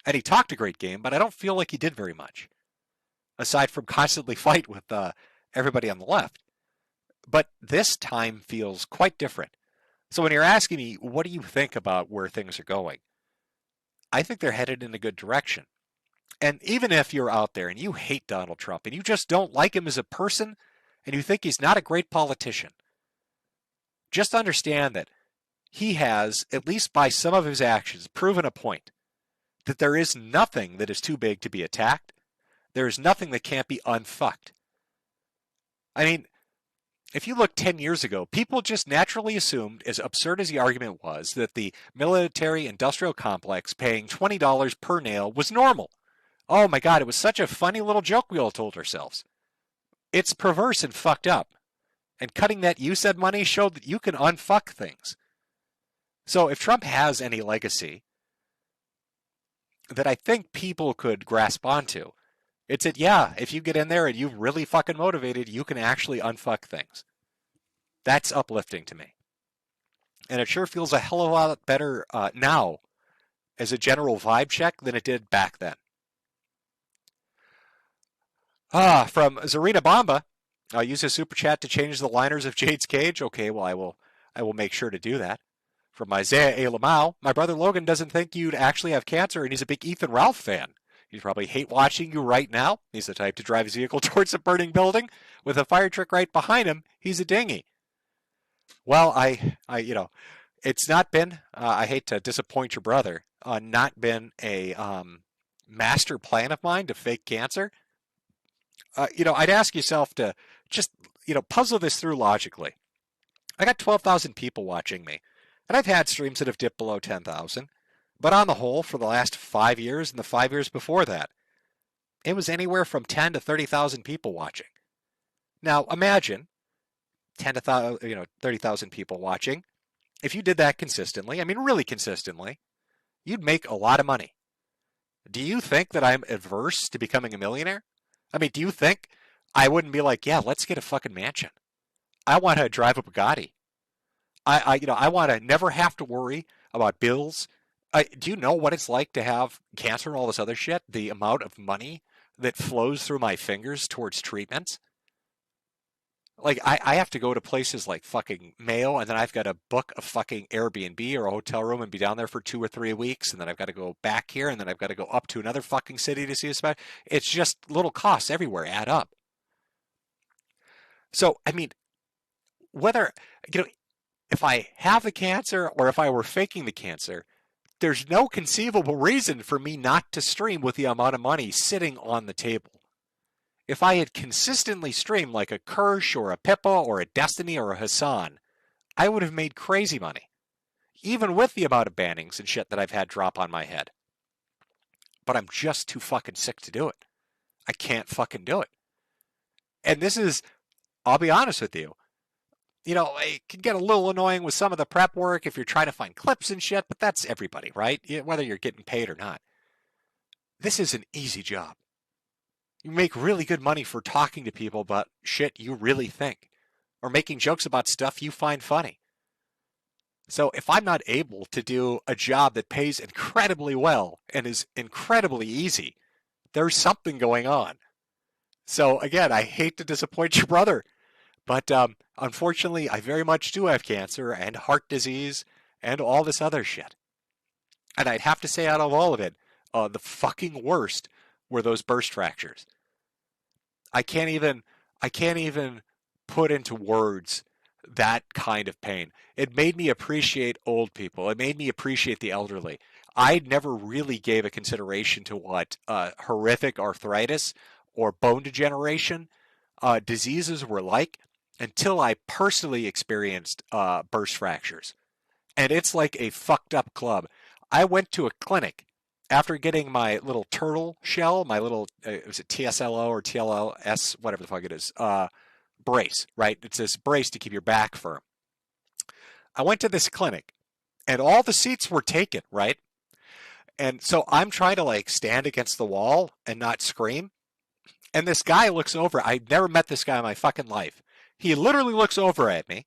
and he talked a great game, but I don't feel like he did very much, aside from constantly fight with everybody on the left. But this time feels quite different. So when you're asking me, what do you think about where things are going? I think they're headed in a good direction. And even if you're out there and you hate Donald Trump and you just don't like him as a person and you think he's not a great politician, just understand that he has, at least by some of his actions, proven a point that there is nothing that is too big to be attacked. There is nothing that can't be unfucked. I mean, if you look 10 years ago, people just naturally assumed, as absurd as the argument was, that the military-industrial complex paying $20 per nail was normal. Oh my God, it was such a funny little joke we all told ourselves. It's perverse and fucked up. And cutting that you said money showed that you can unfuck things. So if Trump has any legacy that I think people could grasp onto, it's that, yeah, if you get in there and you're really fucking motivated, you can actually unfuck things. That's uplifting to me. And it sure feels a hell of a lot better now as a general vibe check than it did back then. From Zarina Bamba, I'll use a super chat to change the liners of Jade's Cage. Okay, well, I will make sure to do that. From Isaiah A. Lamau, my brother Logan doesn't think you'd actually have cancer, and he's a big Ethan Ralph fan. He'd probably hate watching you right now. He's the type to drive his vehicle towards a burning building. With a fire truck right behind him, he's a dinghy. Well, I you know, it's not been, I hate to disappoint your brother, not been a master plan of mine to fake cancer. You know, I'd ask yourself to just, you know, puzzle this through logically. I got 12,000 people watching me, and I've had streams that have dipped below 10,000. But on the whole, for the last 5 years and the 5 years before that, it was anywhere from 10 to 30,000 people watching. Now, imagine 10 to 30,000 people watching. If you did that consistently, I mean, really consistently, you'd make a lot of money. Do you think that I'm adverse to becoming a millionaire? I mean, do you think I wouldn't be like, yeah, let's get a fucking mansion. I want to drive a Bugatti. I want to never have to worry about bills. Do you know what it's like to have cancer and all this other shit? The amount of money that flows through my fingers towards treatments? Like, I have to go to places like fucking Mayo, and then I've got to book a fucking Airbnb or a hotel room and be down there for 2 or 3 weeks, and then I've got to go back here, and then I've got to go up to another fucking city to see a spot. It's just little costs everywhere add up. So, I mean, whether, you know, if I have the cancer or if I were faking the cancer, there's no conceivable reason for me not to stream with the amount of money sitting on the table. If I had consistently streamed like a Kirsch or a Pippa or a Destiny or a Hassan, I would have made crazy money, even with the amount of bannings and shit that I've had drop on my head. But I'm just too fucking sick to do it. I can't fucking do it. And this is, I'll be honest with you, it can get a little annoying with some of the prep work if you're trying to find clips and shit, but that's everybody, right? Whether you're getting paid or not. This is an easy job. You make really good money for talking to people about shit you really think, or making jokes about stuff you find funny. So if I'm not able to do a job that pays incredibly well and is incredibly easy, there's something going on. So again, I hate to disappoint your brother, but unfortunately, I very much do have cancer and heart disease and all this other shit. And I'd have to say out of all of it, the fucking worst were those burst fractures. I can't even put into words that kind of pain. It made me appreciate old people. It made me appreciate the elderly. I never really gave a consideration to what horrific arthritis or bone degeneration diseases were like until I personally experienced burst fractures. And it's like a fucked up club. I went to a clinic after getting my little turtle shell, my little, was it TSLO or TLS, whatever the fuck it is, brace, right? It's this brace to keep your back firm. I went to this clinic and all the seats were taken, right? And so I'm trying to like stand against the wall and not scream. And this guy looks over. I've never met this guy in my fucking life. He literally looks over at me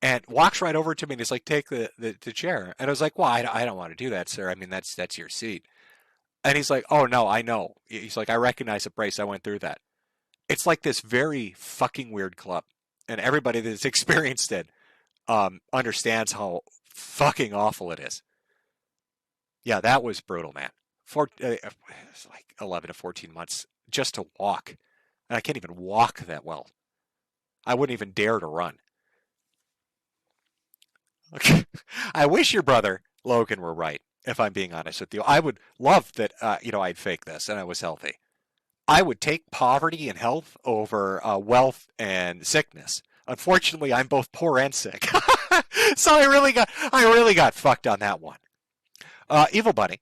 and walks right over to me and he's like, take the chair. And I was like, well, I don't want to do that, sir. I mean, that's your seat. And he's like, oh, no, I know. He's like, I recognize the brace. I went through that. It's like this very fucking weird club. And everybody that's experienced it understands how fucking awful it is. Yeah, that was brutal, man. It's like 11 to 14 months just to walk. And I can't even walk that well. I wouldn't even dare to run. Okay. I wish your brother, Logan, were right, if I'm being honest with you. I would love that, I'd fake this and I was healthy. I would take poverty and health over wealth and sickness. Unfortunately, I'm both poor and sick. So I really got fucked on that one. Evil Bunny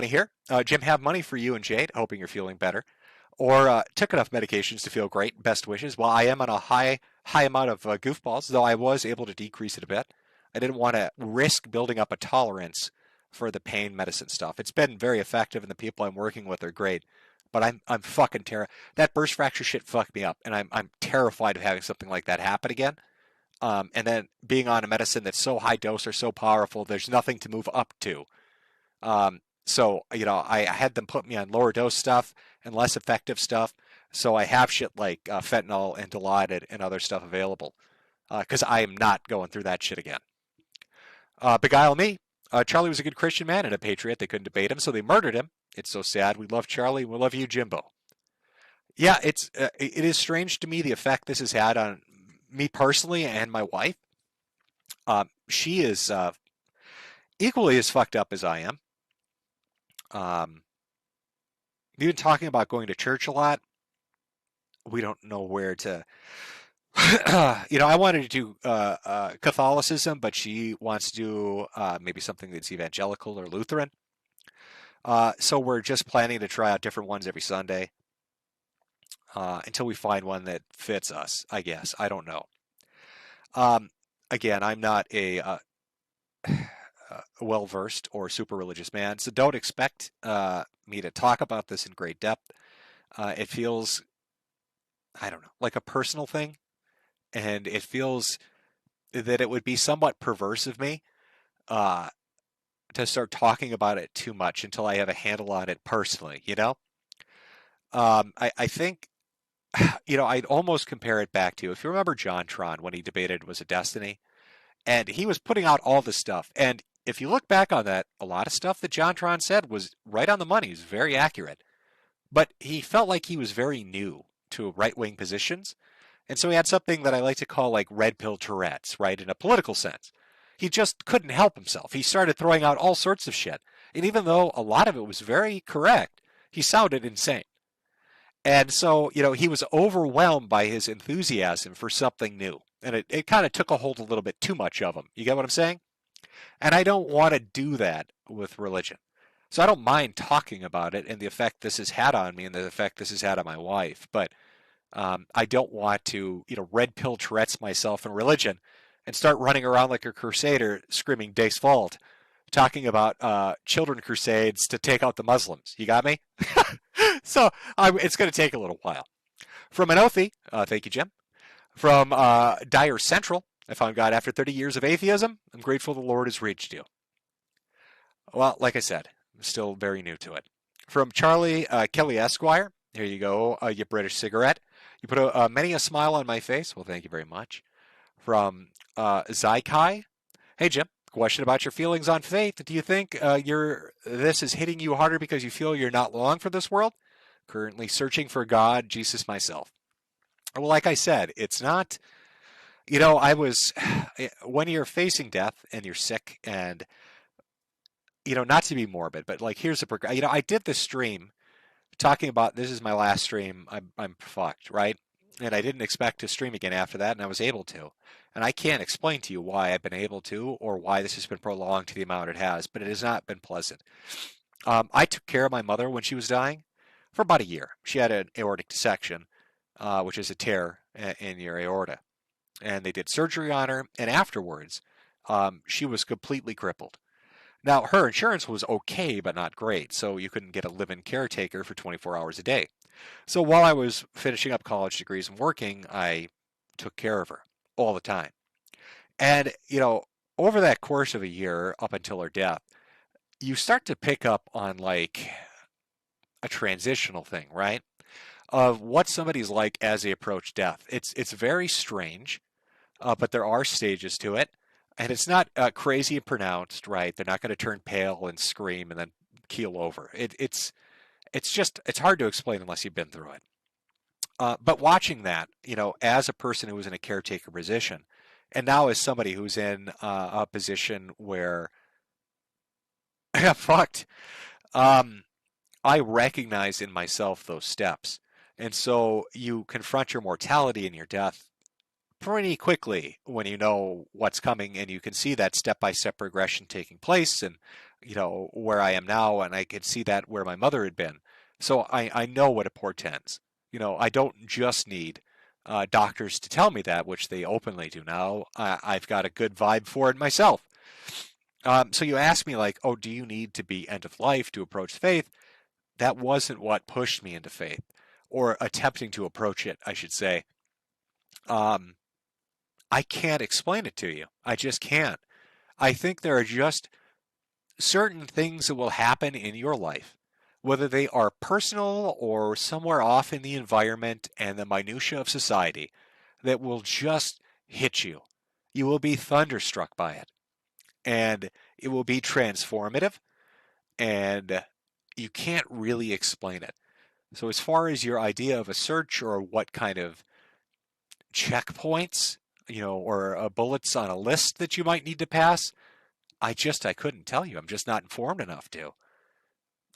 here. Jim, have money for you and Jade, hoping you're feeling better. Or took enough medications to feel great. Best wishes. Well, I am on a high amount of goofballs, though I was able to decrease it a bit. I didn't want to risk building up a tolerance for the pain medicine stuff. It's been very effective, and the people I'm working with are great. But I'm fucking terrified. That burst fracture shit fucked me up, and I'm terrified of having something like that happen again. And then being on a medicine that's so high dose or so powerful, there's nothing to move up to. So, I had them put me on lower dose stuff and less effective stuff. So I have shit like fentanyl and Dilaudid and other stuff available. Because I am not going through that shit again. Beguile me. Charlie was a good Christian man and a patriot. They couldn't debate him, so they murdered him. It's so sad. We love Charlie. We love you, Jimbo. Yeah, it is strange to me the effect this has had on me personally and my wife. She is equally as fucked up as I am. Even talking about going to church a lot. We don't know where to. I wanted to do Catholicism, but she wants to do maybe something that's evangelical or Lutheran. So we're just planning to try out different ones every Sunday until we find one that fits us, I guess. I don't know. Again, I'm not a well-versed or super religious man, so don't expect me to talk about this in great depth. It feels, I don't know, like a personal thing. And it feels that it would be somewhat perverse of me to start talking about it too much until I have a handle on it personally, I think, I'd almost compare it back to, if you remember John Tron when he debated Was It Destiny? And he was putting out all this stuff. And if you look back on that, a lot of stuff that John Tron said was right on the money. He was very accurate. But he felt like he was very new to right-wing positions. And so he had something that I like to call like red pill Tourette's, right, in a political sense. He just couldn't help himself. He started throwing out all sorts of shit. And even though a lot of it was very correct, he sounded insane. And so, he was overwhelmed by his enthusiasm for something new. And it kind of took a hold a little bit too much of him. You get what I'm saying? And I don't want to do that with religion. So I don't mind talking about it and the effect this has had on me and the effect this has had on my wife. But I don't want to, red pill Tourette's myself in religion and start running around like a crusader screaming Deus Vult, talking about children crusades to take out the Muslims. You got me? So it's going to take a little while. From Anothi, thank you, Jim. From Dire Central, I found God after 30 years of atheism. I'm grateful the Lord has reached you. Well, like I said, I'm still very new to it. From Charlie Kelly Esquire, here you go, you British cigarette. You put many a smile on my face. Well, thank you very much. From Zykai, hey Jim, question about your feelings on faith. Do you think this is hitting you harder because you feel you're not long for this world? Currently searching for God, Jesus myself. Well, like I said, it's not, when you're facing death and you're sick and, not to be morbid, but like here's I did this stream talking about this is my last stream. I'm fucked, right? And I didn't expect to stream again after that, and I was able to. And I can't explain to you why I've been able to or why this has been prolonged to the amount it has, but it has not been pleasant. I took care of my mother when she was dying for about a year. She had an aortic dissection, which is a tear in your aorta. And they did surgery on her, and afterwards, she was completely crippled. Now, her insurance was okay, but not great, so you couldn't get a live-in caretaker for 24 hours a day. So while I was finishing up college degrees and working, I took care of her all the time. And, over that course of a year, up until her death, you start to pick up on, like, a transitional thing, right? Of what somebody's like as they approach death. It's very strange, but there are stages to it. And it's not crazy and pronounced, right? They're not going to turn pale and scream and then keel over. It's hard to explain unless you've been through it. But watching that, as a person who was in a caretaker position, and now as somebody who's in a position where I got fucked, I recognize in myself those steps. And so you confront your mortality and your death pretty quickly when you know what's coming, and you can see that step-by-step progression taking place, and where I am now, and I can see that where my mother had been. So I know what it portends. I don't just need doctors to tell me that, which they openly do now. I've got a good vibe for it myself. So you ask me like, oh, do you need to be end of life to approach faith? That wasn't what pushed me into faith, or attempting to approach it, I should say. I can't explain it to you. I just can't. I think there are just certain things that will happen in your life, whether they are personal or somewhere off in the environment and the minutiae of society, that will just hit you. You will be thunderstruck by it. And it will be transformative, and you can't really explain it. So as far as your idea of a search or what kind of checkpoints, or bullets on a list that you might need to pass, I couldn't tell you. I'm just not informed enough to.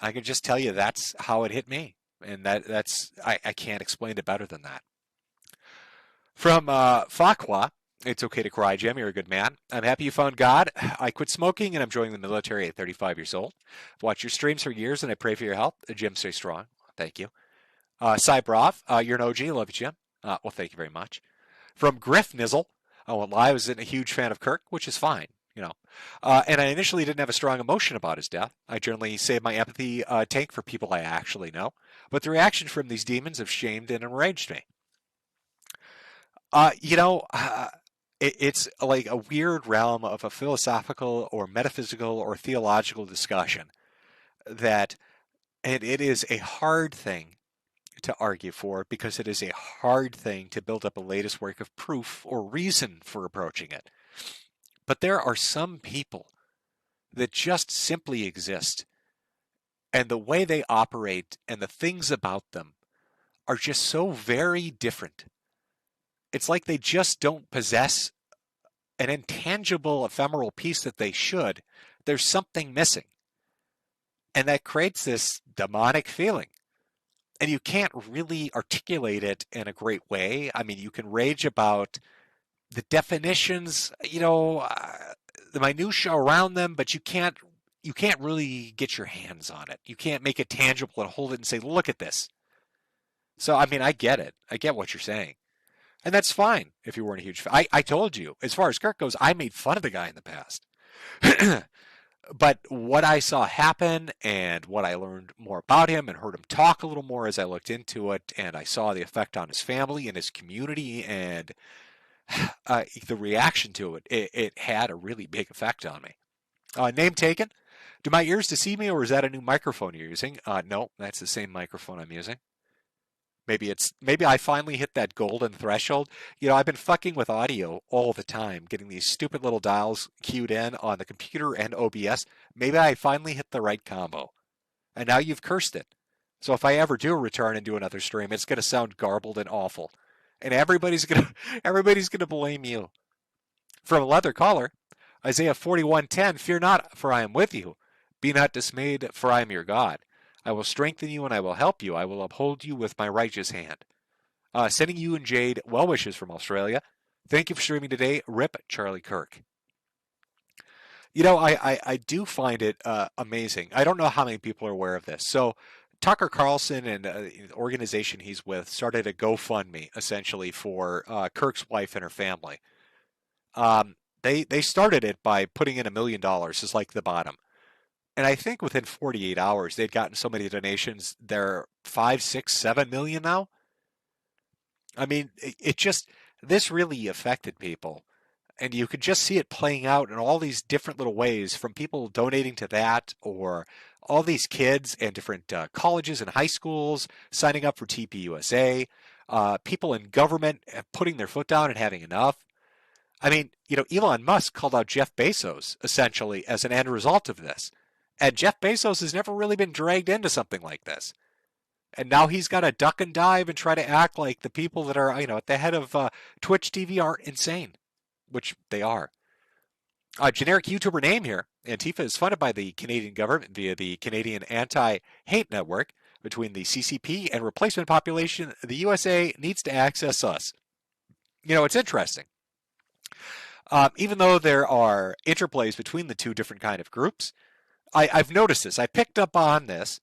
I can just tell you that's how it hit me, and I can't explain it better than that. From Fakwa, it's okay to cry, Jim. You're a good man. I'm happy you found God. I quit smoking and I'm joining the military at 35 years old. I've watched your streams for years and I pray for your health. Jim, stay strong. Thank you. Cybrov, you're an OG. Love you, Jim. Well, thank you very much. From Griff Nizzle, I won't lie, I was a huge fan of Kirk, which is fine, and I initially didn't have a strong emotion about his death. I generally save my empathy tank for people I actually know, but the reaction from these demons have shamed and enraged me. It's like a weird realm of a philosophical or metaphysical or theological discussion and it is a hard thing to argue for, because it is a hard thing to build up a latest work of proof or reason for approaching it. But there are some people that just simply exist, and the way they operate and the things about them are just so very different. It's like they just don't possess an intangible, ephemeral piece that they should. There's something missing. And that creates this demonic feeling. And you can't really articulate it in a great way. I mean, you can rage about the definitions, the minutia around them, but you can't really get your hands on it. You can't make it tangible and hold it and say, look at this. So, I mean, I get it. I get what you're saying. And that's fine if you weren't a huge fan. I told you, as far as Kirk goes, I made fun of the guy in the past. But what I saw happen and what I learned more about him and heard him talk a little more as I looked into it, and I saw the effect on his family and his community and the reaction to it, it had a really big effect on me. Name taken. Do my ears deceive me, or is that a new microphone you're using? No, that's the same microphone I'm using. Maybe I finally hit that golden threshold. You know, I've been fucking with audio all the time, getting these stupid little dials queued in on the computer and OBS. Maybe I finally hit the right combo. And now you've cursed it. So if I ever do return and do another stream, it's going to sound garbled and awful. And everybody's going to blame you. From a leather collar, Isaiah 41:10, fear not, for I am with you. Be not dismayed, for I am your God. I will strengthen you and I will help you. I will uphold you with my righteous hand. Sending you and Jade well wishes from Australia. Thank you for streaming today. Rip Charlie Kirk. You know, I do find it amazing. I don't know how many people are aware of this. So Tucker Carlson and the organization he's with started a GoFundMe, essentially, for Kirk's wife and her family. They started it by putting in $1 million as like the bottom. And I think within 48 hours, they'd gotten so many donations, they're 5, 6, 7 million now. I mean, this really affected people. And you could just see it playing out in all these different little ways, from people donating to that, or all these kids and different colleges and high schools signing up for TPUSA, people in government putting their foot down and having enough. I mean, you know, Elon Musk called out Jeff Bezos, essentially, as an end result of this. And Jeff Bezos has never really been dragged into something like this. And now he's got to duck and dive and try to act like the people that are, you know, at the head of Twitch TV aren't insane, which they are. Generic YouTuber name here. Antifa is funded by the Canadian government via the Canadian Anti-Hate Network. Between the CCP and replacement population, the USA needs to access us. You know, it's interesting. Even though there are interplays between the two different kind of groups, I've noticed this. I picked up on this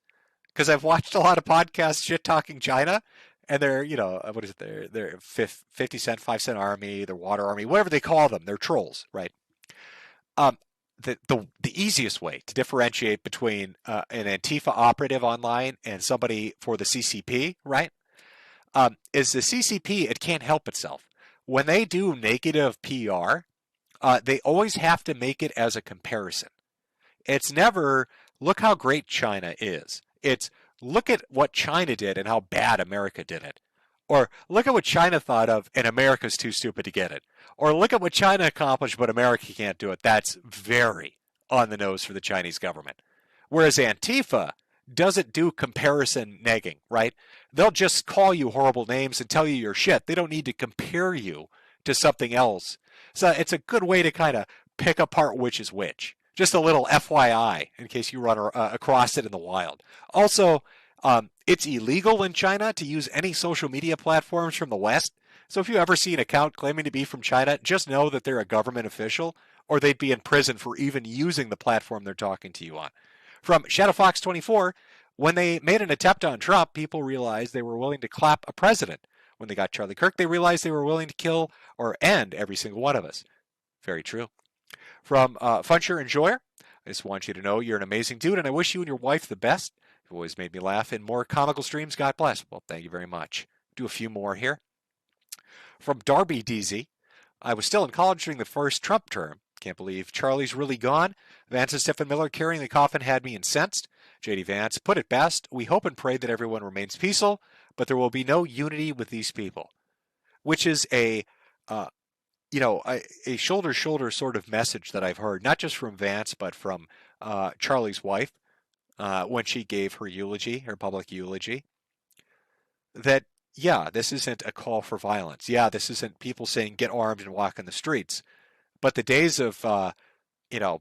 because I've watched a lot of podcasts shit-talking China, and they're, you know, what is it? They're 50 cent, 5 cent army, their water army, whatever they call them. They're trolls, right? The easiest way to differentiate between an Antifa operative online and somebody for the CCP, right, is the CCP, it can't help itself. When they do negative PR, they always have to make it as a comparison. It's never, look how great China is. It's, look at what China did and how bad America did it. Or look at what China thought of and America's too stupid to get it. Or look at what China accomplished but America can't do it. That's very on the nose for the Chinese government. Whereas Antifa doesn't do comparison negging, right? They'll just call you horrible names and tell you you're shit. They don't need to compare you to something else. So it's a good way to kind of pick apart which is which. Just a little FYI in case you run across it in the wild. Also, it's illegal in China to use any social media platforms from the West. So if you ever see an account claiming to be from China, just know that they're a government official, or they'd be in prison for even using the platform they're talking to you on. From ShadowFox24, when they made an attempt on Trump, people realized they were willing to clap a president. When they got Charlie Kirk, they realized they were willing to kill or end every single one of us. Very true. From Funcher Enjoyer, I just want you to know you're an amazing dude, and I wish you and your wife the best. You've always made me laugh in more comical streams. God bless. Well, thank you very much. Do a few more here. From Darby DZ, I was still in college during the first Trump term. Can't believe Charlie's really gone. Vance and Stephen Miller carrying the coffin had me incensed. J.D. Vance put it best. We hope and pray that everyone remains peaceful, but there will be no unity with these people. Which is a shoulder-to-shoulder sort of message that I've heard, not just from Vance, but from Charlie's wife when she gave her eulogy, her public eulogy, that, yeah, this isn't a call for violence. Yeah, this isn't people saying get armed and walk in the streets. But the days of,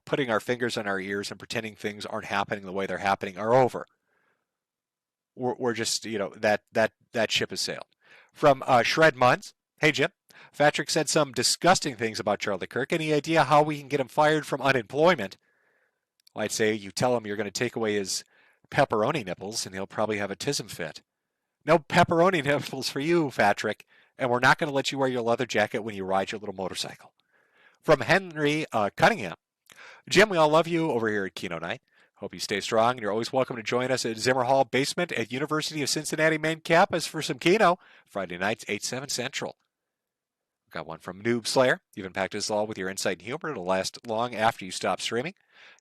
putting our fingers on our ears and pretending things aren't happening the way they're happening are over. We're just, that ship has sailed. From Shred Muns, hey, Jim. Patrick said some disgusting things about Charlie Kirk. Any idea how we can get him fired from unemployment? Well, I'd say you tell him you're going to take away his pepperoni nipples and he'll probably have a tism fit. No pepperoni nipples for you, Patrick. And we're not going to let you wear your leather jacket when you ride your little motorcycle. From Henry Cunningham. Jim, we all love you over here at Keno Night. Hope you stay strong, and you're always welcome to join us at Zimmer Hall Basement at University of Cincinnati main campus for some Keno. Friday nights, 8, 7 Central. Got one from Noob Slayer. You've impacted us all with your insight and humor. It'll last long after you stop streaming.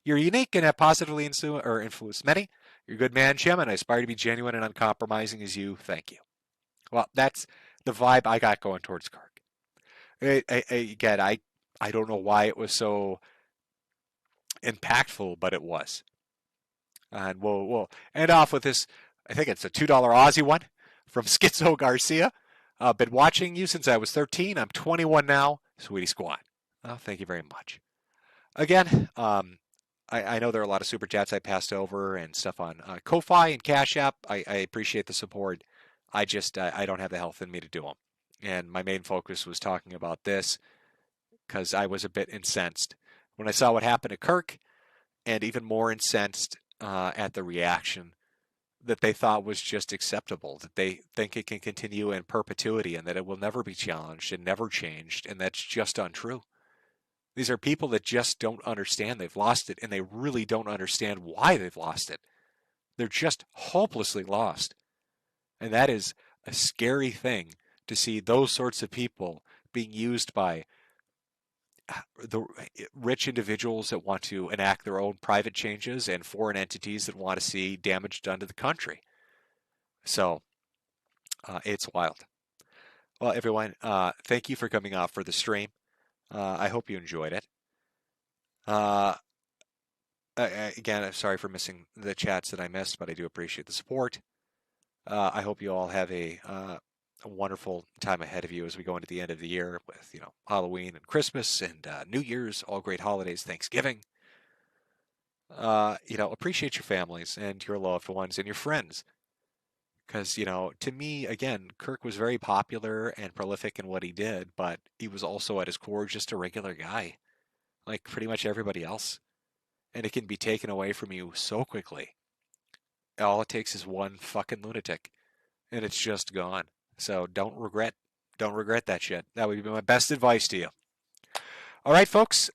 You're unique and have positively influenced many. You're a good man, Jim, and I aspire to be genuine and uncompromising as you. Thank you. Well, that's the vibe I got going towards Kirk. Again, I don't know why it was so impactful, but it was. And we'll end off with this. I think it's a $2 Aussie one from Schizo Garcia. Been watching you since I was 13. I'm 21 now. Sweetie Squad. Oh, thank you very much. Again, I know there are a lot of super chats I passed over and stuff on Ko-Fi and Cash App. I appreciate the support. I don't have the health in me to do them. And my main focus was talking about this because I was a bit incensed when I saw what happened to Kirk, and even more incensed at the reaction that they thought was just acceptable, that they think it can continue in perpetuity and that it will never be challenged and never changed, and that's just untrue. These are people that just don't understand they've lost it, and they really don't understand why they've lost it. They're just hopelessly lost. And that is a scary thing to see those sorts of people being used by the rich individuals that want to enact their own private changes and foreign entities that want to see damage done to the country. So it's wild. Well, everyone, thank you for coming out for the stream. I hope you enjoyed it. Again, I'm sorry for missing the chats that I missed, but I do appreciate the support. I hope you all have a wonderful time ahead of you as we go into the end of the year with, Halloween and Christmas and New Year's, all great holidays, Thanksgiving. Appreciate your families and your loved ones and your friends. Because, to me, again, Kirk was very popular and prolific in what he did, but he was also at his core just a regular guy, like pretty much everybody else. And it can be taken away from you so quickly. All it takes is one fucking lunatic, and it's just gone. So don't regret that shit. That would be my best advice to you. All right, folks,